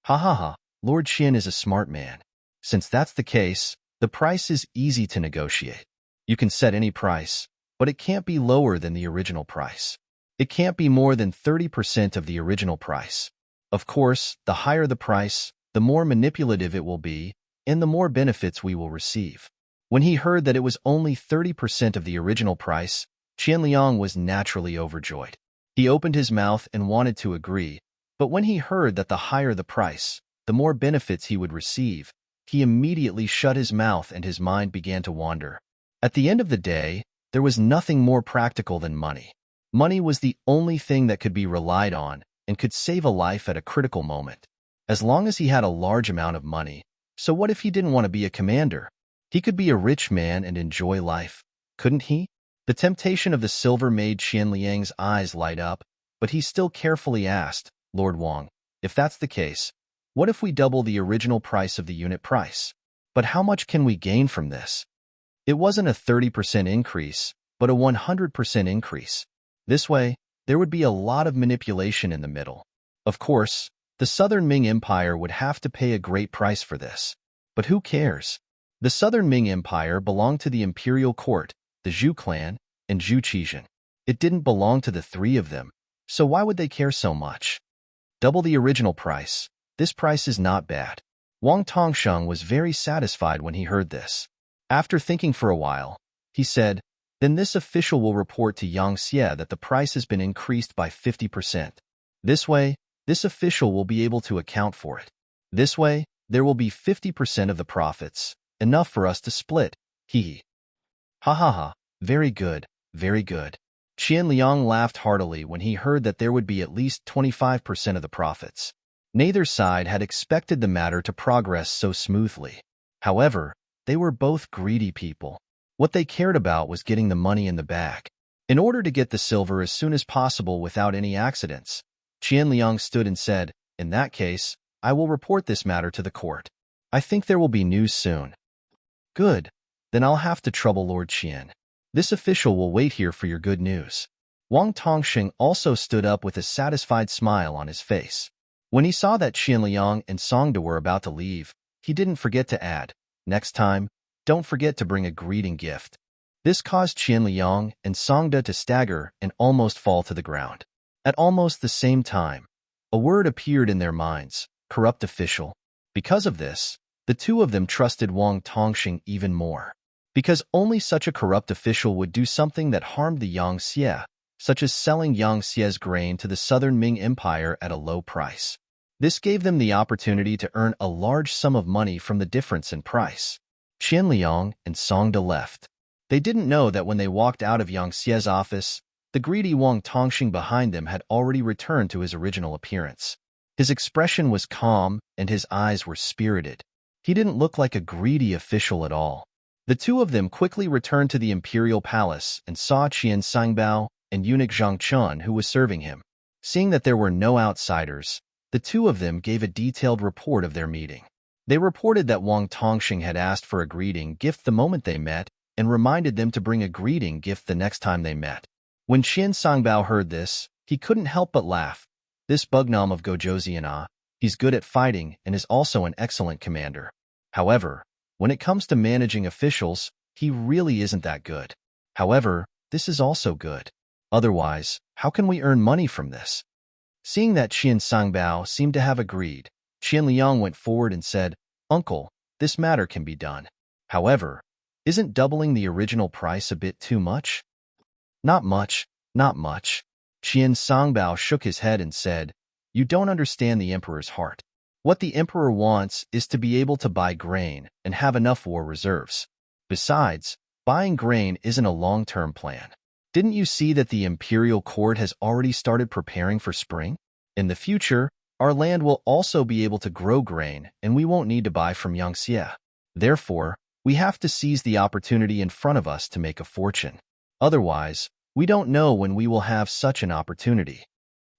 Ha ha ha, Lord Qian is a smart man. Since that's the case, the price is easy to negotiate. You can set any price, but it can't be lower than the original price. It can't be more than 30% of the original price. Of course, the higher the price, the more manipulative it will be, and the more benefits we will receive. When he heard that it was only 30% of the original price, Qianliang was naturally overjoyed. He opened his mouth and wanted to agree, but when he heard that the higher the price, the more benefits he would receive, he immediately shut his mouth and his mind began to wander. At the end of the day, there was nothing more practical than money. Money was the only thing that could be relied on and could save a life at a critical moment. As long as he had a large amount of money, so what if he didn't want to be a commander? He could be a rich man and enjoy life, couldn't he? The temptation of the silver made Qianliang's eyes light up, but he still carefully asked, Lord Wang, if that's the case, what if we double the original price of the unit price? But how much can we gain from this? It wasn't a 30% increase, but a 100% increase. This way, there would be a lot of manipulation in the middle. Of course, the Southern Ming Empire would have to pay a great price for this. But who cares? The Southern Ming Empire belonged to the imperial court, the Zhu clan, and Zhu Qizhan. It didn't belong to the 3 of them, so why would they care so much? Double the original price. This price is not bad. Wang Tongxing was very satisfied when he heard this. After thinking for a while, he said, then this official will report to Yang Xie that the price has been increased by 50%. This way, this official will be able to account for it. This way, there will be 50% of the profits, enough for us to split. Hee. Ha ha ha, very good, very good. Qianliang laughed heartily when he heard that there would be at least 25% of the profits. Neither side had expected the matter to progress so smoothly. However, they were both greedy people. What they cared about was getting the money in the bag. In order to get the silver as soon as possible without any accidents, Qianliang stood and said, in that case, I will report this matter to the court. I think there will be news soon. Good. Then I'll have to trouble Lord Qian. This official will wait here for your good news. Wang Tongxing also stood up with a satisfied smile on his face. When he saw that Qianliang and Songda were about to leave, he didn't forget to add, next time, don't forget to bring a greeting gift. This caused Qianliang and Songda to stagger and almost fall to the ground. At almost the same time, a word appeared in their minds, corrupt official. Because of this, the 2 of them trusted Wang Tongxing even more. Because only such a corrupt official would do something that harmed the Yang Xie, such as selling Yang Xie's grain to the Southern Ming Empire at a low price. This gave them the opportunity to earn a large sum of money from the difference in price. Qianliang and Songda left. They didn't know that when they walked out of Yang Xie's office, the greedy Wang Tongxing behind them had already returned to his original appearance. His expression was calm and his eyes were spirited. He didn't look like a greedy official at all. The 2 of them quickly returned to the imperial palace and saw Qian Sangbao and eunuch Zhang Chun who was serving him. Seeing that there were no outsiders, the 2 of them gave a detailed report of their meeting. They reported that Wang Tongxing had asked for a greeting gift the moment they met and reminded them to bring a greeting gift the next time they met. When Qian Sangbao heard this, he couldn't help but laugh. This Bugnam of Gojoziana, he's good at fighting and is also an excellent commander. However, when it comes to managing officials, he really isn't that good. However, this is also good. Otherwise, how can we earn money from this? Seeing that Qian Sangbao seemed to have agreed, Qian Liang went forward and said, "Uncle, this matter can be done. However, isn't doubling the original price a bit too much?" "Not much, not much." Qian Sangbao shook his head and said, "You don't understand the emperor's heart. What the emperor wants is to be able to buy grain and have enough war reserves. Besides, buying grain isn't a long-term plan. Didn't you see that the imperial court has already started preparing for spring? In the future, our land will also be able to grow grain and we won't need to buy from Yangtze. Therefore, we have to seize the opportunity in front of us to make a fortune. Otherwise, we don't know when we will have such an opportunity."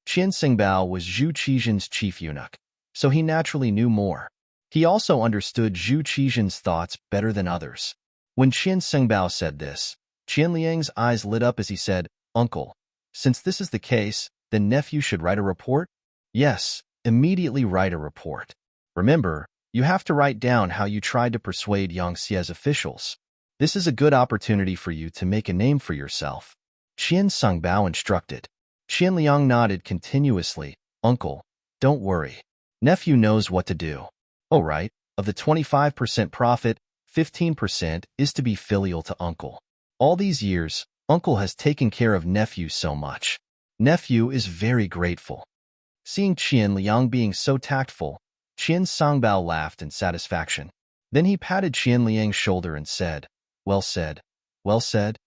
Qian Sangbao was Zhu Qizhan's chief eunuch, so he naturally knew more. He also understood Zhu Qizhan's thoughts better than others. When Qian Sangbao said this, Qian Liang's eyes lit up as he said, "Uncle, since this is the case, then nephew should write a report?" "Yes, immediately write a report. Remember, you have to write down how you tried to persuade Yangtze's officials. This is a good opportunity for you to make a name for yourself," Qian Sangbao instructed. Qian Liang nodded continuously. "Uncle, don't worry. Nephew knows what to do." "All right, of the 25% profit, 15% is to be filial to uncle. All these years, uncle has taken care of nephew so much. Nephew is very grateful." Seeing Qian Liang being so tactful, Qian Sangbao laughed in satisfaction. Then he patted Qian Liang's shoulder and said, "Well said, well said.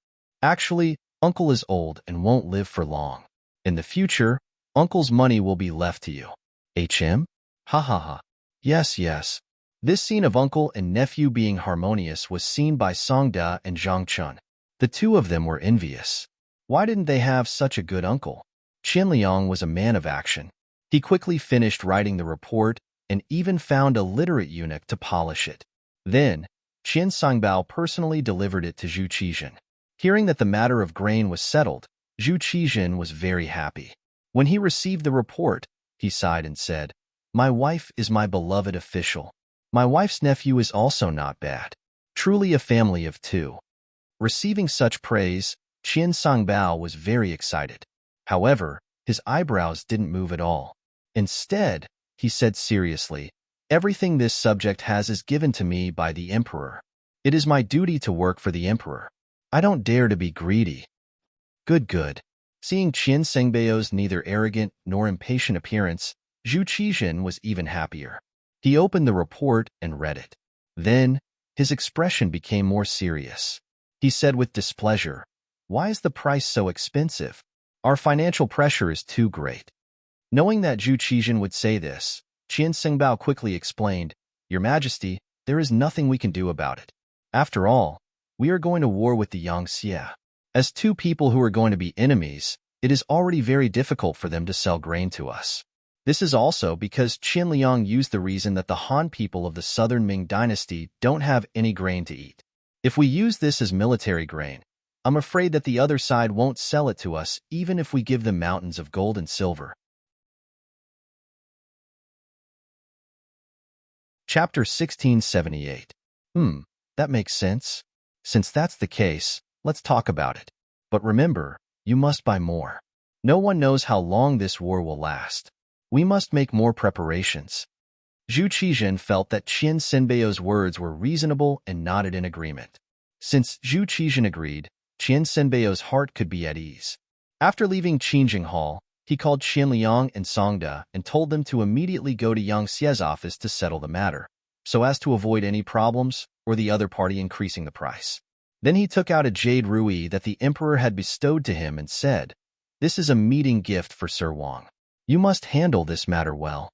Actually, uncle is old and won't live for long. In the future, uncle's money will be left to you." "HM? Ha ha ha. Yes, yes." This scene of uncle and nephew being harmonious was seen by Songda and Zhang Chun. The two of them were envious. Why didn't they have such a good uncle? Qian Liang was a man of action. He quickly finished writing the report and even found a literate eunuch to polish it. Then, Qian Sangbao personally delivered it to Zhu Qizhan. Hearing that the matter of grain was settled, Zhu Qizhan was very happy. When he received the report, he sighed and said, "My wife is my beloved official. My wife's nephew is also not bad. Truly a family of two." Receiving such praise, Qian Sangbao was very excited. However, his eyebrows didn't move at all. Instead, he said seriously, "Everything this subject has is given to me by the emperor. It is my duty to work for the emperor. I don't dare to be greedy." "Good, good." Seeing Qian Sangbao's neither arrogant nor impatient appearance, Zhu Qizhan was even happier. He opened the report and read it. Then, his expression became more serious. He said with displeasure, "Why is the price so expensive? Our financial pressure is too great." Knowing that Zhu Qizhan would say this, Qian Sangbao quickly explained, "Your Majesty, there is nothing we can do about it. After all, we are going to war with the Yangtze. As two people who are going to be enemies, it is already very difficult for them to sell grain to us. This is also because Qian Liang used the reason that the Han people of the southern Ming dynasty don't have any grain to eat. If we use this as military grain, I'm afraid that the other side won't sell it to us even if we give them mountains of gold and silver." Chapter 1678. That makes sense. Since that's the case, let's talk about it. But remember, you must buy more. No one knows how long this war will last. We must make more preparations. Zhu Qizhan felt that Qian Sanbao's words were reasonable and nodded in agreement. Since Zhu Qizhan agreed, Qian Sanbao's heart could be at ease. After leaving Qingjing Hall, he called Qian Liang and Songda and told them to immediately go to Yang Xie's office to settle the matter, so as to avoid any problems or the other party increasing the price. Then he took out a jade ruby that the emperor had bestowed to him and said, "This is a meeting gift for Sir Wang. You must handle this matter well."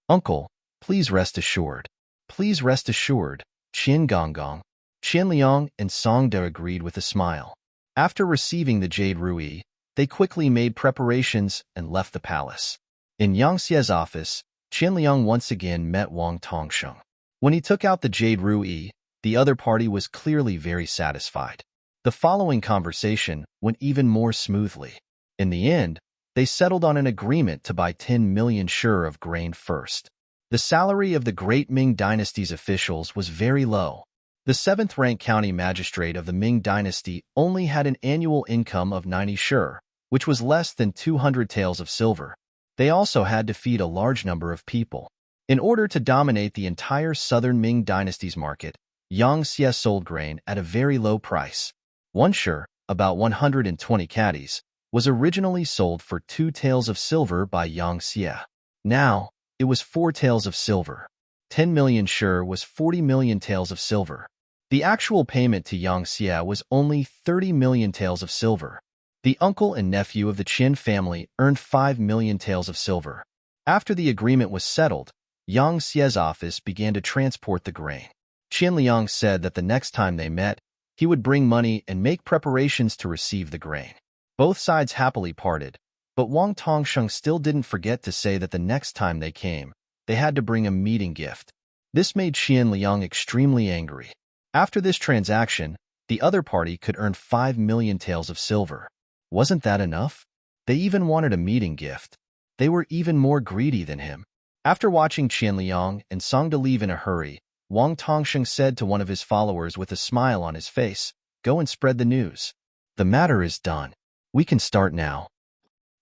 "Uncle, please rest assured." "Please rest assured," Qian Gonggong, Qian Liang, and Songda agreed with a smile. After receiving the jade ruby, they quickly made preparations and left the palace. In Yang Xie's office, Qian Liang once again met Wang Tongsheng. When he took out the jade ruby, the other party was clearly very satisfied. The following conversation went even more smoothly. In the end, they settled on an agreement to buy 10 million sure of grain first. The salary of the Great Ming Dynasty's officials was very low. The 7th-rank county magistrate of the Ming Dynasty only had an annual income of 90 sure, which was less than 200 taels of silver. They also had to feed a large number of people. In order to dominate the entire southern Ming dynasty's market, Yang Xie sold grain at a very low price. One shire, about 120 caddies, was originally sold for 2 taels of silver by Yang Xie. Now, it was 4 taels of silver. 10 million shire was 40 million taels of silver. The actual payment to Yang Xie was only 30 million taels of silver. The uncle and nephew of the Qin family earned 5 million taels of silver. After the agreement was settled, Yang Xie's office began to transport the grain. Qian Liang said that the next time they met, he would bring money and make preparations to receive the grain. Both sides happily parted, but Wang Tongsheng still didn't forget to say that the next time they came, they had to bring a meeting gift. This made Qian Liang extremely angry. After this transaction, the other party could earn 5 million taels of silver. Wasn't that enough? They even wanted a meeting gift. They were even more greedy than him. After watching Qian Liang and Song to leave in a hurry, Wang Tongsheng said to one of his followers with a smile on his face, "Go and spread the news. The matter is done. We can start now."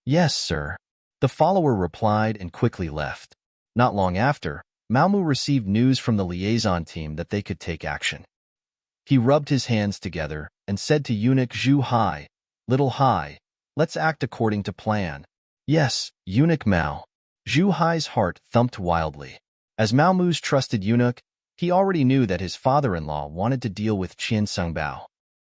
"Yes, sir." The follower replied and quickly left. Not long after, Mao Mu received news from the liaison team that they could take action. He rubbed his hands together and said to eunuch Zhu Hai, "Little Hai, let's act according to plan." "Yes, eunuch Mao." Zhu Hai's heart thumped wildly. As Mao Mu's trusted eunuch, he already knew that his father-in-law wanted to deal with Qian Songbao.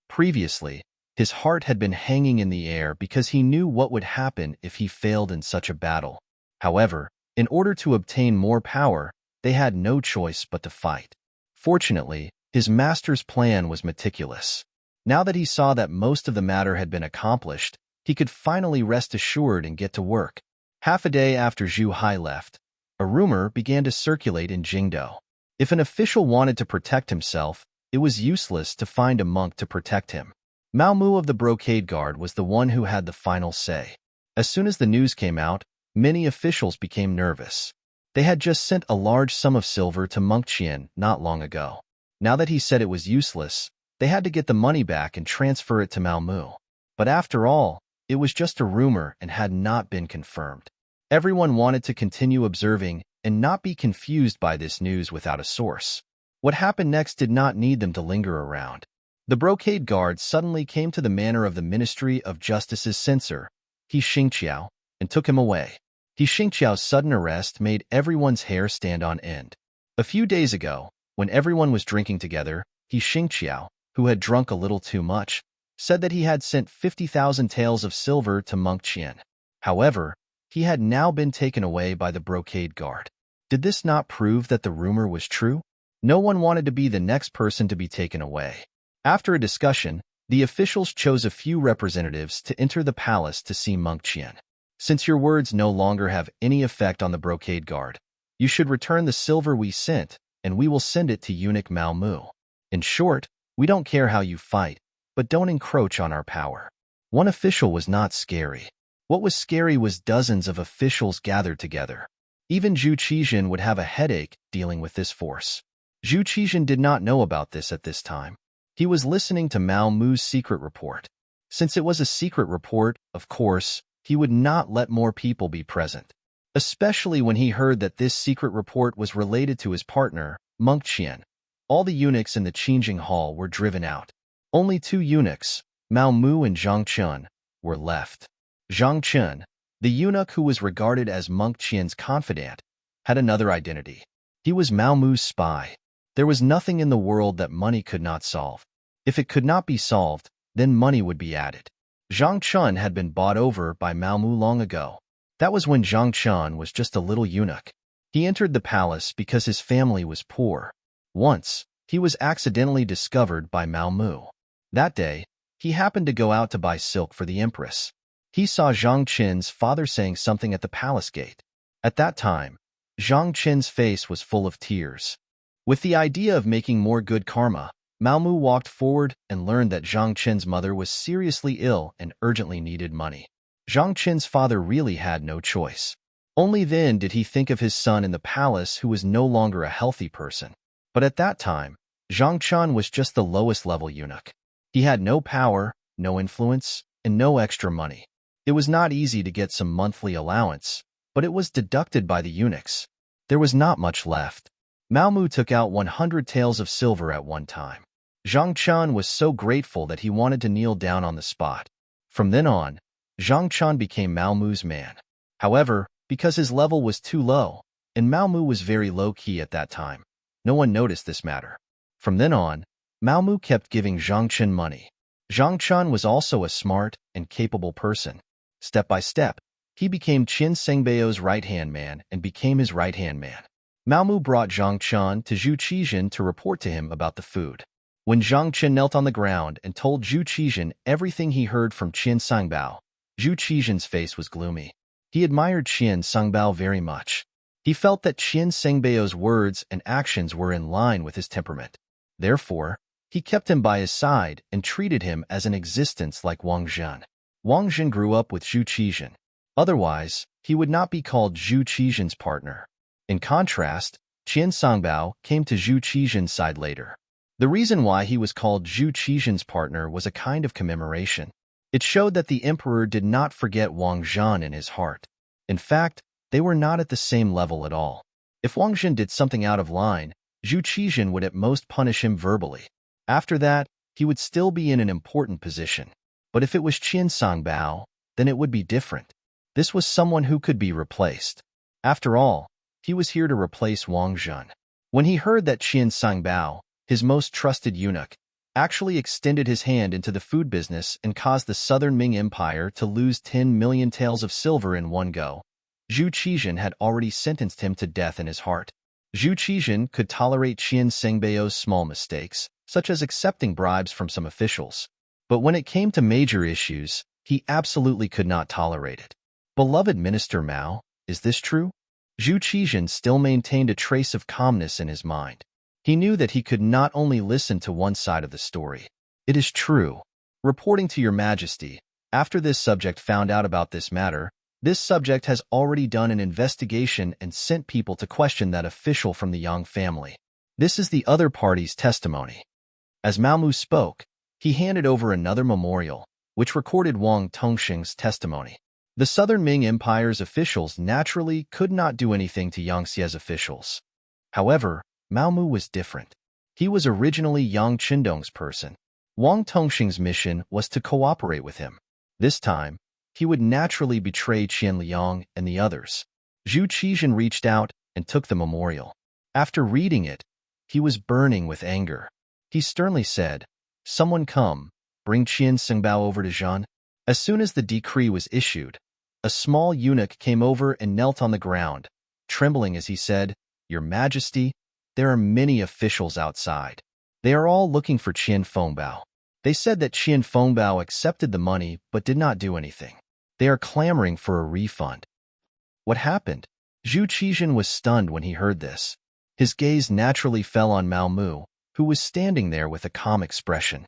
Previously, his heart had been hanging in the air because he knew what would happen if he failed in such a battle. However, in order to obtain more power, they had no choice but to fight. Fortunately, his master's plan was meticulous. Now that he saw that most of the matter had been accomplished, he could finally rest assured and get to work. Half a day after Zhu Hai left, a rumor began to circulate in Jingdou. If an official wanted to protect himself, it was useless to find a monk to protect him. Mao Mu of the Brocade Guard was the one who had the final say. As soon as the news came out, many officials became nervous. They had just sent a large sum of silver to Monk Qian not long ago. Now that he said it was useless, they had to get the money back and transfer it to Mao Mu. But after all, it was just a rumor and had not been confirmed. Everyone wanted to continue observing and not be confused by this news without a source. What happened next did not need them to linger around. The Brocade Guard suddenly came to the manor of the Ministry of Justice's censor, He Xingqiao, and took him away. He Xingqiao's sudden arrest made everyone's hair stand on end. A few days ago, when everyone was drinking together, He Xingqiao, who had drunk a little too much, said that he had sent 50,000 taels of silver to Monk Qian. However, he had now been taken away by the Brocade Guard. Did this not prove that the rumor was true? No one wanted to be the next person to be taken away. After a discussion, the officials chose a few representatives to enter the palace to see Monk Qian. "Since your words no longer have any effect on the Brocade Guard, you should return the silver we sent, and we will send it to eunuch Mao Mu. In short, we don't care how you fight, but don't encroach on our power." One official was not scary. What was scary was dozens of officials gathered together. Even Zhu Qizhen would have a headache dealing with this force. Zhu Qizhen did not know about this at this time. He was listening to Mao Mu's secret report. Since it was a secret report, of course, he would not let more people be present. Especially when he heard that this secret report was related to his partner, Monk Qian. All the eunuchs in the Qingjing Hall were driven out. Only 2 eunuchs, Mao Mu and Zhang Chun, were left. Zhang Chun, the eunuch who was regarded as Monk Qian's confidant, had another identity. He was Mao Mu's spy. There was nothing in the world that money could not solve. If it could not be solved, then money would be added. Zhang Chun had been bought over by Mao Mu long ago. That was when Zhang Chun was just a little eunuch. He entered the palace because his family was poor. Once, he was accidentally discovered by Mao Mu. That day, he happened to go out to buy silk for the empress. He saw Zhang Qin's father saying something at the palace gate. At that time, Zhang Qin's face was full of tears. With the idea of making more good karma, Mao Mu walked forward and learned that Zhang Qin's mother was seriously ill and urgently needed money. Zhang Qin's father really had no choice. Only then did he think of his son in the palace who was no longer a healthy person. But at that time, Zhang Qin was just the lowest level eunuch. He had no power, no influence, and no extra money. It was not easy to get some monthly allowance, but it was deducted by the eunuchs. There was not much left. Mao Mu took out 100 taels of silver at one time. Zhang Qian was so grateful that he wanted to kneel down on the spot. From then on, Zhang Qian became Mao Mu's man. However, because his level was too low, and Mao Mu was very low-key at that time, no one noticed this matter. From then on, Mao Mu kept giving Zhang Qian money. Zhang Qian was also a smart and capable person. Step by step, he became Qin Sengbao's right-hand man and became his right-hand man. Mao Mu brought Zhang Qian to Zhu Qizhen to report to him about the food. When Zhang Qian knelt on the ground and told Zhu Qizhen everything he heard from Qin Sangbao, Zhu Qizhen's face was gloomy. He admired Qin Sangbao very much. He felt that Qin Sengbao's words and actions were in line with his temperament. Therefore, he kept him by his side and treated him as an existence like Wang Zhen. Wang Zhen grew up with Zhu Qizhen. Otherwise, he would not be called Zhu Qizhen's partner. In contrast, Qin Sangbao came to Zhu Qizhen's side later. The reason why he was called Zhu Qizhen's partner was a kind of commemoration. It showed that the emperor did not forget Wang Zhen in his heart. In fact, they were not at the same level at all. If Wang Zhen did something out of line, Zhu Qizhen would at most punish him verbally. After that, he would still be in an important position. But if it was Qin Sangbao, then it would be different. This was someone who could be replaced. After all, he was here to replace Wang Zhen. When he heard that Qin Sangbao, his most trusted eunuch, actually extended his hand into the food business and caused the southern Ming Empire to lose 10 million taels of silver in one go, Zhu Qizhen had already sentenced him to death in his heart. Zhu Qizhen could tolerate Qin Sengbao's small mistakes, such as accepting bribes from some officials. But when it came to major issues, he absolutely could not tolerate it. Beloved Minister Mao, is this true? Zhu Qizhen still maintained a trace of calmness in his mind. He knew that he could not only listen to one side of the story. It is true. Reporting to your majesty, after this subject found out about this matter, this subject has already done an investigation and sent people to question that official from the Yang family. This is the other party's testimony. As Mao Mu spoke, he handed over another memorial, which recorded Wang Tongxing's testimony. The Southern Ming Empire's officials naturally could not do anything to Yangxie's officials. However, Mao Mu was different. He was originally Yang Qindong's person. Wang Tongxing's mission was to cooperate with him. This time, he would naturally betray Qian Liang and the others. Zhu Qizhen reached out and took the memorial. After reading it, he was burning with anger. He sternly said, "Someone come, bring Qin Sangbao over to Zhan." As soon as the decree was issued, a small eunuch came over and knelt on the ground, trembling as he said, "Your Majesty, there are many officials outside. They are all looking for Qin Fengbao. They said that Qin Fengbao accepted the money but did not do anything. They are clamoring for a refund." What happened? Zhu Qizhen was stunned when he heard this. His gaze naturally fell on Mao Mu, who was standing there with a calm expression.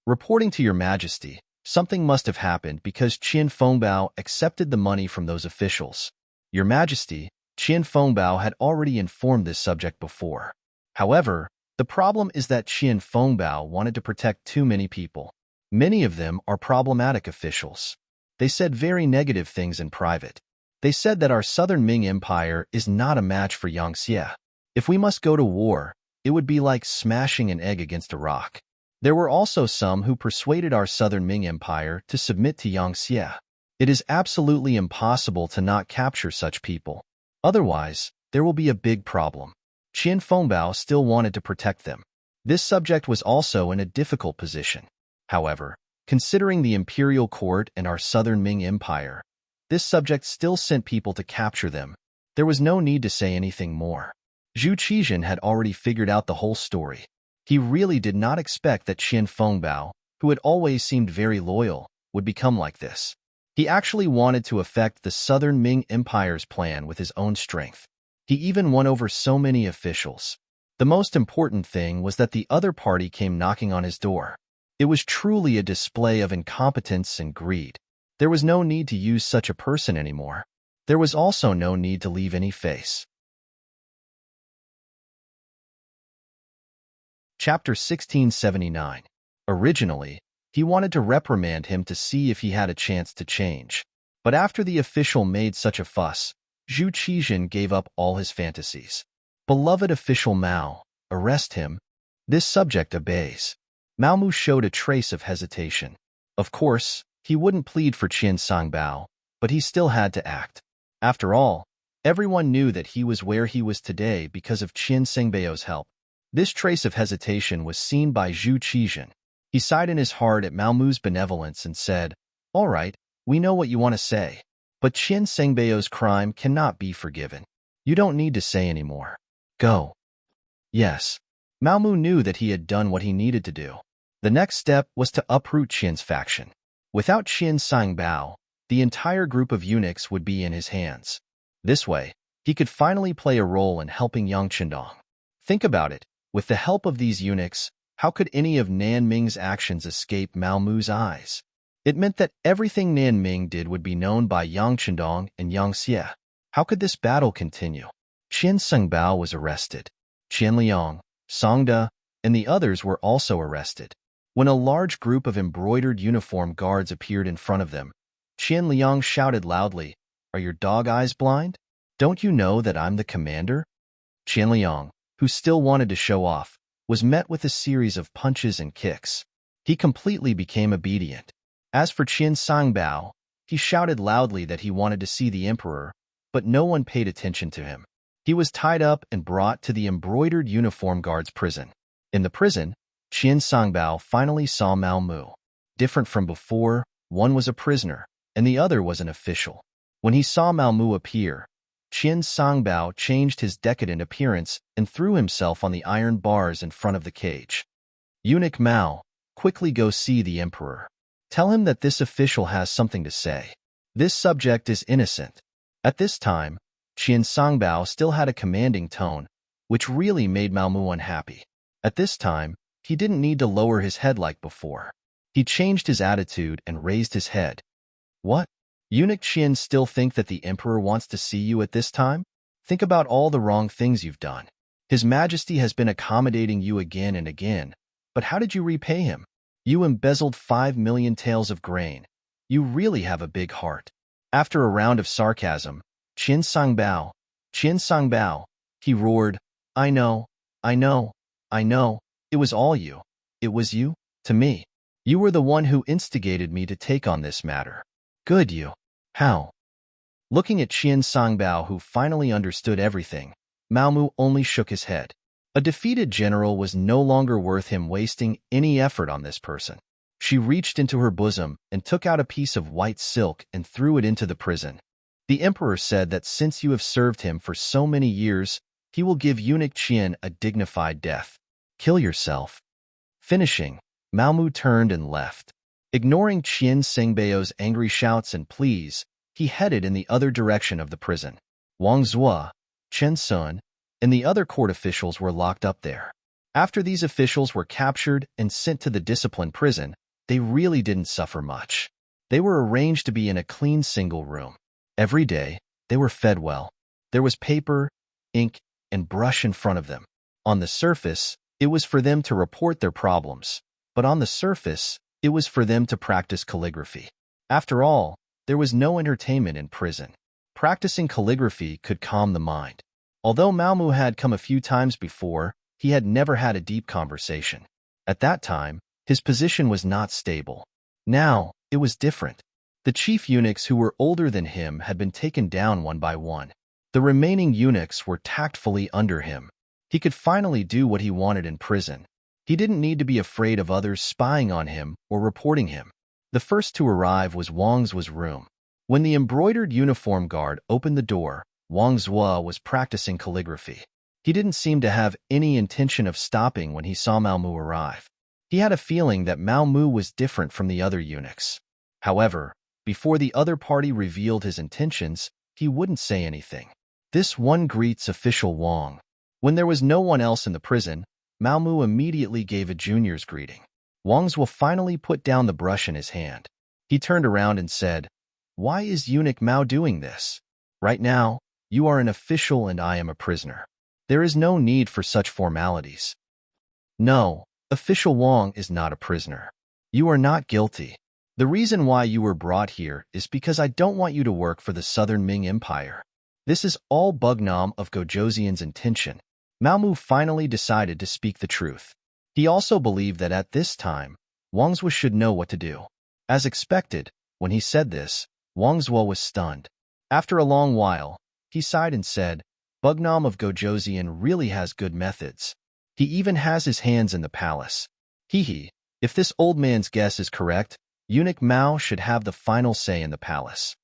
"Reporting to your majesty, something must have happened because Qin Fengbao accepted the money from those officials. Your majesty, Qin Fengbao had already informed this subject before. However, the problem is that Qin Fengbao wanted to protect too many people. Many of them are problematic officials. They said very negative things in private. They said that our southern Ming Empire is not a match for Yangxie. If we must go to war, it would be like smashing an egg against a rock. There were also some who persuaded our southern Ming Empire to submit to Yangxie. It is absolutely impossible to not capture such people. Otherwise, there will be a big problem. Qin Fengbao still wanted to protect them. This subject was also in a difficult position. However, considering the imperial court and our southern Ming Empire, this subject still sent people to capture them. There was no need to say anything more. Zhu Qizhen had already figured out the whole story. He really did not expect that Qin Fengbao, who had always seemed very loyal, would become like this. He actually wanted to affect the southern Ming Empire's plan with his own strength. He even won over so many officials. The most important thing was that the other party came knocking on his door. It was truly a display of incompetence and greed. There was no need to use such a person anymore. There was also no need to leave any face. Chapter 1679. Originally, he wanted to reprimand him to see if he had a chance to change. But after the official made such a fuss, Zhu Qizhen gave up all his fantasies. Beloved official Mao, arrest him. This subject obeys. Mao Mu showed a trace of hesitation. Of course, he wouldn't plead for Qian Sangbao, but he still had to act. After all, everyone knew that he was where he was today because of Qian Sengbao's help. This trace of hesitation was seen by Zhu Qizhen. He sighed in his heart at Mao Mu's benevolence and said, "All right, we know what you want to say. But Qian Sengbao's crime cannot be forgiven. You don't need to say any more. Go." Yes. Mao Mu knew that he had done what he needed to do. The next step was to uproot Qian's faction. Without Qian Sangbao, the entire group of eunuchs would be in his hands. This way, he could finally play a role in helping Yang Qindong. Think about it. With the help of these eunuchs, how could any of Nan Ming's actions escape Mao Mu's eyes? It meant that everything Nan Ming did would be known by Yang Qindong and Yang Xie. How could this battle continue? Qian Sangbao was arrested. Qian Liang, Songda, and the others were also arrested. When a large group of embroidered uniform guards appeared in front of them, Qian Liang shouted loudly, "Are your dog eyes blind? Don't you know that I'm the commander?" Qian Liang, who still wanted to show off, was met with a series of punches and kicks. He completely became obedient. As for Qian Sangbao, he shouted loudly that he wanted to see the emperor, but no one paid attention to him. He was tied up and brought to the embroidered uniform guards' prison. In the prison, Qian Sangbao finally saw Mao Mu. Different from before, one was a prisoner, and the other was an official. When he saw Mao Mu appear, Qian Sangbao changed his decadent appearance and threw himself on the iron bars in front of the cage. "Eunuch Mao, quickly go see the emperor. Tell him that this official has something to say. This subject is innocent." At this time, Qian Sangbao still had a commanding tone, which really made Mao Mu unhappy. At this time, he didn't need to lower his head like before. He changed his attitude and raised his head. "What? Eunuch Qian still think that the emperor wants to see you at this time? Think about all the wrong things you've done. His Majesty has been accommodating you again and again, but how did you repay him? You embezzled 5 million taels of grain. You really have a big heart." After a round of sarcasm, Qian Sangbao, he roared, I know, it was all you. It was you, to me. You were the one who instigated me to take on this matter. Good you. How?" Looking at Qian Sangbao, who finally understood everything, Mao Mu only shook his head. A defeated general was no longer worth him wasting any effort on this person. She reached into her bosom and took out a piece of white silk and threw it into the prison. "The emperor said that since you have served him for so many years, he will give eunuch Qian a dignified death. Kill yourself." Finishing, Mao Mu turned and left. Ignoring Qian Sengbao's angry shouts and pleas, he headed in the other direction of the prison. Wang Zhuo, Chen Sun, and the other court officials were locked up there. After these officials were captured and sent to the discipline prison, they really didn't suffer much. They were arranged to be in a clean single room. Every day, they were fed well. There was paper, ink, and brush in front of them. On the surface, it was for them to report their problems, but on the surface, it was for them to practice calligraphy. After all, there was no entertainment in prison. Practicing calligraphy could calm the mind. Although Mao Mu had come a few times before, he had never had a deep conversation. At that time, his position was not stable. Now, it was different. The chief eunuchs who were older than him had been taken down one by one. The remaining eunuchs were tactfully under him. He could finally do what he wanted in prison. He didn't need to be afraid of others spying on him or reporting him. The first to arrive was Wang Zhuo's room. When the embroidered uniform guard opened the door, Wang Zhuo was practicing calligraphy. He didn't seem to have any intention of stopping when he saw Mao Mu arrive. He had a feeling that Mao Mu was different from the other eunuchs. However, before the other party revealed his intentions, he wouldn't say anything. This one greets official Wang. When there was no one else in the prison, Mao Mu immediately gave a junior's greeting. Wang Zhuo finally put down the brush in his hand. He turned around and said, "Why is eunuch Mao doing this? Right now, you are an official and I am a prisoner. There is no need for such formalities." "No, official Wang is not a prisoner. You are not guilty. The reason why you were brought here is because I don't want you to work for the Southern Ming Empire. This is all Bugnam of Gojoseon's intention. Mao Mu finally decided to speak the truth. He also believed that at this time, Wang Zhuo should know what to do. As expected, when he said this, Wang Zhuo was stunned. After a long while, he sighed and said, Bugnam of Gojoseon really has good methods. He even has his hands in the palace. Hee. If this old man's guess is correct, eunuch Mao should have the final say in the palace.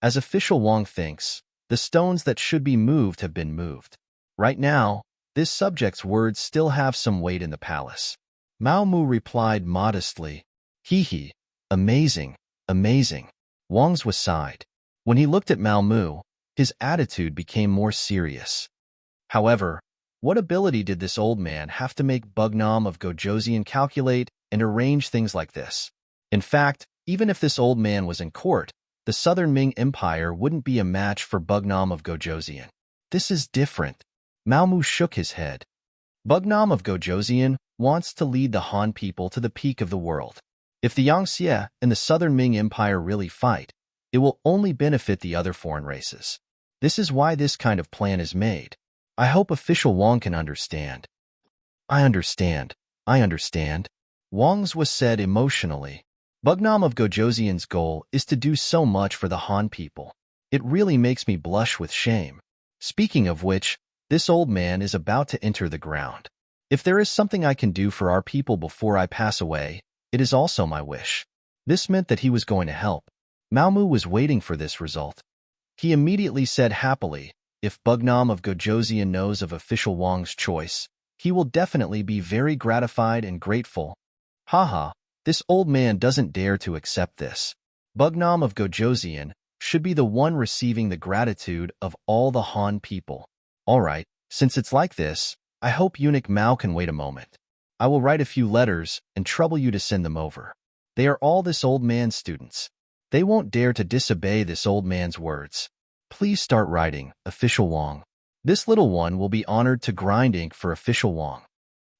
As official Wang thinks, the stones that should be moved have been moved. Right now, this subject's words still have some weight in the palace. Mao Mu replied modestly, Hee. Amazing, amazing. Wang Zhuo sighed. When he looked at Mao Mu, his attitude became more serious. However, what ability did this old man have to make Bugnam of Gojoseon calculate and arrange things like this? In fact, even if this old man was in court, the Southern Ming Empire wouldn't be a match for Bugnam of Gojoseon. This is different. Mao Mu shook his head. Bugnam of Gojoseon wants to lead the Han people to the peak of the world. If the Yangxie and the Southern Ming Empire really fight, it will only benefit the other foreign races. This is why this kind of plan is made. I hope official Wang can understand. I understand. Wang Zhuo said emotionally. Bugnam of Gojoseon's goal is to do so much for the Han people. It really makes me blush with shame. Speaking of which, this old man is about to enter the ground. If there is something I can do for our people before I pass away, it is also my wish. This meant that he was going to help. Mao Mu was waiting for this result. He immediately said happily, if Bugnam of Gojoseon knows of official Wang's choice, he will definitely be very gratified and grateful. Haha, this old man doesn't dare to accept this. Bugnam of Gojoseon should be the one receiving the gratitude of all the Han people. Alright, since it's like this, I hope eunuch Mao can wait a moment. I will write a few letters and trouble you to send them over. They are all this old man's students. They won't dare to disobey this old man's words. Please start writing, official Wang. This little one will be honored to grind ink for official Wang.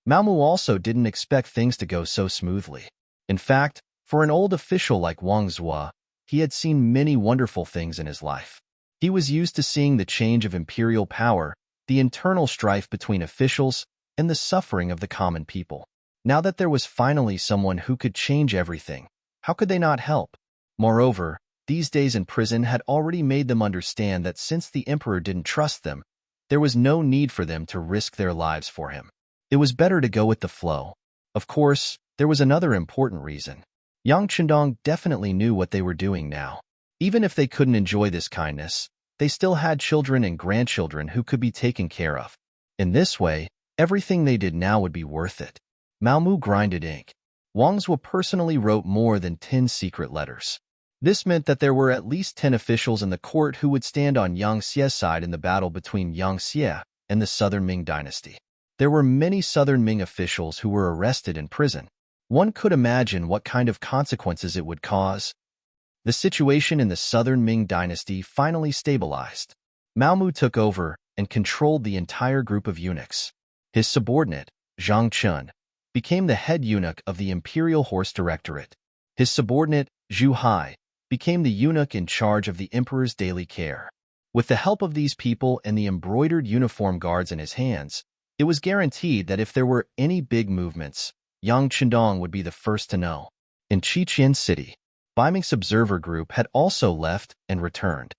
Mao Mu also didn't expect things to go so smoothly. In fact, for an old official like Wang Zhuo, he had seen many wonderful things in his life. He was used to seeing the change of imperial power, the internal strife between officials, and the suffering of the common people. Now that there was finally someone who could change everything, how could they not help? Moreover, these days in prison had already made them understand that since the emperor didn't trust them, there was no need for them to risk their lives for him. It was better to go with the flow. Of course, there was another important reason. Yang Chendong definitely knew what they were doing now. Even if they couldn't enjoy this kindness, they still had children and grandchildren who could be taken care of. In this way, everything they did now would be worth it. Mao Mu grinded ink. Wang Zhuo personally wrote more than 10 secret letters. This meant that there were at least 10 officials in the court who would stand on Yang Xie's side in the battle between Yang Xie and the Southern Ming dynasty. There were many Southern Ming officials who were arrested in prison. One could imagine what kind of consequences it would cause. The situation in the Southern Ming dynasty finally stabilized. Mao Mu took over and controlled the entire group of eunuchs. His subordinate, Zhang Chun, became the head eunuch of the Imperial Horse Directorate. His subordinate, Zhu Hai, became the eunuch in charge of the emperor's daily care. With the help of these people and the embroidered uniform guards in his hands, it was guaranteed that if there were any big movements, Yang Chendong would be the first to know. In Qiqian City, Biming's observer group had also left and returned.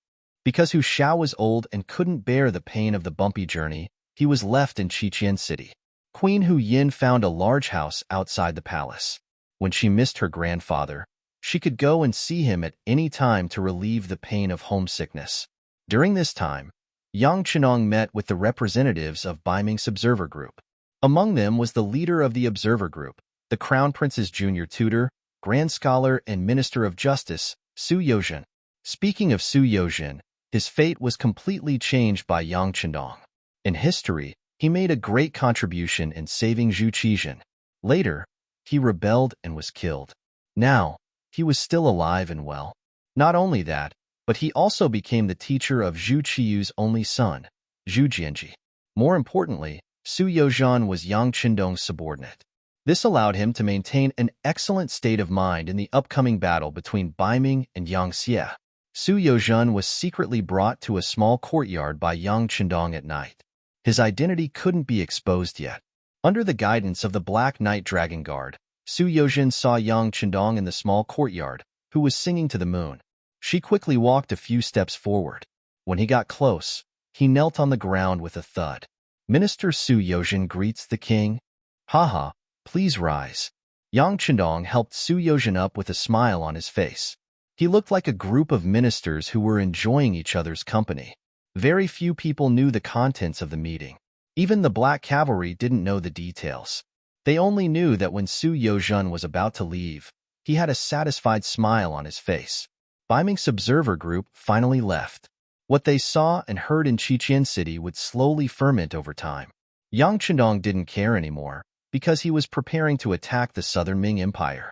Because Hu Xiao was old and couldn't bear the pain of the bumpy journey, he was left in Qiqian City. Queen Hu Yin found a large house outside the palace. When she missed her grandfather, she could go and see him at any time to relieve the pain of homesickness. During this time, Yang Chenong met with the representatives of Biming's observer group. Among them was the leader of the observer group, the Crown Prince's junior tutor, Grand Scholar and Minister of Justice, Su Yozhen. Speaking of Su Yozhen, his fate was completely changed by Yang Chendong. In history, he made a great contribution in saving Zhu Qizhen. Later, he rebelled and was killed. Now, he was still alive and well. Not only that, but he also became the teacher of Zhu Qiyu's only son, Zhu Jianji. More importantly, Su Yozhen was Yang Chendong's subordinate. This allowed him to maintain an excellent state of mind in the upcoming battle between Biming and Yang Xie. Su Yozhen was secretly brought to a small courtyard by Yang Chendong at night. His identity couldn't be exposed yet. Under the guidance of the Black Knight Dragon Guard, Su Yozhen saw Yang Chendong in the small courtyard, who was singing to the moon. She quickly walked a few steps forward. When he got close, he knelt on the ground with a thud. Minister Su Yozhen greets the king. Haha, please rise. Yang Chendong helped Su Yozhen up with a smile on his face. He looked like a group of ministers who were enjoying each other's company. Very few people knew the contents of the meeting. Even the Black Cavalry didn't know the details. They only knew that when Su Yozhen was about to leave, he had a satisfied smile on his face. Ming's observer group finally left. What they saw and heard in Qiqian City would slowly ferment over time. Yang Chendong didn't care anymore, because he was preparing to attack the southern Ming Empire.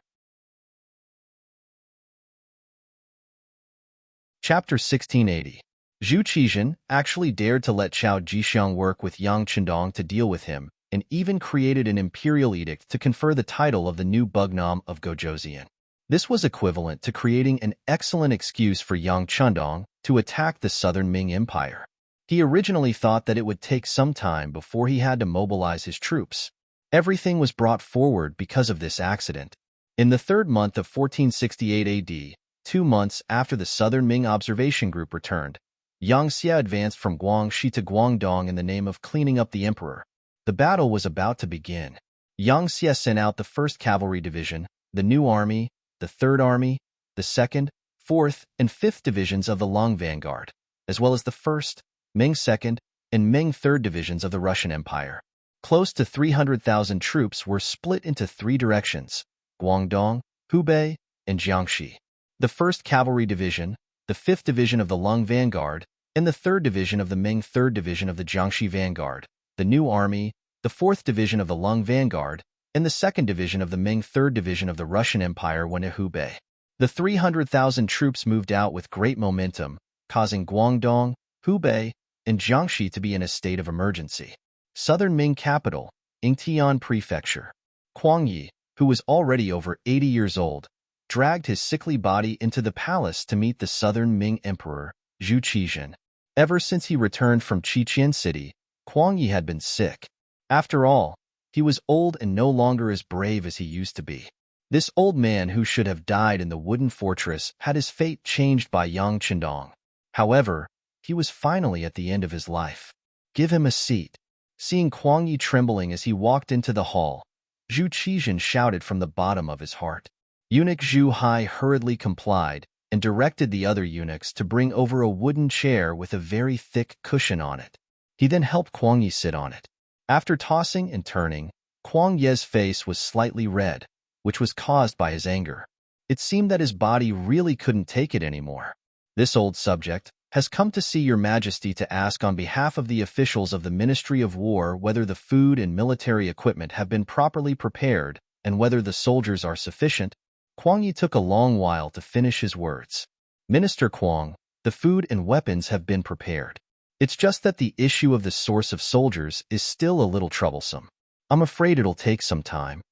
Chapter 1680. Zhu Qizhen actually dared to let Qiao Jixiang work with Yang Chendong to deal with him, and even created an imperial edict to confer the title of the new Bugnam of Gojoseon. This was equivalent to creating an excellent excuse for Yang Chendong to attack the southern Ming Empire. He originally thought that it would take some time before he had to mobilize his troops. Everything was brought forward because of this accident. In the third month of 1468 AD, 2 months after the Southern Ming Observation Group returned, Yang Xie advanced from Guangxi to Guangdong in the name of cleaning up the emperor. The battle was about to begin. Yang Xie sent out the 1st Cavalry Division, the New Army, the 3rd Army, the 2nd, 4th, and 5th Divisions of the Long Vanguard, as well as the 1st, Ming 2nd, and Ming 3rd Divisions of the Russian Empire. Close to 300,000 troops were split into 3 directions: Guangdong, Hubei, and Jiangxi. The 1st Cavalry Division, the 5th Division of the Long Vanguard, and the 3rd Division of the Ming 3rd Division of the Jiangxi Vanguard, the New Army, the 4th Division of the Long Vanguard, and the 2nd Division of the Ming 3rd Division of the Russian Empire went to Hubei. The 300,000 troops moved out with great momentum, causing Guangdong, Hubei, and Jiangxi to be in a state of emergency. Southern Ming capital, Yingtian Prefecture. Kuang Yi, who was already over 80 years old, dragged his sickly body into the palace to meet the southern Ming Emperor, Zhu Qizhen. Ever since he returned from Qiqian City, Kuang Yi had been sick. After all, he was old and no longer as brave as he used to be. This old man who should have died in the wooden fortress had his fate changed by Yang Chendong. However, he was finally at the end of his life. Give him a seat. Seeing Kuang Yi trembling as he walked into the hall, Zhu Qizhen shouted from the bottom of his heart. Eunuch Zhu Hai hurriedly complied and directed the other eunuchs to bring over a wooden chair with a very thick cushion on it. He then helped Kuang Yi sit on it. After tossing and turning, Kuang Ye's face was slightly red, which was caused by his anger. It seemed that his body really couldn't take it anymore. This old subject has come to see your majesty to ask on behalf of the officials of the Ministry of War whether the food and military equipment have been properly prepared and whether the soldiers are sufficient. Kuang Yi took a long while to finish his words. Minister Kuang, the food and weapons have been prepared. It's just that the issue of the source of soldiers is still a little troublesome. I'm afraid it'll take some time.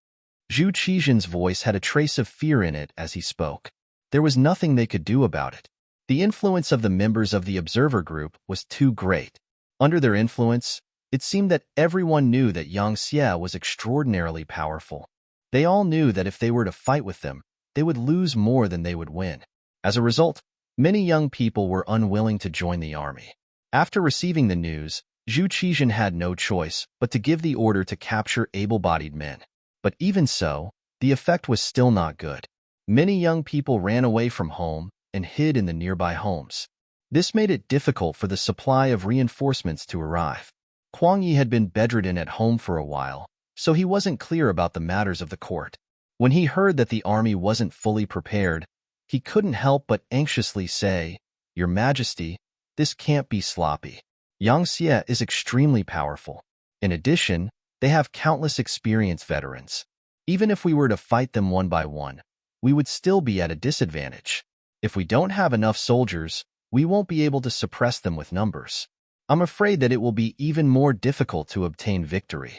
Zhu Qizhen's voice had a trace of fear in it as he spoke. There was nothing they could do about it. The influence of the members of the observer group was too great. Under their influence, it seemed that everyone knew that Yang Xie was extraordinarily powerful. They all knew that if they were to fight with them, they would lose more than they would win. As a result, many young people were unwilling to join the army. After receiving the news, Zhu Qizhen had no choice but to give the order to capture able-bodied men. But even so, the effect was still not good. Many young people ran away from home and hid in the nearby homes. This made it difficult for the supply of reinforcements to arrive. Kuang Yi had been bedridden at home for a while, so he wasn't clear about the matters of the court. When he heard that the army wasn't fully prepared, he couldn't help but anxiously say, "Your Majesty, this can't be sloppy. Yang Xie is extremely powerful. In addition, they have countless experienced veterans. Even if we were to fight them one by one, we would still be at a disadvantage. If we don't have enough soldiers, we won't be able to suppress them with numbers. I'm afraid that it will be even more difficult to obtain victory."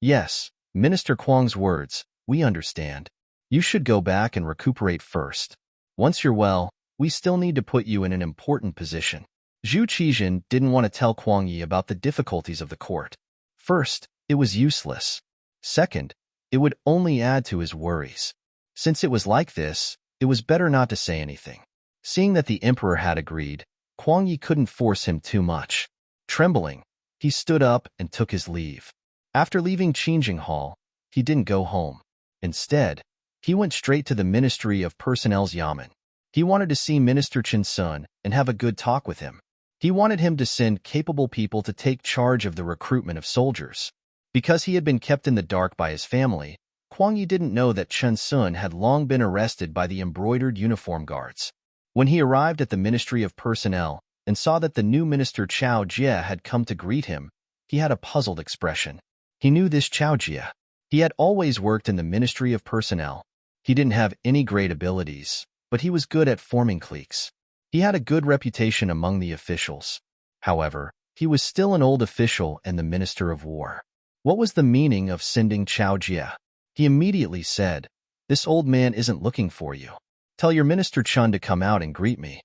Yes, Minister Kuang's words, we understand. You should go back and recuperate first. Once you're well, we still need to put you in an important position. Zhu Qizhen didn't want to tell Kuang Yi about the difficulties of the court. First, it was useless. Second, it would only add to his worries. Since it was like this, it was better not to say anything. Seeing that the emperor had agreed, Kuang Yi couldn't force him too much. Trembling, he stood up and took his leave. After leaving Qingjing Hall, he didn't go home. Instead, he went straight to the Ministry of Personnel's Yamen. He wanted to see Minister Chen Sun and have a good talk with him. He wanted him to send capable people to take charge of the recruitment of soldiers. Because he had been kept in the dark by his family, Kuang Yi didn't know that Chen Sun had long been arrested by the embroidered uniform guards. When he arrived at the Ministry of Personnel and saw that the new minister Chao Jie had come to greet him, he had a puzzled expression. He knew this Chao Jie. He had always worked in the Ministry of Personnel. He didn't have any great abilities, but he was good at forming cliques. He had a good reputation among the officials. However, he was still an old official and the Minister of War. What was the meaning of sending Chao Jie? He immediately said, "This old man isn't looking for you. Tell your Minister Chen to come out and greet me."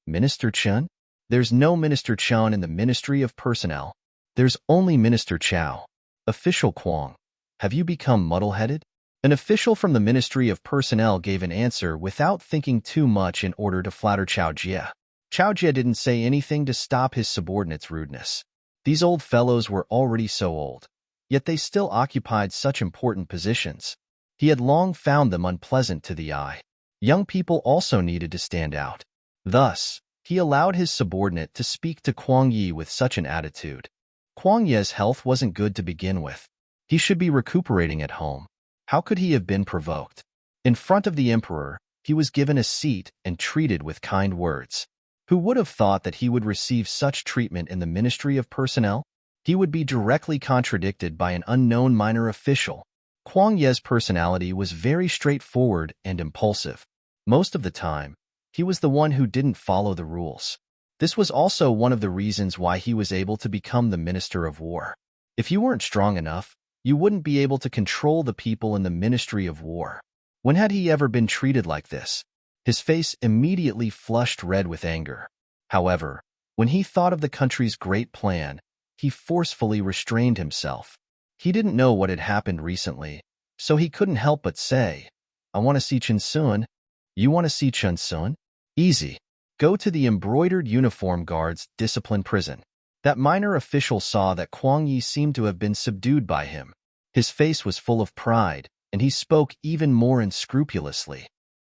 Minister Chen? There's no Minister Chen in the Ministry of Personnel. There's only Minister Chao. Official Kuang, have you become muddle-headed? An official from the Ministry of Personnel gave an answer without thinking too much in order to flatter Chao Jie. Chao Jie didn't say anything to stop his subordinates' rudeness. These old fellows were already so old, yet they still occupied such important positions. He had long found them unpleasant to the eye. Young people also needed to stand out. Thus, he allowed his subordinate to speak to Kuang Yi with such an attitude. Kuang Yi's health wasn't good to begin with. He should be recuperating at home. How could he have been provoked? In front of the emperor, he was given a seat and treated with kind words. Who would have thought that he would receive such treatment in the Ministry of Personnel? He would be directly contradicted by an unknown minor official. Kuang Yi's personality was very straightforward and impulsive. Most of the time, he was the one who didn't follow the rules. This was also one of the reasons why he was able to become the Minister of War. If you weren't strong enough, you wouldn't be able to control the people in the Ministry of War. When had he ever been treated like this? His face immediately flushed red with anger. However, when he thought of the country's great plan, he forcefully restrained himself. He didn't know what had happened recently, so he couldn't help but say, "I want to see Chen Sun." "You want to see Chen Sun? Easy. Go to the embroidered uniform guard's discipline prison." That minor official saw that Kuang Yi seemed to have been subdued by him. His face was full of pride, and he spoke even more unscrupulously.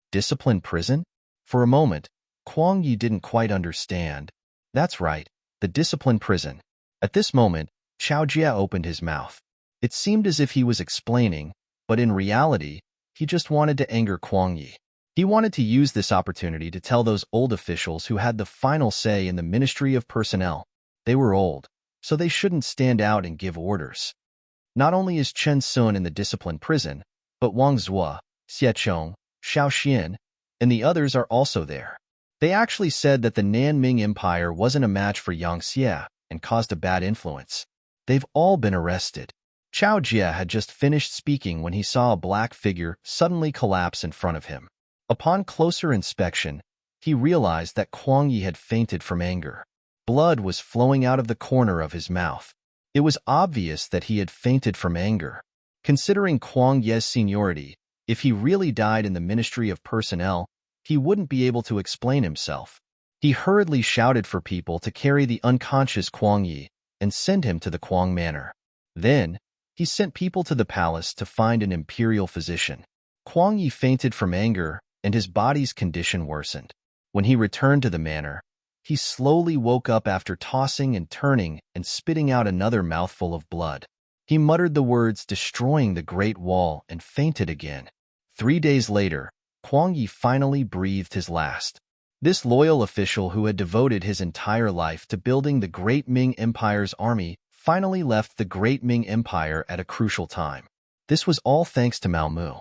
Discipline prison? For a moment, Kuang Yi didn't quite understand. That's right, the discipline prison. At this moment, Chao Jie opened his mouth. It seemed as if he was explaining, but in reality, he just wanted to anger Kuang Yi. He wanted to use this opportunity to tell those old officials who had the final say in the Ministry of Personnel. They were old, so they shouldn't stand out and give orders. Not only is Chen Sun in the discipline prison, but Wang Zhuo, Xie Chong, Xiao Xian, and the others are also there. They actually said that the Nanming Empire wasn't a match for Yang Xie and caused a bad influence. They've all been arrested. Chao Jie had just finished speaking when he saw a black figure suddenly collapse in front of him. Upon closer inspection, he realized that Kuang Yi had fainted from anger. Blood was flowing out of the corner of his mouth. It was obvious that he had fainted from anger. Considering Kuang Yi's seniority, if he really died in the Ministry of Personnel, he wouldn't be able to explain himself. He hurriedly shouted for people to carry the unconscious Kuang Yi and send him to the Kuang Manor. Then, he sent people to the palace to find an imperial physician. Kuang Yi fainted from anger, and his body's condition worsened. When he returned to the manor, he slowly woke up after tossing and turning and spitting out another mouthful of blood. He muttered the words "destroying the Great Wall" and fainted again. 3 days later, Kuang Yi finally breathed his last. This loyal official who had devoted his entire life to building the Great Ming Empire's army finally left the Great Ming Empire at a crucial time. This was all thanks to Mao Mu.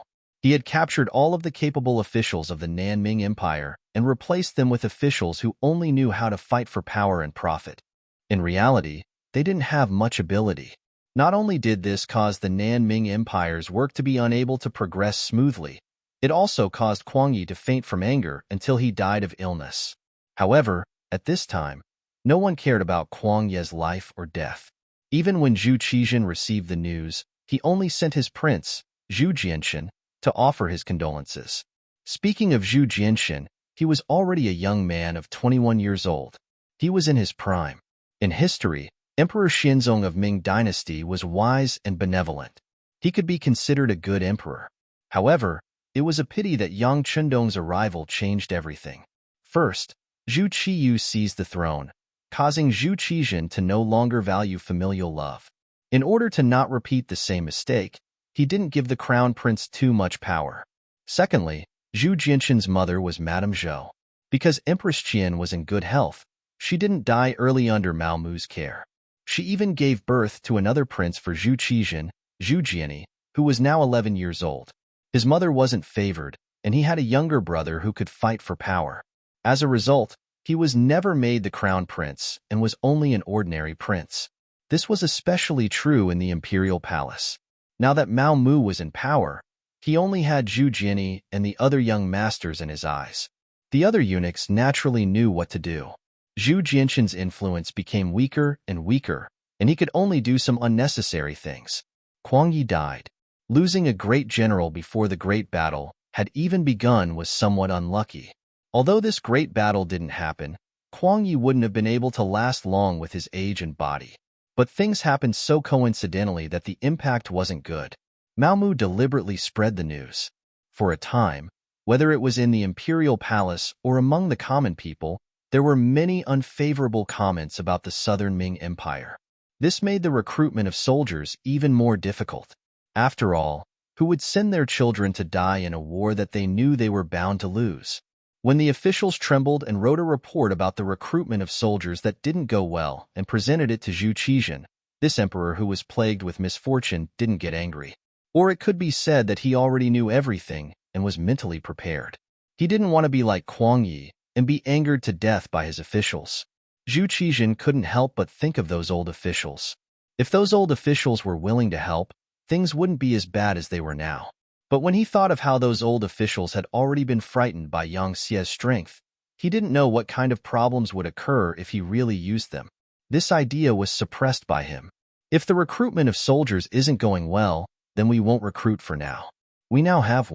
He had captured all of the capable officials of the Nanming Empire and replaced them with officials who only knew how to fight for power and profit. In reality, they didn't have much ability. Not only did this cause the Nanming Empire's work to be unable to progress smoothly, It also caused Kuang Yi to faint from anger until he died of illness. However, at this time, no one cared about Kuang Ye's life or death. Even when Zhu Qizhen received the news, he only sent his prince, Zhu Jianxin, to offer his condolences. Speaking of Zhu Jianxin, he was already a young man of 21 years old. He was in his prime. In history, Emperor Xianzong of Ming dynasty was wise and benevolent. He could be considered a good emperor. However, it was a pity that Yang Chundong's arrival changed everything. First, Zhu Qiyu seized the throne, causing Zhu Qizhen to no longer value familial love. In order to not repeat the same mistake, he didn't give the crown prince too much power. Secondly, Zhu Jianxin's mother was Madame Zhou. Because Empress Qian was in good health, she didn't die early under Mao Mu's care. She even gave birth to another prince for Zhu Qizhen, Zhu Jiani, who was now 11 years old. His mother wasn't favored, and he had a younger brother who could fight for power. As a result, he was never made the crown prince and was only an ordinary prince. This was especially true in the imperial palace. Now that Mao Mu was in power, he only had Zhu Jiani and the other young masters in his eyes. The other eunuchs naturally knew what to do. Zhu Jianxin's influence became weaker and weaker, and he could only do some unnecessary things. Kuang Yi died. Losing a great general before the great battle had even begun was somewhat unlucky. Although this great battle didn't happen, Kuang Yi wouldn't have been able to last long with his age and body. But things happened so coincidentally that the impact wasn't good. Mao Mu deliberately spread the news. For a time, whether it was in the imperial palace or among the common people, there were many unfavorable comments about the southern Ming Empire. This made the recruitment of soldiers even more difficult. After all, who would send their children to die in a war that they knew they were bound to lose? When the officials trembled and wrote a report about the recruitment of soldiers that didn't go well and presented it to Zhu Qizhen, this emperor who was plagued with misfortune didn't get angry. Or it could be said that he already knew everything and was mentally prepared. He didn't want to be like Kuang Yi and be angered to death by his officials. Zhu Qizhen couldn't help but think of those old officials. If those old officials were willing to help, things wouldn't be as bad as they were now. But when he thought of how those old officials had already been frightened by Yang Xie's strength, he didn't know what kind of problems would occur if he really used them. This idea was suppressed by him. If the recruitment of soldiers isn't going well, then we won't recruit for now. We now have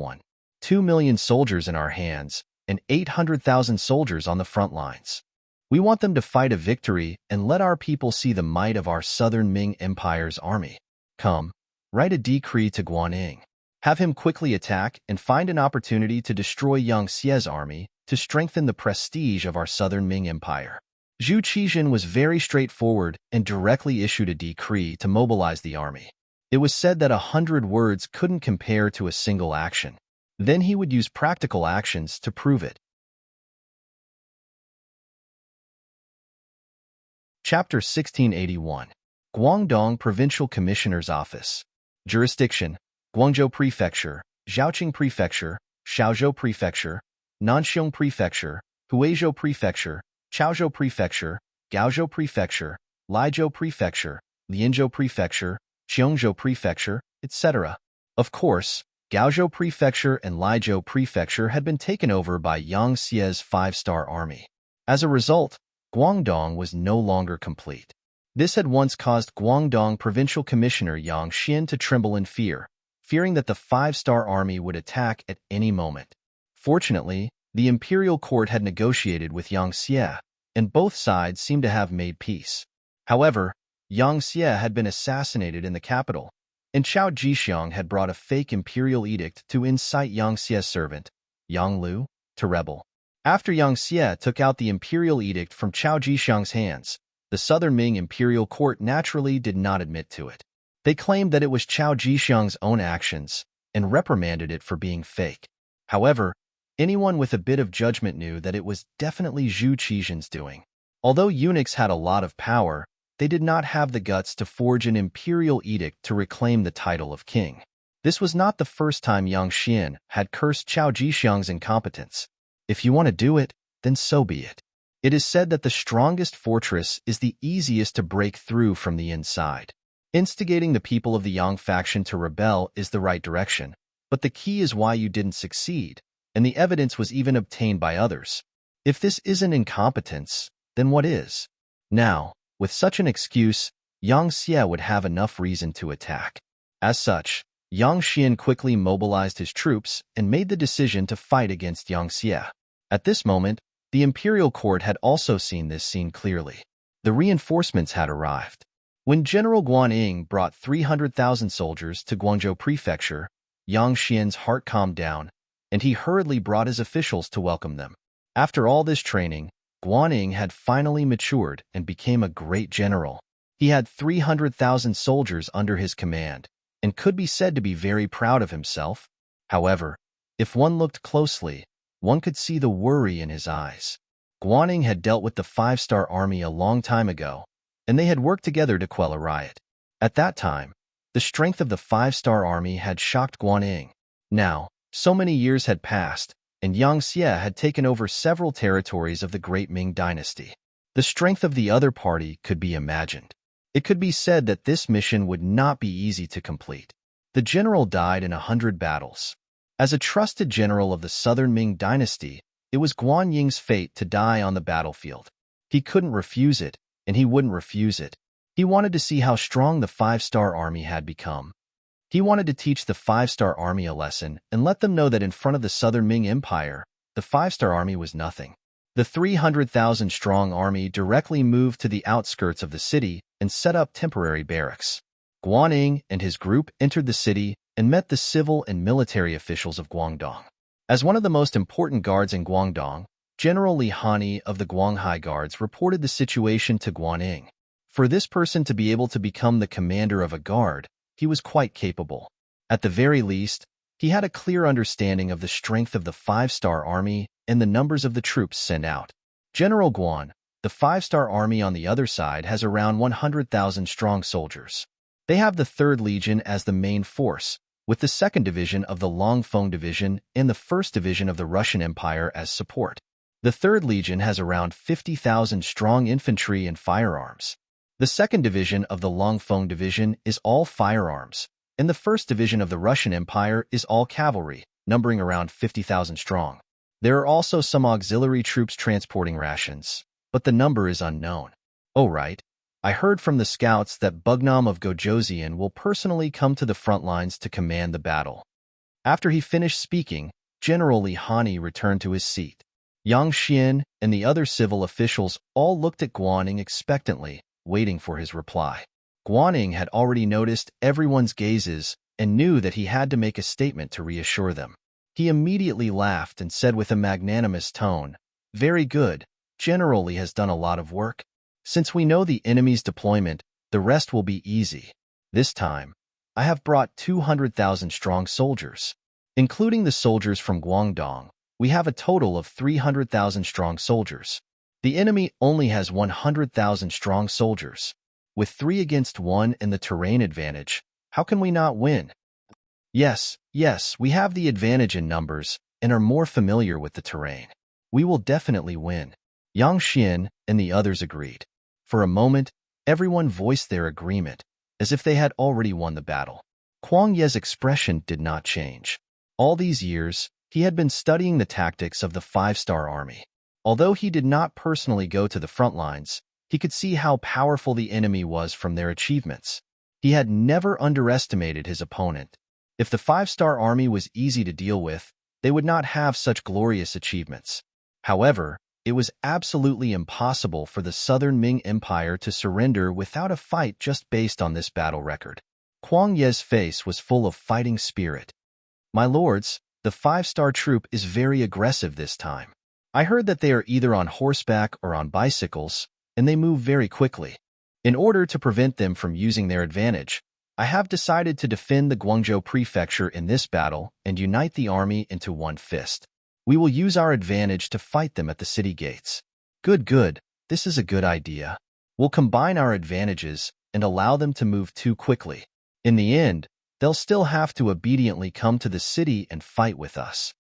2 million soldiers in our hands and 800,000 soldiers on the front lines. We want them to fight a victory and let our people see the might of our southern Ming Empire's army. Come, write a decree to Guanyin. Have him quickly attack and find an opportunity to destroy Yang Xie's army to strengthen the prestige of our southern Ming Empire. Zhu Qizhen was very straightforward and directly issued a decree to mobilize the army. It was said that 100 words couldn't compare to a single action. Then he would use practical actions to prove it. Chapter 1681. Guangdong Provincial Commissioner's Office. Jurisdiction: Guangzhou Prefecture, Zhaoqing Prefecture, Shaozhou Prefecture, Nanxiong Prefecture, Huizhou Prefecture, Chaozhou Prefecture, Gaozhou Prefecture, Laizhou Prefecture, Lianzhou Prefecture, Qiongzhou Prefecture, etc. Of course, Gaozhou Prefecture and Laizhou Prefecture had been taken over by Yang Xie's five-star army. As a result, Guangdong was no longer complete. This had once caused Guangdong Provincial Commissioner Yang Xian to tremble in fear, fearing that the five-star army would attack at any moment. Fortunately, the imperial court had negotiated with Yang Xie, and both sides seemed to have made peace. However, Yang Xie had been assassinated in the capital, and Chao Jixiang had brought a fake imperial edict to incite Yang Xie's servant, Yang Lu, to rebel. After Yang Xie took out the imperial edict from Chao Jixiang's hands, the Southern Ming imperial court naturally did not admit to it. They claimed that it was Chao Jixiang's own actions and reprimanded it for being fake. However, anyone with a bit of judgment knew that it was definitely Zhu Qizhen's doing. Although eunuchs had a lot of power, they did not have the guts to forge an imperial edict to reclaim the title of king. This was not the first time Yang Xian had cursed Chao Jixiang's incompetence. If you want to do it, then so be it. It is said that the strongest fortress is the easiest to break through from the inside. Instigating the people of the Yang faction to rebel is the right direction, but the key is why you didn't succeed, and the evidence was even obtained by others. If this isn't incompetence, then what is? Now, with such an excuse, Yang Xie would have enough reason to attack. As such, Yang Xian quickly mobilized his troops and made the decision to fight against Yang Xie. At this moment, the imperial court had also seen this scene clearly. The reinforcements had arrived. When General Guan Ying brought 300,000 soldiers to Guangzhou Prefecture, Yang Xian's heart calmed down, and he hurriedly brought his officials to welcome them. After all this training, Guan Ying had finally matured and became a great general. He had 300,000 soldiers under his command, and could be said to be very proud of himself. However, if one looked closely, one could see the worry in his eyes. Guan Ying had dealt with the 5-star army a long time ago, and they had worked together to quell a riot. At that time, the strength of the 5-star army had shocked Guan Ying. Now, so many years had passed, and Yang Xie had taken over several territories of the Great Ming dynasty. The strength of the other party could be imagined. It could be said that this mission would not be easy to complete. The general died in 100 battles. As a trusted general of the southern Ming dynasty, it was Guan Ying's fate to die on the battlefield. He couldn't refuse it, and he wouldn't refuse it. He wanted to see how strong the 5-star army had become. He wanted to teach the 5-star army a lesson and let them know that in front of the southern Ming Empire, the 5-star army was nothing. The 300,000-strong army directly moved to the outskirts of the city and set up temporary barracks. Guan Ying and his group entered the city and met the civil and military officials of Guangdong. As one of the most important guards in Guangdong, General Li Hani of the Guanghai Guards reported the situation to Guan Ying. For this person to be able to become the commander of a guard, he was quite capable. At the very least, he had a clear understanding of the strength of the 5-star army and the numbers of the troops sent out. General Guan, the 5-star army on the other side, has around 100,000 strong soldiers. They have the 3rd Legion as the main force, with the 2nd Division of the Longfeng Division and the 1st Division of the Russian Empire as support. The 3rd Legion has around 50,000 strong infantry and firearms. The 2nd Division of the Longfeng Division is all firearms, and the 1st Division of the Russian Empire is all cavalry, numbering around 50,000 strong. There are also some auxiliary troops transporting rations, but the number is unknown. Oh right, I heard from the scouts that Bugnam of Gojoseon will personally come to the front lines to command the battle. After he finished speaking, General Li Hani returned to his seat. Yang Xian and the other civil officials all looked at Guan Ying expectantly, waiting for his reply. Guan Ying had already noticed everyone's gazes and knew that he had to make a statement to reassure them. He immediately laughed and said with a magnanimous tone, "Very good. General Li has done a lot of work. Since we know the enemy's deployment, the rest will be easy. This time, I have brought 200,000 strong soldiers. Including the soldiers from Guangdong, we have a total of 300,000 strong soldiers. The enemy only has 100,000 strong soldiers. With 3 against 1 and the terrain advantage, how can we not win? Yes, we have the advantage in numbers and are more familiar with the terrain. We will definitely win." Yang Xian and the others agreed. For a moment, everyone voiced their agreement, as if they had already won the battle. Kuang Ye's expression did not change. All these years, he had been studying the tactics of the 5-star army. Although he did not personally go to the front lines, he could see how powerful the enemy was from their achievements. He had never underestimated his opponent. If the 5-star army was easy to deal with, they would not have such glorious achievements. However, it was absolutely impossible for the Southern Ming Empire to surrender without a fight just based on this battle record. Kuang Ye's face was full of fighting spirit. "My lords, the 5-star troop is very aggressive this time. I heard that they are either on horseback or on bicycles, and they move very quickly. In order to prevent them from using their advantage, I have decided to defend the Guangzhou Prefecture in this battle and unite the army into one fist. We will use our advantage to fight them at the city gates." Good. This is a good idea. We'll combine our advantages and allow them to move too quickly. In the end, they'll still have to obediently come to the city and fight with us.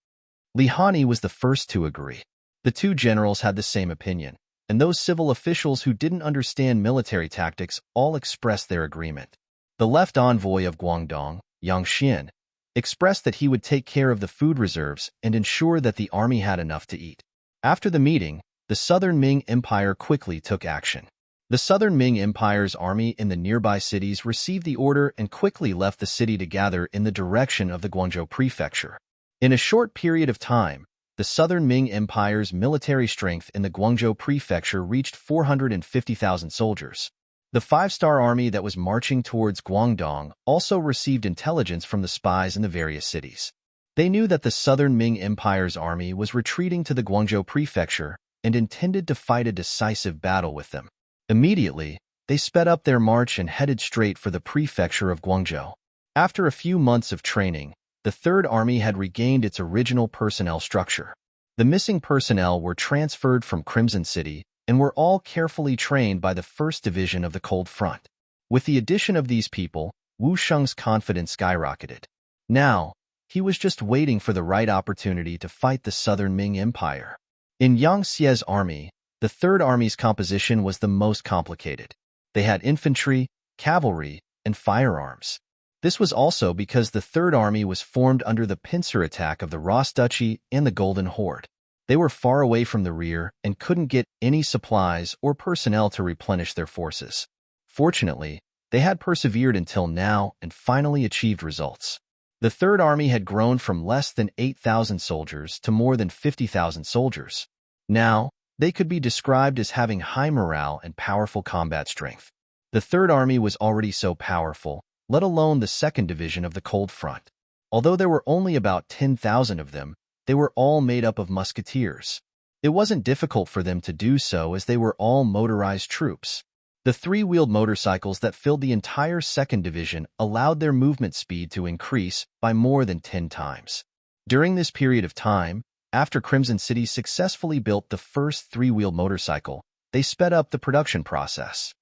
Li Hani was the first to agree. The 2 generals had the same opinion, and those civil officials who didn't understand military tactics all expressed their agreement. The left envoy of Guangdong, Yang Xian, expressed that he would take care of the food reserves and ensure that the army had enough to eat. After the meeting, the Southern Ming Empire quickly took action. The Southern Ming Empire's army in the nearby cities received the order and quickly left the city to gather in the direction of the Guangzhou prefecture. In a short period of time, the Southern Ming Empire's military strength in the Guangzhou prefecture reached 450,000 soldiers. The five-star army that was marching towards Guangdong also received intelligence from the spies in the various cities. They knew that the Southern Ming Empire's army was retreating to the Guangzhou prefecture and intended to fight a decisive battle with them. Immediately, they sped up their march and headed straight for the prefecture of Guangzhou. After a few months of training, the Third Army had regained its original personnel structure. The missing personnel were transferred from Crimson City and were all carefully trained by the 1st Division of the Cold Front. With the addition of these people, Wu Sheng's confidence skyrocketed. Now, he was just waiting for the right opportunity to fight the Southern Ming Empire. In Yang Xie's army, the Third Army's composition was the most complicated. They had infantry, cavalry, and firearms. This was also because the Third Army was formed under the pincer attack of the Ross Duchy and the Golden Horde. They were far away from the rear and couldn't get any supplies or personnel to replenish their forces. Fortunately, they had persevered until now and finally achieved results. The Third Army had grown from less than 8,000 soldiers to more than 50,000 soldiers. Now, they could be described as having high morale and powerful combat strength. The Third Army was already so powerful, let alone the 2nd Division of the Cold Front. Although there were only about 10,000 of them, they were all made up of musketeers. It wasn't difficult for them to do so as they were all motorized troops. The three-wheeled motorcycles that filled the entire 2nd Division allowed their movement speed to increase by more than 10 times. During this period of time, after Crimson City successfully built the first three-wheeled motorcycle, they sped up the production process.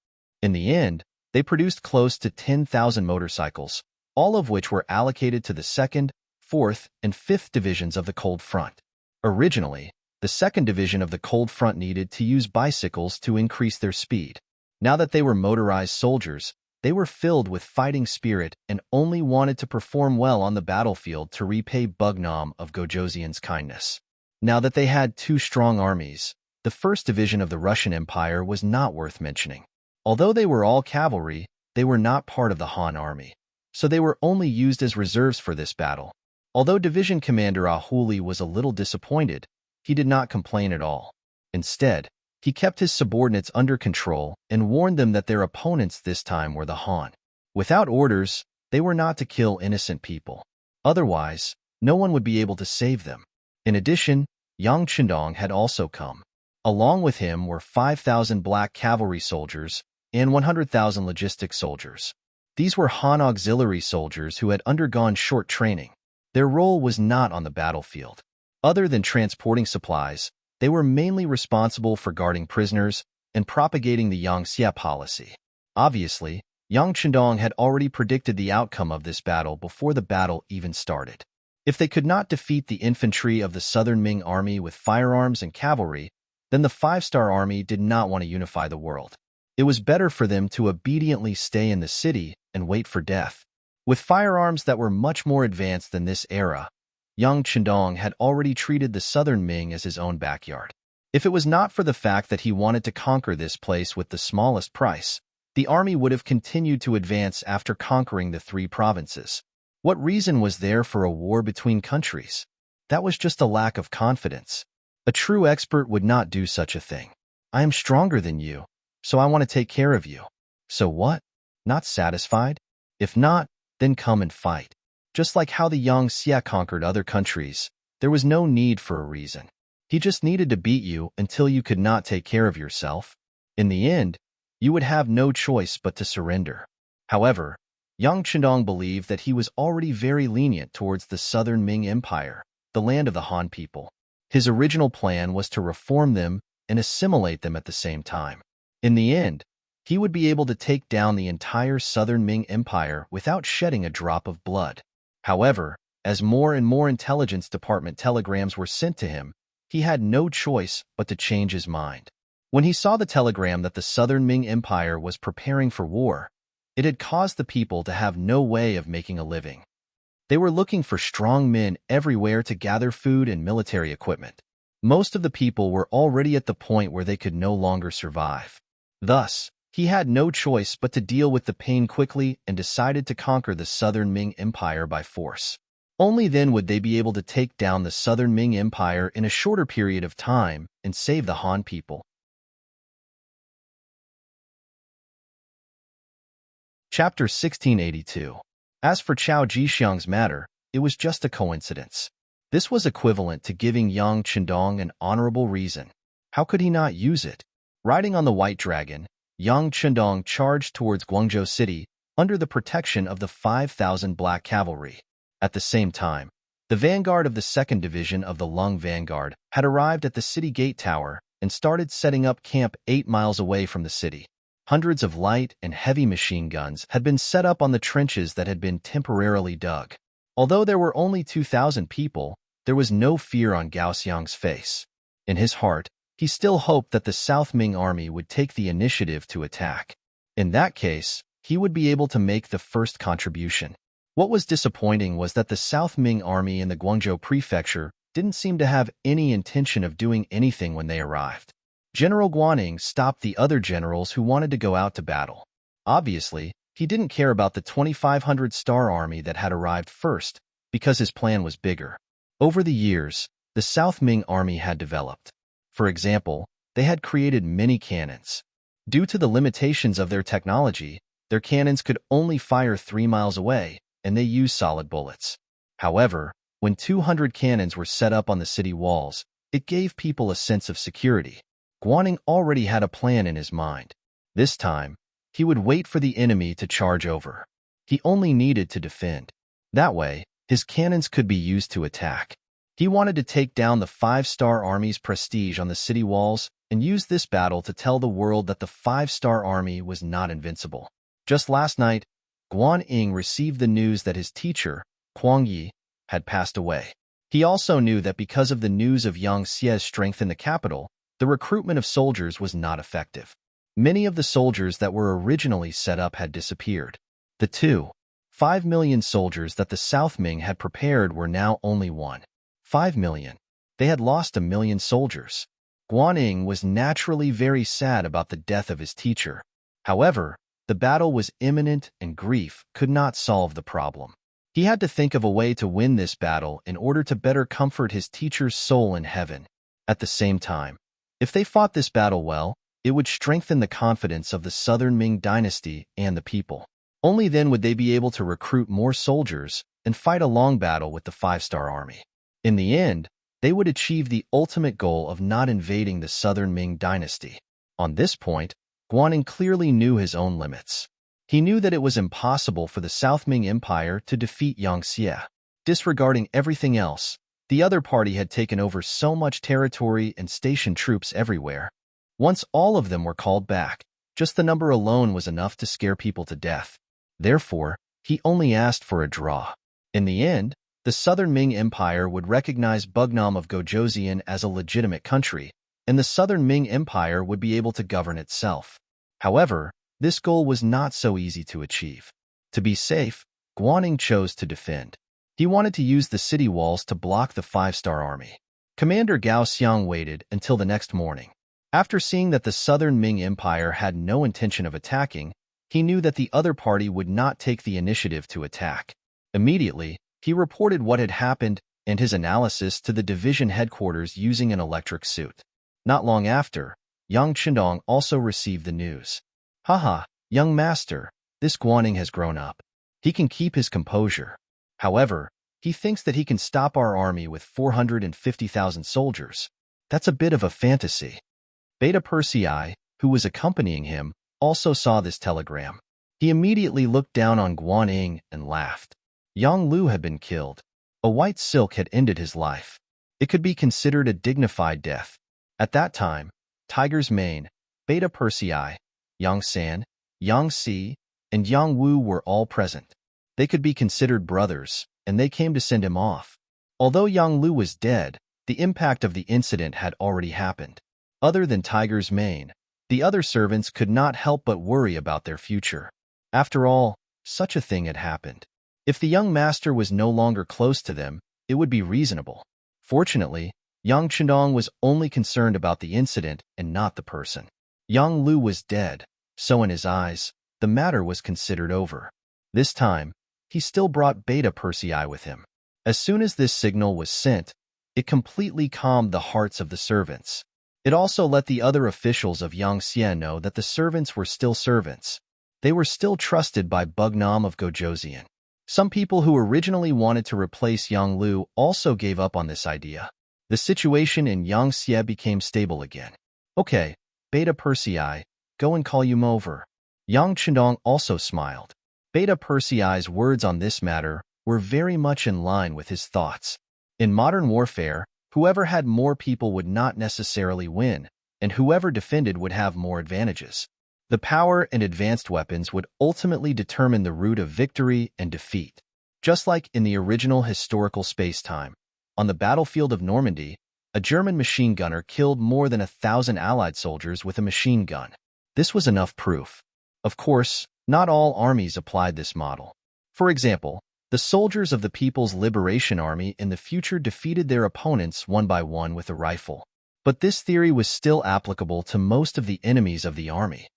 In the end, they produced close to 10,000 motorcycles, all of which were allocated to the 2nd, 4th, and 5th Divisions of the Cold Front. Originally, the 2nd Division of the Cold Front needed to use bicycles to increase their speed. Now that they were motorized soldiers, they were filled with fighting spirit and only wanted to perform well on the battlefield to repay Bugnam of Gojoseon's kindness. Now that they had two strong armies, the 1st Division of the Russian Empire was not worth mentioning. Although they were all cavalry, they were not part of the Han army, so they were only used as reserves for this battle. Although Division Commander Ahuli was a little disappointed, he did not complain at all. Instead, he kept his subordinates under control and warned them that their opponents this time were the Han. Without orders, they were not to kill innocent people. Otherwise, no one would be able to save them. In addition, Yang Chendong had also come. Along with him were 5,000 black cavalry soldiers and 100,000 logistic soldiers. These were Han auxiliary soldiers who had undergone short training. Their role was not on the battlefield. Other than transporting supplies, they were mainly responsible for guarding prisoners and propagating the Yang Xie policy. Obviously, Yang Chendong had already predicted the outcome of this battle before the battle even started. If they could not defeat the infantry of the Southern Ming army with firearms and cavalry, then the 5-star army did not want to unify the world. It was better for them to obediently stay in the city and wait for death. With firearms that were much more advanced than this era, Yang Chendong had already treated the Southern Ming as his own backyard. If it was not for the fact that he wanted to conquer this place with the smallest price, the army would have continued to advance after conquering the 3 provinces. What reason was there for a war between countries? That was just a lack of confidence. A true expert would not do such a thing. I am stronger than you, so I want to take care of you. So what? Not satisfied? If not, then come and fight. Just like how the Yang Xie conquered other countries, there was no need for a reason. He just needed to beat you until you could not take care of yourself. In the end, you would have no choice but to surrender. However, Yang Chendong believed that he was already very lenient towards the Southern Ming Empire, the land of the Han people. His original plan was to reform them and assimilate them at the same time. In the end, he would be able to take down the entire Southern Ming Empire without shedding a drop of blood. However, as more and more intelligence department telegrams were sent to him, he had no choice but to change his mind. When he saw the telegram that the Southern Ming Empire was preparing for war, it had caused the people to have no way of making a living. They were looking for strong men everywhere to gather food and military equipment. Most of the people were already at the point where they could no longer survive. Thus, he had no choice but to deal with the pain quickly and decided to conquer the Southern Ming Empire by force. Only then would they be able to take down the Southern Ming Empire in a shorter period of time and save the Han people. Chapter 1682. As for Chao Jixiang's matter, it was just a coincidence. This was equivalent to giving Yang Chendong an honorable reason. How could he not use it? Riding on the White Dragon, Yang Chendong charged towards Guangzhou City under the protection of the 5,000 Black Cavalry. At the same time, the vanguard of the 2nd Division of the Lung Vanguard had arrived at the city gate tower and started setting up camp 8 miles away from the city. Hundreds of light and heavy machine guns had been set up on the trenches that had been temporarily dug. Although there were only 2,000 people, there was no fear on Gao Xiang's face. In his heart, he still hoped that the South Ming army would take the initiative to attack. In that case, he would be able to make the first contribution. What was disappointing was that the South Ming army in the Guangzhou prefecture didn't seem to have any intention of doing anything when they arrived. General Guaning stopped the other generals who wanted to go out to battle. Obviously, he didn't care about the 2,500-star army that had arrived first, because his plan was bigger. Over the years, the South Ming army had developed. For example, they had created many cannons. Due to the limitations of their technology, their cannons could only fire 3 miles away, and they used solid bullets. However, when 200 cannons were set up on the city walls, it gave people a sense of security. Guaning already had a plan in his mind. This time, he would wait for the enemy to charge over. He only needed to defend. That way, his cannons could be used to attack. He wanted to take down the 5-star army's prestige on the city walls and use this battle to tell the world that the 5-star army was not invincible. Just last night, Guaning received the news that his teacher, Huang Yi, had passed away. He also knew that because of the news of Yang Xie's strength in the capital, the recruitment of soldiers was not effective. Many of the soldiers that were originally set up had disappeared. The 2.5 million soldiers that the South Ming had prepared were now only 1.5 million. They had lost 1 million soldiers. Guaning was naturally very sad about the death of his teacher. However, the battle was imminent and grief could not solve the problem. He had to think of a way to win this battle in order to better comfort his teacher's soul in heaven. At the same time, if they fought this battle well, it would strengthen the confidence of the Southern Ming dynasty and the people. Only then would they be able to recruit more soldiers and fight a long battle with the 5-star army. In the end, they would achieve the ultimate goal of not invading the Southern Ming dynasty. On this point, Guaning clearly knew his own limits. He knew that it was impossible for the South Ming Empire to defeat Yang Xie. Disregarding everything else, the other party had taken over so much territory and stationed troops everywhere. Once all of them were called back, just the number alone was enough to scare people to death. Therefore, he only asked for a draw. In the end, the Southern Ming Empire would recognize Bugnam of Gojoseon as a legitimate country, and the Southern Ming Empire would be able to govern itself. However, this goal was not so easy to achieve. To be safe, Guaning chose to defend. He wanted to use the city walls to block the 5-star army. Commander Gao Xiang waited until the next morning. After seeing that the Southern Ming Empire had no intention of attacking, he knew that the other party would not take the initiative to attack. Immediately, he reported what had happened and his analysis to the division headquarters using an electric suit. Not long after, Yang Chendong also received the news. Haha, young master, this Guaning has grown up. He can keep his composure. However, he thinks that he can stop our army with 450,000 soldiers. That's a bit of a fantasy. Beta Persei, who was accompanying him, also saw this telegram. He immediately looked down on Guaning and laughed. Yang Lu had been killed. A white silk had ended his life. It could be considered a dignified death. At that time, Tiger's Mane, Beta Persei, Yang San, Yang Si, and Yang Wu were all present. They could be considered brothers, and they came to send him off. Although Yang Lu was dead, the impact of the incident had already happened. Other than Tiger's Mane, the other servants could not help but worry about their future. After all, such a thing had happened. If the young master was no longer close to them, it would be reasonable. Fortunately, Yang Chendong was only concerned about the incident and not the person. Yang Lu was dead, so in his eyes, the matter was considered over. This time, he still brought Beta Persei with him. As soon as this signal was sent, it completely calmed the hearts of the servants. It also let the other officials of Yangxie know that the servants were still servants. They were still trusted by Bugnam of Gojoseon. Some people who originally wanted to replace Yang Lu also gave up on this idea. The situation in Yangxie became stable again. Okay, Beta Persei, go and call Yum over. Yang Chendong also smiled. Beta Persei's words on this matter were very much in line with his thoughts. In modern warfare, whoever had more people would not necessarily win, and whoever defended would have more advantages. The power and advanced weapons would ultimately determine the route of victory and defeat. Just like in the original historical space-time, on the battlefield of Normandy, a German machine gunner killed more than 1,000 Allied soldiers with a machine gun. This was enough proof. Of course, not all armies applied this model. For example, the soldiers of the People's Liberation Army in the future defeated their opponents one by one with a rifle. But this theory was still applicable to most of the enemies of the army.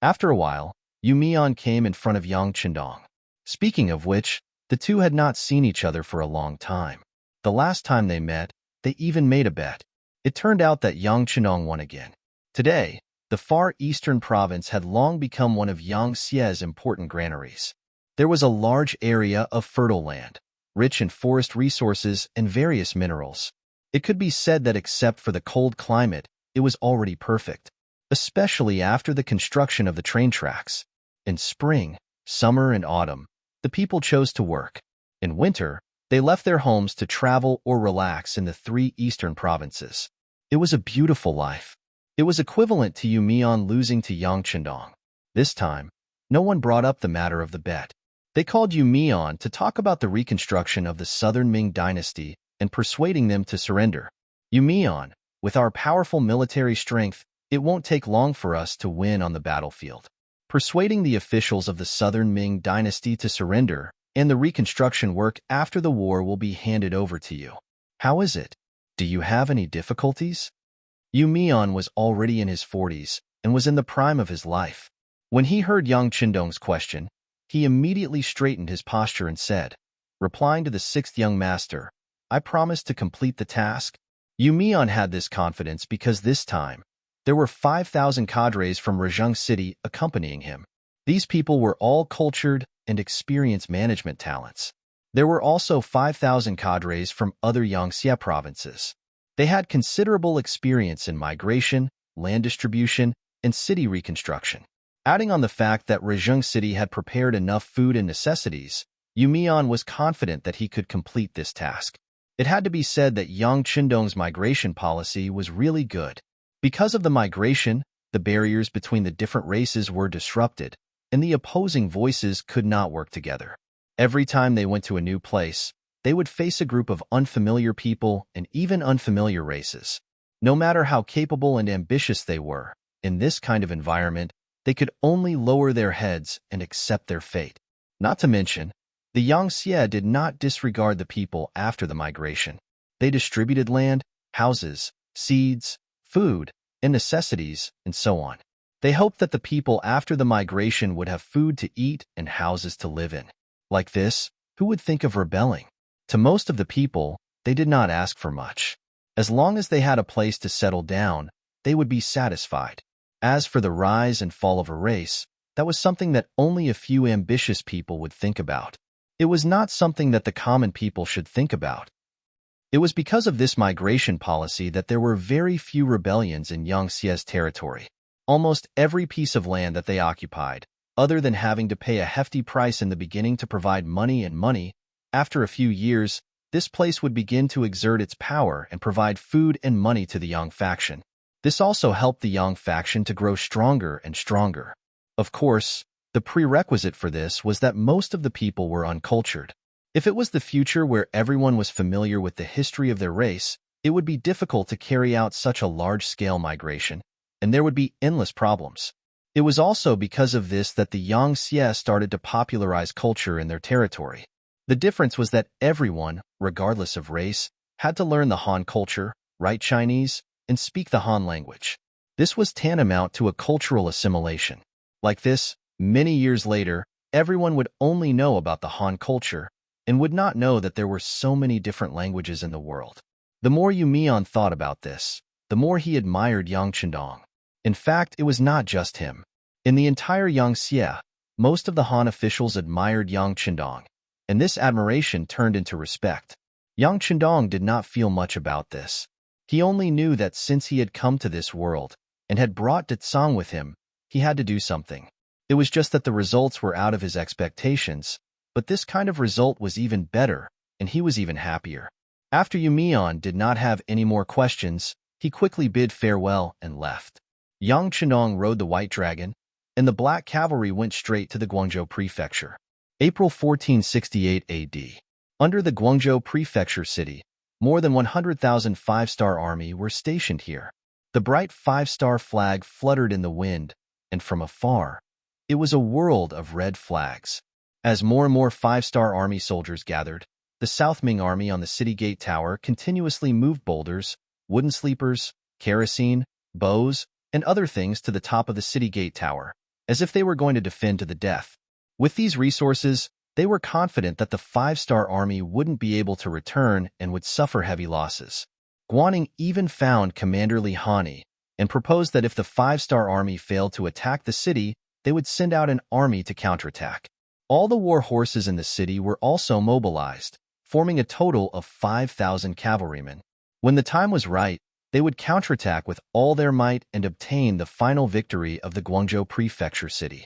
After a while, Yu Mian came in front of Yang Chendong. Speaking of which, the two had not seen each other for a long time. The last time they met, they even made a bet. It turned out that Yang Chendong won again. Today, the far eastern province had long become one of Yangxie's important granaries. There was a large area of fertile land, rich in forest resources and various minerals. It could be said that except for the cold climate, it was already perfect, especially after the construction of the train tracks. In spring, summer, and autumn, the people chose to work. In winter, they left their homes to travel or relax in the three eastern provinces. It was a beautiful life. It was equivalent to Yu Mian losing to Yang Chendong. This time, no one brought up the matter of the bet. They called Yu Mian to talk about the reconstruction of the southern Ming dynasty and persuading them to surrender. Yu Mian, with our powerful military strength, it won't take long for us to win on the battlefield. Persuading the officials of the southern Ming dynasty to surrender, and the reconstruction work after the war will be handed over to you. How is it? Do you have any difficulties? Yu Mian was already in his 40s and was in the prime of his life. When he heard Yang Chendong's question, he immediately straightened his posture and said, replying to the sixth young master, I promise to complete the task. Yu Mian had this confidence because this time, there were 5,000 cadres from Rajang City accompanying him. These people were all cultured and experienced management talents. There were also 5,000 cadres from other Yangxie provinces. They had considerable experience in migration, land distribution, and city reconstruction. Adding on the fact that Rajang City had prepared enough food and necessities, Yu Mian was confident that he could complete this task. It had to be said that Yang Chendong's migration policy was really good. Because of the migration, the barriers between the different races were disrupted, and the opposing voices could not work together. Every time they went to a new place, they would face a group of unfamiliar people and even unfamiliar races. No matter how capable and ambitious they were, in this kind of environment, they could only lower their heads and accept their fate. Not to mention, the Yangxie did not disregard the people after the migration. They distributed land, houses, seeds, food, and necessities, and so on. They hoped that the people after the migration would have food to eat and houses to live in. Like this, who would think of rebelling? To most of the people, they did not ask for much. As long as they had a place to settle down, they would be satisfied. As for the rise and fall of a race, that was something that only a few ambitious people would think about. It was not something that the common people should think about. It was because of this migration policy that there were very few rebellions in Yangxie's territory. Almost every piece of land that they occupied, other than having to pay a hefty price in the beginning to provide money, after a few years, this place would begin to exert its power and provide food and money to the Yang faction. This also helped the Yang faction to grow stronger and stronger. Of course, the prerequisite for this was that most of the people were uncultured. If it was the future where everyone was familiar with the history of their race, it would be difficult to carry out such a large-scale migration, and there would be endless problems. It was also because of this that the Yangxie started to popularize culture in their territory. The difference was that everyone, regardless of race, had to learn the Han culture, write Chinese, and speak the Han language. This was tantamount to a cultural assimilation. Like this, many years later, everyone would only know about the Han culture and would not know that there were so many different languages in the world. The more Yu Mian thought about this, the more he admired Yang Chendong. In fact, it was not just him. In the entire Yangtze, most of the Han officials admired Yang Chendong, and this admiration turned into respect. Yang Chendong did not feel much about this. He only knew that since he had come to this world and had brought Ditsang with him, he had to do something. It was just that the results were out of his expectations, but this kind of result was even better, and he was even happier. After Yu Mian did not have any more questions, he quickly bid farewell and left. Yang Chendong rode the White Dragon, and the Black Cavalry went straight to the Guangzhou Prefecture. April 1468 AD. Under the Guangzhou Prefecture city, more than 100,000 five-star army were stationed here. The bright five-star flag fluttered in the wind, and from afar, it was a world of red flags. As more and more five-star army soldiers gathered, the South Ming army on the city gate tower continuously moved boulders, wooden sleepers, kerosene, bows, and other things to the top of the city gate tower, as if they were going to defend to the death. With these resources, they were confident that the five-star army wouldn't be able to return and would suffer heavy losses. Guanning even found Commander Li Hani and proposed that if the five-star army failed to attack the city, they would send out an army to counterattack. All the war horses in the city were also mobilized, forming a total of 5,000 cavalrymen. When the time was right, they would counterattack with all their might and obtain the final victory of the Guangzhou Prefecture city.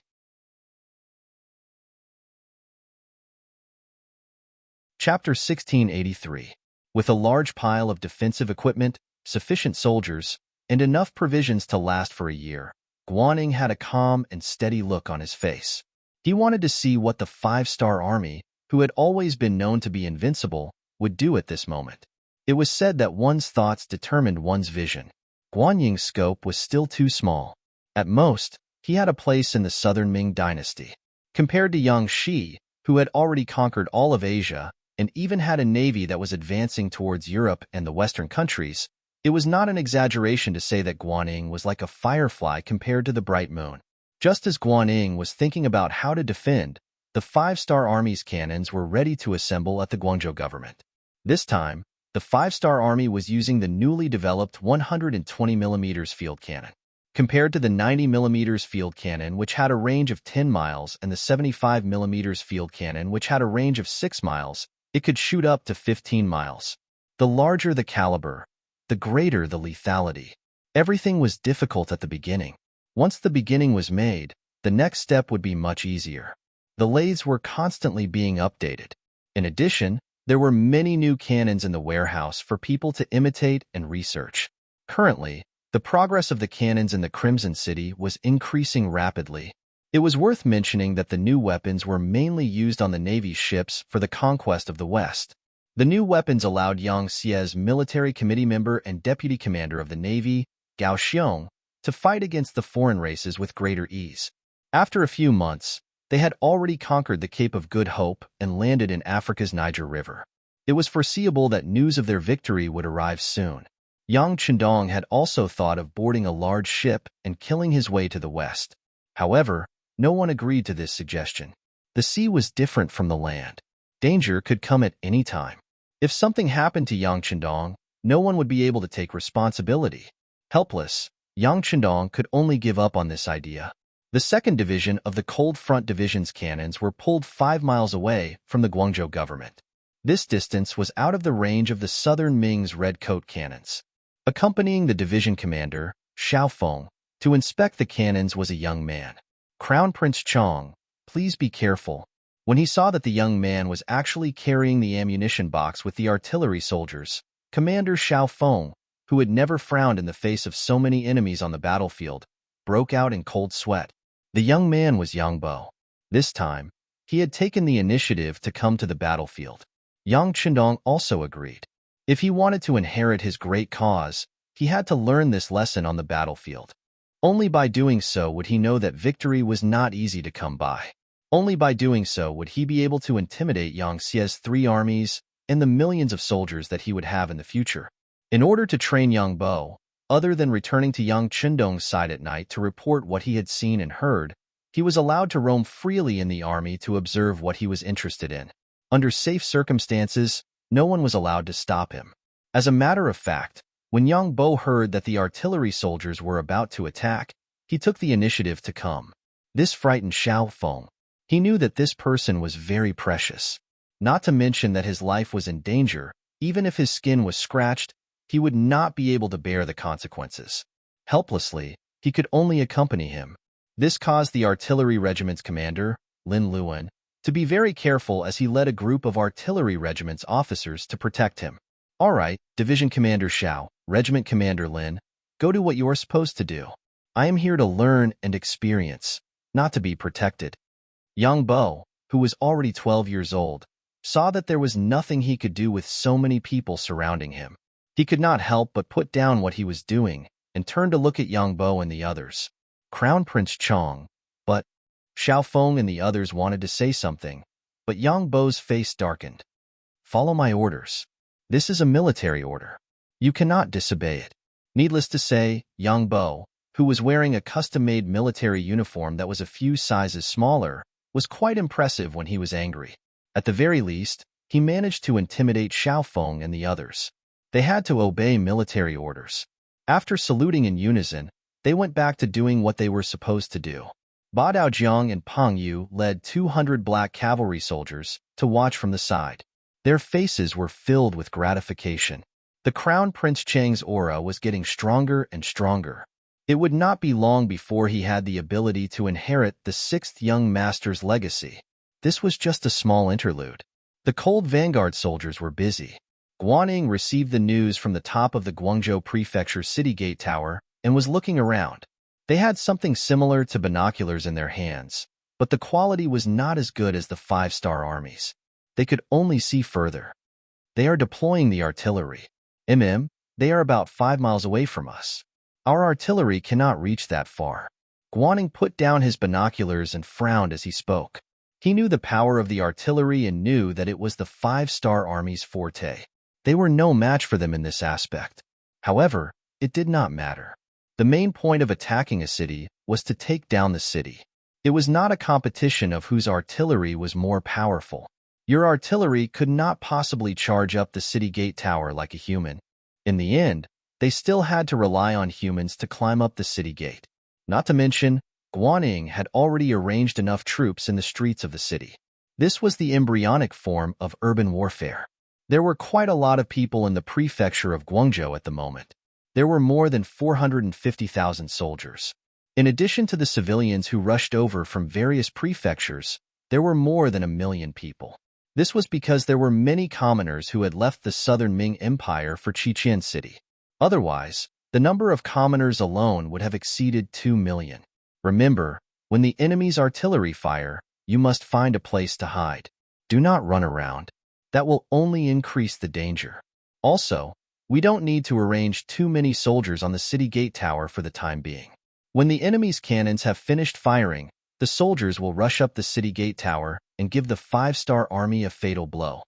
Chapter 1683. With a large pile of defensive equipment, sufficient soldiers, and enough provisions to last for a year, Guanning had a calm and steady look on his face. He wanted to see what the five-star army, who had always been known to be invincible, would do at this moment. It was said that one's thoughts determined one's vision. Guanying's scope was still too small. At most, he had a place in the southern Ming dynasty. Compared to Yang Shi, who had already conquered all of Asia and even had a navy that was advancing towards Europe and the Western countries, it was not an exaggeration to say that Guanning was like a firefly compared to the bright moon. Just as Guanning was thinking about how to defend, the five-star army's cannons were ready to assemble at the Guangzhou government. This time, the five-star army was using the newly developed 120mm field cannon. Compared to the 90mm field cannon, which had a range of 10 miles, and the 75mm field cannon, which had a range of 6 miles, it could shoot up to 15 miles. The larger the caliber, the greater the lethality. Everything was difficult at the beginning. Once the beginning was made, the next step would be much easier. The lathes were constantly being updated. In addition, there were many new cannons in the warehouse for people to imitate and research. Currently, the progress of the cannons in the Crimson City was increasing rapidly. It was worth mentioning that the new weapons were mainly used on the Navy's ships for the conquest of the West. The new weapons allowed Yang Xie's military committee member and deputy commander of the Navy, Gao Xiong, to fight against the foreign races with greater ease. After a few months, they had already conquered the Cape of Good Hope and landed in Africa's Niger River. It was foreseeable that news of their victory would arrive soon. Yang Chendong had also thought of boarding a large ship and killing his way to the west. However, no one agreed to this suggestion. The sea was different from the land. Danger could come at any time. If something happened to Yang Chendong, no one would be able to take responsibility. Helpless, Yang Chendong could only give up on this idea. The 2nd Division of the Cold Front Division's cannons were pulled 5 miles away from the Guangzhou government. This distance was out of the range of the southern Ming's redcoat cannons. Accompanying the division commander, Xiao Feng, to inspect the cannons was a young man. Crown Prince Chong, please be careful. When he saw that the young man was actually carrying the ammunition box with the artillery soldiers, Commander Xiao Feng, who had never frowned in the face of so many enemies on the battlefield, broke out in cold sweat. The young man was Yang Bo. This time, he had taken the initiative to come to the battlefield. Yang Chendong also agreed. If he wanted to inherit his great cause, he had to learn this lesson on the battlefield. Only by doing so would he know that victory was not easy to come by. Only by doing so would he be able to intimidate Yang Xie's 3 armies and the millions of soldiers that he would have in the future. In order to train Yang Bo, other than returning to Yang Chindong's side at night to report what he had seen and heard, he was allowed to roam freely in the army to observe what he was interested in. Under safe circumstances, no one was allowed to stop him. As a matter of fact, when Yang Bo heard that the artillery soldiers were about to attack, he took the initiative to come. This frightened Xiao Feng. He knew that this person was very precious. Not to mention that his life was in danger. Even if his skin was scratched, he would not be able to bear the consequences. Helplessly, he could only accompany him. This caused the artillery regiment's commander, Lin Luan, to be very careful as he led a group of artillery regiment's officers to protect him. All right, Division Commander Xiao, Regiment Commander Lin, go do what you're supposed to do. I am here to learn and experience, not to be protected. Yang Bo, who was already 12 years old, saw that there was nothing he could do with so many people surrounding him. He could not help but put down what he was doing and turn to look at Yang Bo and the others. Crown Prince Chong, but Xiao Feng and the others wanted to say something, but Yang Bo's face darkened. Follow my orders. This is a military order. You cannot disobey it. Needless to say, Yang Bo, who was wearing a custom-made military uniform that was a few sizes smaller, was quite impressive when he was angry. At the very least, he managed to intimidate Xiao Feng and the others. They had to obey military orders. After saluting in unison, they went back to doing what they were supposed to do. Ba Daojiang and Pang Yu led 200 black cavalry soldiers to watch from the side. Their faces were filled with gratification. The Crown Prince Chang's aura was getting stronger and stronger. It would not be long before he had the ability to inherit the 6th young master's legacy. This was just a small interlude. The cold vanguard soldiers were busy. Guaning received the news from the top of the Guangzhou Prefecture City Gate Tower and was looking around. They had something similar to binoculars in their hands, but the quality was not as good as the 5-star armies. They could only see further. They are deploying the artillery. They are about 5 miles away from us. Our artillery cannot reach that far. Guaning put down his binoculars and frowned as he spoke. He knew the power of the artillery and knew that it was the 5-star army's forte. They were no match for them in this aspect. However, it did not matter. The main point of attacking a city was to take down the city. It was not a competition of whose artillery was more powerful. Your artillery could not possibly charge up the city gate tower like a human. In the end, they still had to rely on humans to climb up the city gate. Not to mention, Guaning had already arranged enough troops in the streets of the city. This was the embryonic form of urban warfare. There were quite a lot of people in the prefecture of Guangzhou at the moment. There were more than 450,000 soldiers. In addition to the civilians who rushed over from various prefectures, there were more than 1 million people. This was because there were many commoners who had left the southern Ming Empire for Qiqian City. Otherwise, the number of commoners alone would have exceeded 2 million. Remember, when the enemy's artillery fire, you must find a place to hide. Do not run around. That will only increase the danger. Also, we don't need to arrange too many soldiers on the city gate tower for the time being. When the enemy's cannons have finished firing, the soldiers will rush up the city gate tower and give the 5-star army a fatal blow.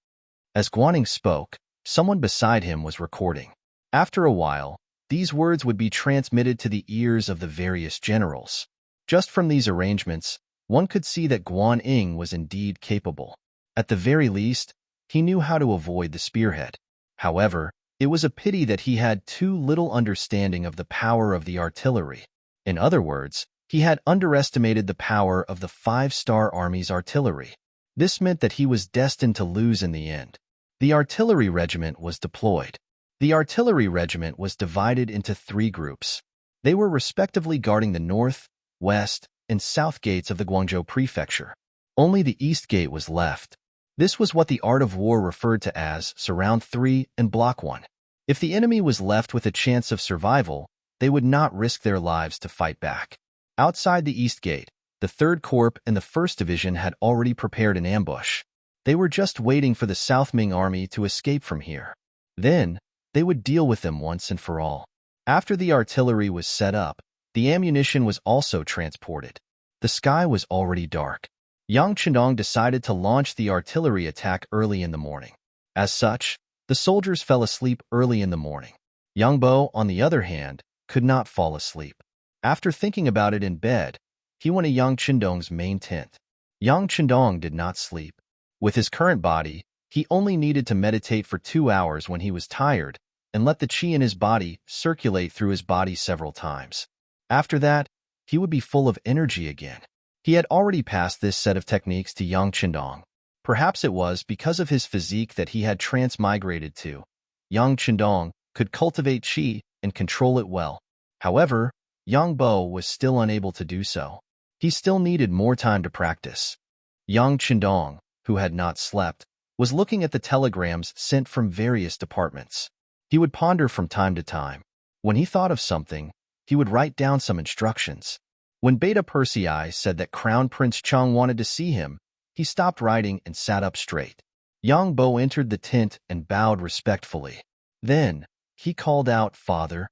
As Guaning spoke, someone beside him was recording. After a while, these words would be transmitted to the ears of the various generals. Just from these arrangements, one could see that Guaning was indeed capable. At the very least, he knew how to avoid the spearhead. However, it was a pity that he had too little understanding of the power of the artillery. In other words, he had underestimated the power of the 5-star army's artillery. This meant that he was destined to lose in the end. The artillery regiment was deployed. The artillery regiment was divided into 3 groups. They were respectively guarding the north, west, and south gates of the Guangzhou prefecture. Only the east gate was left. This was what the art of war referred to as Surround 3 and Block 1. If the enemy was left with a chance of survival, they would not risk their lives to fight back. Outside the east gate, the 3rd Corps and the 1st Division had already prepared an ambush. They were just waiting for the South Ming army to escape from here. Then, they would deal with them once and for all. After the artillery was set up, the ammunition was also transported. The sky was already dark. Yang Chendong decided to launch the artillery attack early in the morning. As such, the soldiers fell asleep early in the morning. Yang Bo, on the other hand, could not fall asleep. After thinking about it in bed, he went to Yang Chendong's main tent. Yang Chendong did not sleep. With his current body, he only needed to meditate for 2 hours when he was tired and let the qi in his body circulate through his body several times. After that, he would be full of energy again. He had already passed this set of techniques to Yang Chendong. Perhaps it was because of his physique that he had transmigrated to. Yang Chendong could cultivate qi and control it well. However, Yang Bo was still unable to do so. He still needed more time to practice. Yang Chendong, who had not slept, was looking at the telegrams sent from various departments. He would ponder from time to time. When he thought of something, he would write down some instructions. When Beta Persei said that Crown Prince Cheng wanted to see him, he stopped writing and sat up straight. Yang Bo entered the tent and bowed respectfully. Then, he called out, "Father,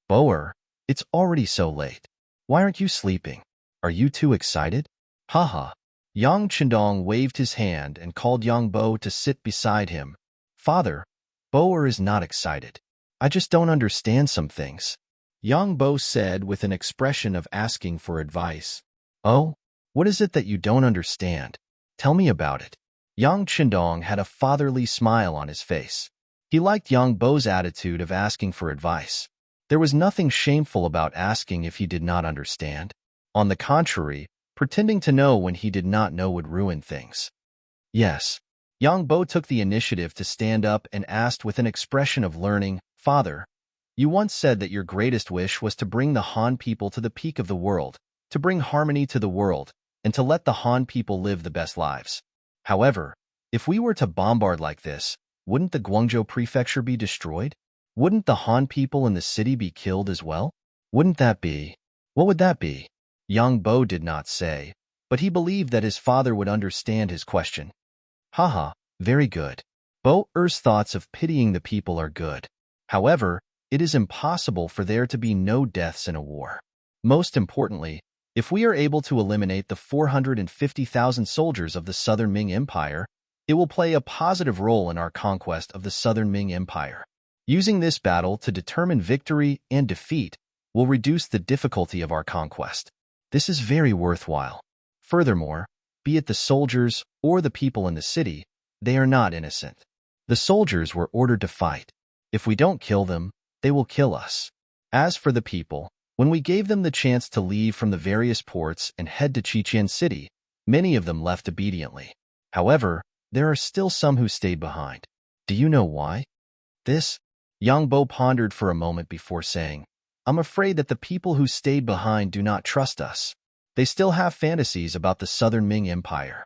Boer, it's already so late. Why aren't you sleeping? Are you too excited?" Haha. Yang Chendong waved his hand and called Yang Bo to sit beside him. "Father, Boer is not excited. I just don't understand some things," Yang Bo said with an expression of asking for advice. "Oh, what is it that you don't understand? Tell me about it." Yang Chendong had a fatherly smile on his face. He liked Yang Bo's attitude of asking for advice. There was nothing shameful about asking if he did not understand. On the contrary, pretending to know when he did not know would ruin things. Yes. Yang Bo took the initiative to stand up and asked with an expression of learning, "Father, you once said that your greatest wish was to bring the Han people to the peak of the world, to bring harmony to the world, and to let the Han people live the best lives. However, if we were to bombard like this, wouldn't the Guangzhou prefecture be destroyed? Wouldn't the Han people in the city be killed as well? Wouldn't that be? What would that be?" Yang Bo did not say, but he believed that his father would understand his question. Haha, very good. Bo Er's thoughts of pitying the people are good. However, it is impossible for there to be no deaths in a war. Most importantly, if we are able to eliminate the 450,000 soldiers of the Southern Ming Empire, it will play a positive role in our conquest of the Southern Ming Empire. Using this battle to determine victory and defeat will reduce the difficulty of our conquest. This is very worthwhile. Furthermore, be it the soldiers or the people in the city, they are not innocent. The soldiers were ordered to fight. If we don't kill them, they will kill us. As for the people, when we gave them the chance to leave from the various ports and head to Chichen City, many of them left obediently. However, there are still some who stayed behind. Do you know why? This? Yang Bo pondered for a moment before saying, "I'm afraid that the people who stayed behind do not trust us. They still have fantasies about the Southern Ming Empire."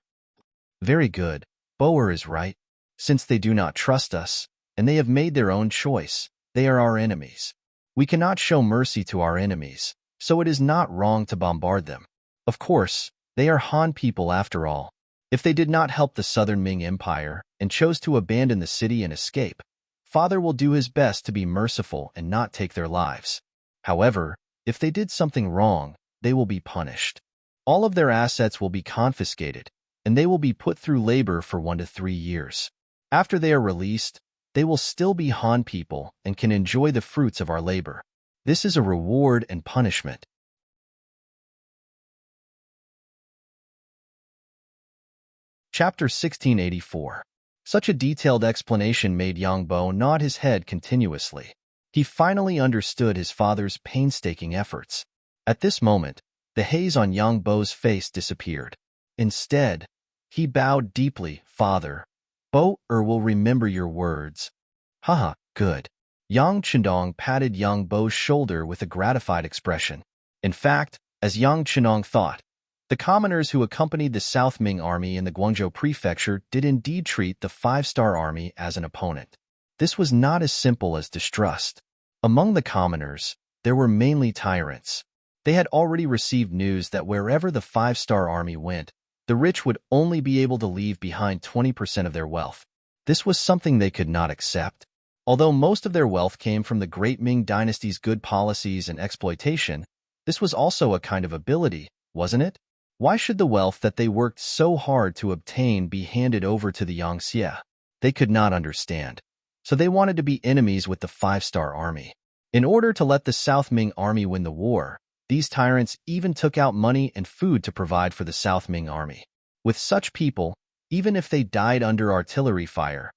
Very good. Boer is right. Since they do not trust us, and they have made their own choice, they are our enemies. We cannot show mercy to our enemies, so it is not wrong to bombard them. Of course, they are Han people after all. If they did not help the Southern Ming Empire and chose to abandon the city and escape, Father will do his best to be merciful and not take their lives. However, if they did something wrong, they will be punished. All of their assets will be confiscated, and they will be put through labor for 1 to 3 years. After they are released, they will still be Han people and can enjoy the fruits of our labor. This is a reward and punishment. Chapter 1684. Such a detailed explanation made Yang Bo nod his head continuously. He finally understood his father's painstaking efforts. At this moment, the haze on Yang Bo's face disappeared. Instead, he bowed deeply. "Father, Bo will remember your words." Haha, good. Yang Chendong patted Yang Bo's shoulder with a gratified expression. In fact, as Yang Chendong thought, the commoners who accompanied the South Ming army in the Guangzhou prefecture did indeed treat the 5-star army as an opponent. This was not as simple as distrust. Among the commoners, there were mainly tyrants. They had already received news that wherever the 5-star army went, the rich would only be able to leave behind 20% of their wealth. This was something they could not accept. Although most of their wealth came from the Great Ming Dynasty's good policies and exploitation, this was also a kind of ability, wasn't it? Why should the wealth that they worked so hard to obtain be handed over to the Yangtze? They could not understand. So they wanted to be enemies with the five-star army. In order to let the South Ming army win the war, these tyrants even took out money and food to provide for the South Ming army. With such people, even if they died under artillery fire,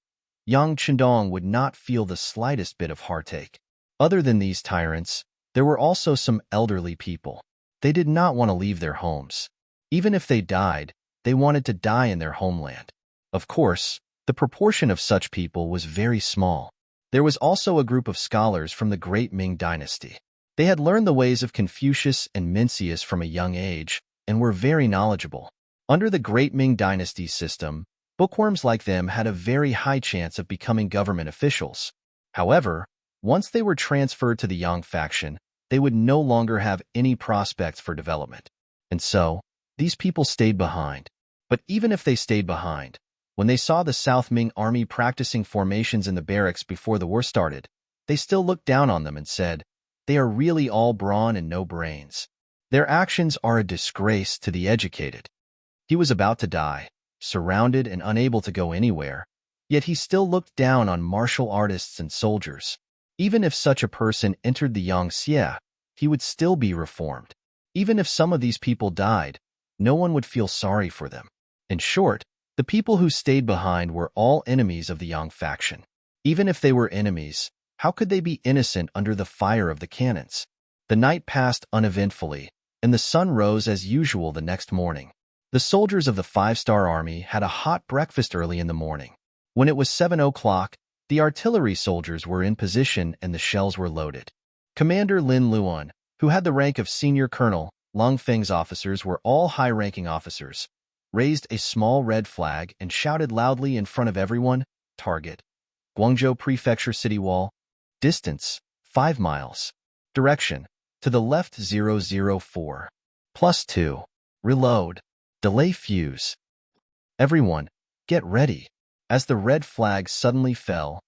Yang Chendong would not feel the slightest bit of heartache. Other than these tyrants, there were also some elderly people. They did not want to leave their homes. Even if they died, they wanted to die in their homeland. Of course, the proportion of such people was very small. There was also a group of scholars from the great Ming dynasty. They had learned the ways of Confucius and Mencius from a young age and were very knowledgeable. Under the great Ming dynasty system, bookworms like them had a very high chance of becoming government officials. However, once they were transferred to the Yang faction, they would no longer have any prospects for development. And so, these people stayed behind. But even if they stayed behind, when they saw the South Ming army practicing formations in the barracks before the war started, they still looked down on them and said, "They are really all brawn and no brains. Their actions are a disgrace to the educated." He was about to die, surrounded and unable to go anywhere, yet he still looked down on martial artists and soldiers. Even if such a person entered the Yangtze, he would still be reformed. Even if some of these people died, no one would feel sorry for them. In short, the people who stayed behind were all enemies of the Yang faction. Even if they were enemies, how could they be innocent under the fire of the cannons? The night passed uneventfully, and the sun rose as usual the next morning. The soldiers of the five-star army had a hot breakfast early in the morning. When it was 7 o'clock, the artillery soldiers were in position and the shells were loaded. Commander Lin Luan, who had the rank of senior colonel, Long Feng's officers were all high-ranking officers, raised a small red flag and shouted loudly in front of everyone, "Target, Guangzhou Prefecture City Wall. Distance, 5 miles. Direction, to the left 004. +2. Reload. Delay fuse. Everyone, get ready." As the red flag suddenly fell,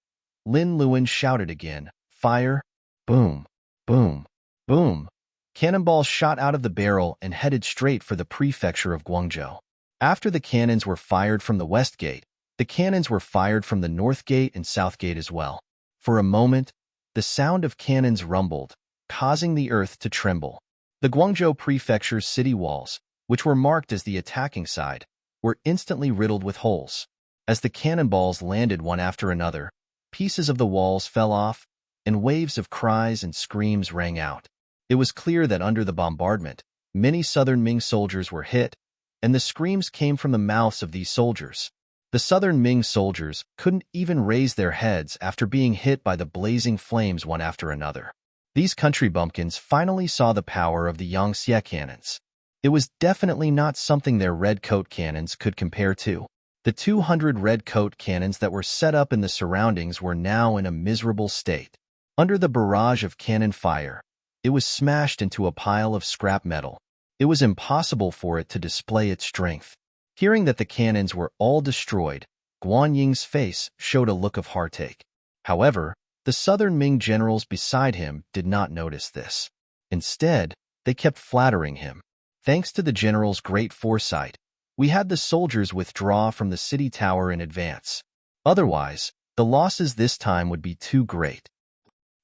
Lin Luan shouted again, "Fire!" Boom, boom, boom. Cannonballs shot out of the barrel and headed straight for the prefecture of Guangzhou. After the cannons were fired from the west gate, the cannons were fired from the north gate and south gate as well. For a moment, the sound of cannons rumbled, causing the earth to tremble. The Guangzhou prefecture's city walls, which were marked as the attacking side, were instantly riddled with holes. As the cannonballs landed one after another, pieces of the walls fell off, and waves of cries and screams rang out. It was clear that under the bombardment, many southern Ming soldiers were hit, and the screams came from the mouths of these soldiers. The southern Ming soldiers couldn't even raise their heads after being hit by the blazing flames one after another. These country bumpkins finally saw the power of the Yangtze cannons. It was definitely not something their red coat cannons could compare to. The 200 red coat cannons that were set up in the surroundings were now in a miserable state. Under the barrage of cannon fire, it was smashed into a pile of scrap metal. It was impossible for it to display its strength. Hearing that the cannons were all destroyed, Guan Ying's face showed a look of heartache. However, the southern Ming generals beside him did not notice this. Instead, they kept flattering him. "Thanks to the general's great foresight, we had the soldiers withdraw from the city tower in advance. Otherwise, the losses this time would be too great.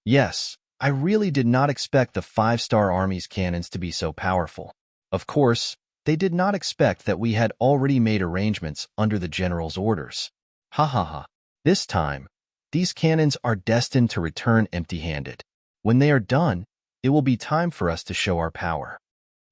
Yes, I really did not expect the five-star army's cannons to be so powerful. Of course, they did not expect that we had already made arrangements under the general's orders. Ha ha ha. This time, these cannons are destined to return empty-handed. When they are done, it will be time for us to show our power."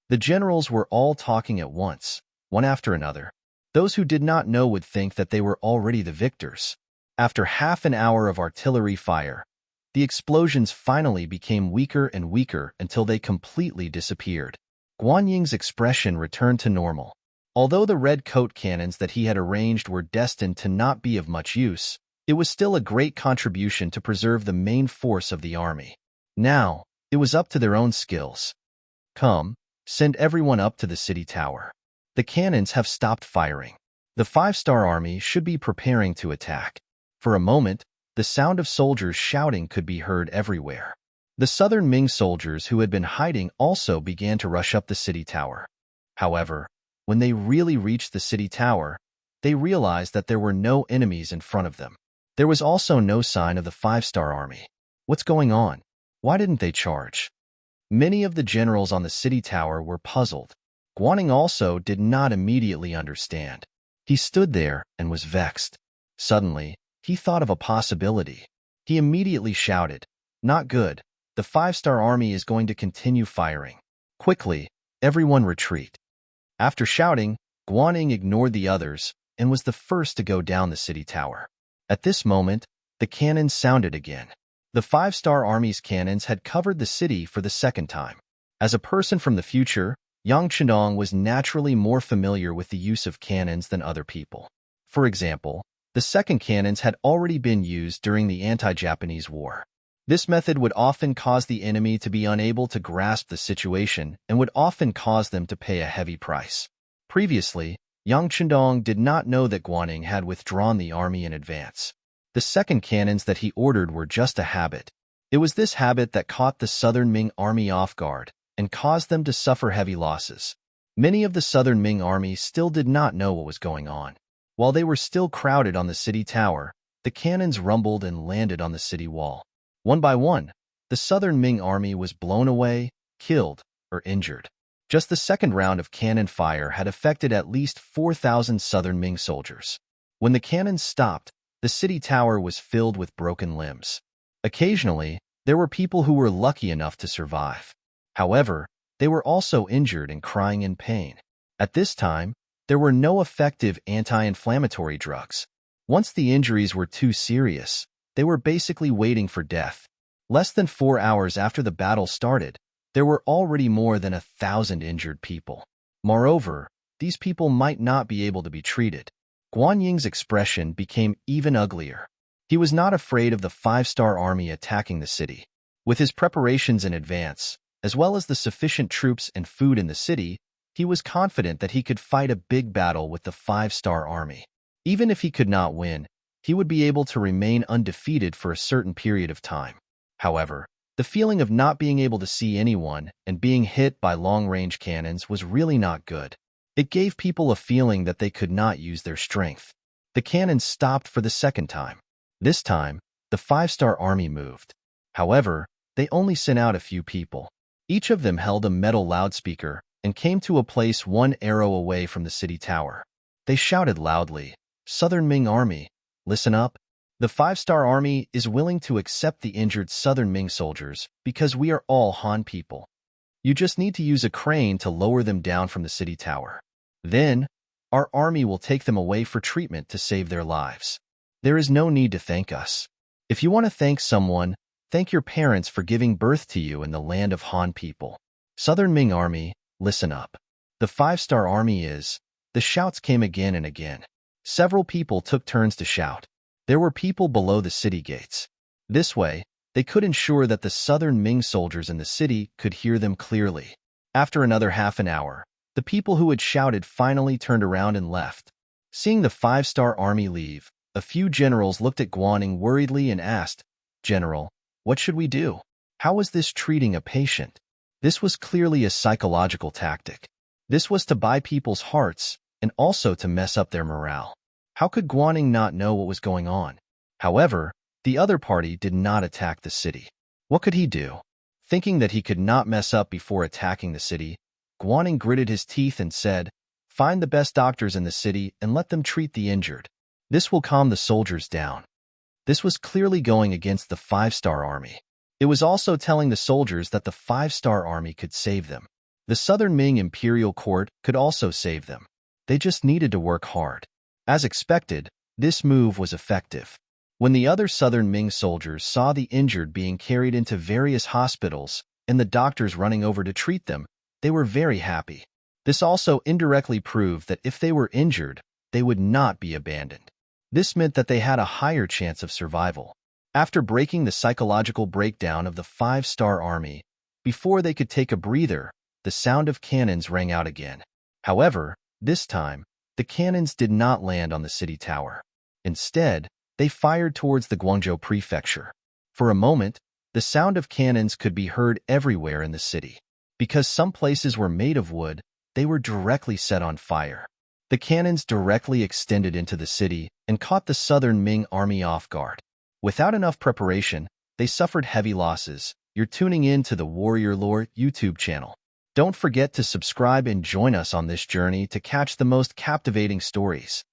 The generals were all talking at once, one after another. Those who did not know would think that they were already the victors. After half an hour of artillery fire, the explosions finally became weaker and weaker until they completely disappeared. Guan Ying's expression returned to normal. Although the red coat cannons that he had arranged were destined to not be of much use, it was still a great contribution to preserve the main force of the army. Now, it was up to their own skills. "Come, send everyone up to the city tower. The cannons have stopped firing. The five-star army should be preparing to attack." For a moment, the sound of soldiers shouting could be heard everywhere. The southern Ming soldiers who had been hiding also began to rush up the city tower. However, When they really reached the city tower, they realized that there were no enemies in front of them. There was also no sign of the five-star army. What's going on? Why didn't they charge? Many of the generals on the city tower were puzzled. Guaning also did not immediately understand. He stood there and was vexed. Suddenly, he thought of a possibility. He immediately shouted, "Not good. The five-star army is going to continue firing. Quickly, everyone retreat." After shouting, Guaning ignored the others and was the first to go down the city tower. At this moment, the cannons sounded again. The five-star army's cannons had covered the city for the second time. As a person from the future, Yang Chendong was naturally more familiar with the use of cannons than other people. For example, the second cannons had already been used during the anti-Japanese war. This method would often cause the enemy to be unable to grasp the situation and would often cause them to pay a heavy price. Previously, Yang Chendong did not know that Guaning had withdrawn the army in advance. The second cannons that he ordered were just a habit. It was this habit that caught the southern Ming army off guard and caused them to suffer heavy losses. Many of the southern Ming army still did not know what was going on. While they were still crowded on the city tower, the cannons rumbled and landed on the city wall. One by one, the southern Ming army was blown away, killed, or injured. Just the second round of cannon fire had affected at least 4,000 southern Ming soldiers. When the cannons stopped, the city tower was filled with broken limbs. Occasionally, there were people who were lucky enough to survive. However, they were also injured and crying in pain. At this time, there were no effective anti-inflammatory drugs. Once the injuries were too serious, they were basically waiting for death. Less than 4 hours after the battle started, there were already more than 1,000 injured people. Moreover, these people might not be able to be treated. Guanying's expression became even uglier. He was not afraid of the five-star army attacking the city. With his preparations in advance, as well as the sufficient troops and food in the city, he was confident that he could fight a big battle with the five-star army. Even if he could not win, he would be able to remain undefeated for a certain period of time. However, the feeling of not being able to see anyone and being hit by long-range cannons was really not good. It gave people a feeling that they could not use their strength. The cannons stopped for the second time. This time, the five-star army moved. However, they only sent out a few people. Each of them held a metal loudspeaker and came to a place 1 arrow away from the city tower. They shouted loudly, "Southern Ming Army, listen up. The five-star army is willing to accept the injured southern Ming soldiers because we are all Han people. You just need to use a crane to lower them down from the city tower. Then, our army will take them away for treatment to save their lives. There is no need to thank us. If you want to thank someone, thank your parents for giving birth to you in the land of Han people. Southern Ming Army, listen up. The five-star army is..." The shouts came again and again. Several people took turns to shout. There were people below the city gates. This way, they could ensure that the southern Ming soldiers in the city could hear them clearly. After another half an hour, the people who had shouted finally turned around and left. Seeing the five-star army leave, a few generals looked at Guaning worriedly and asked, "General, what should we do? How is this treating a patient?" This was clearly a psychological tactic. This was to buy people's hearts and also to mess up their morale. How could Guaning not know what was going on? However, the other party did not attack the city. What could he do? Thinking that he could not mess up before attacking the city, Guaning gritted his teeth and said, "Find the best doctors in the city and let them treat the injured. This will calm the soldiers down." This was clearly going against the five-star army. It was also telling the soldiers that the five-star army could save them. The southern Ming imperial court could also save them. They just needed to work hard. As expected, this move was effective. When the other southern Ming soldiers saw the injured being carried into various hospitals and the doctors running over to treat them, they were very happy. This also indirectly proved that if they were injured, they would not be abandoned. This meant that they had a higher chance of survival. After breaking the psychological breakdown of the five-star army, before they could take a breather, the sound of cannons rang out again. However, this time, the cannons did not land on the city tower. Instead, they fired towards the Guangzhou prefecture. For a moment, the sound of cannons could be heard everywhere in the city. Because some places were made of wood, they were directly set on fire. The cannons directly extended into the city and caught the southern Ming army off guard. Without enough preparation, they suffered heavy losses. You're tuning in to the Warrior Lore YouTube channel. Don't forget to subscribe and join us on this journey to catch the most captivating stories.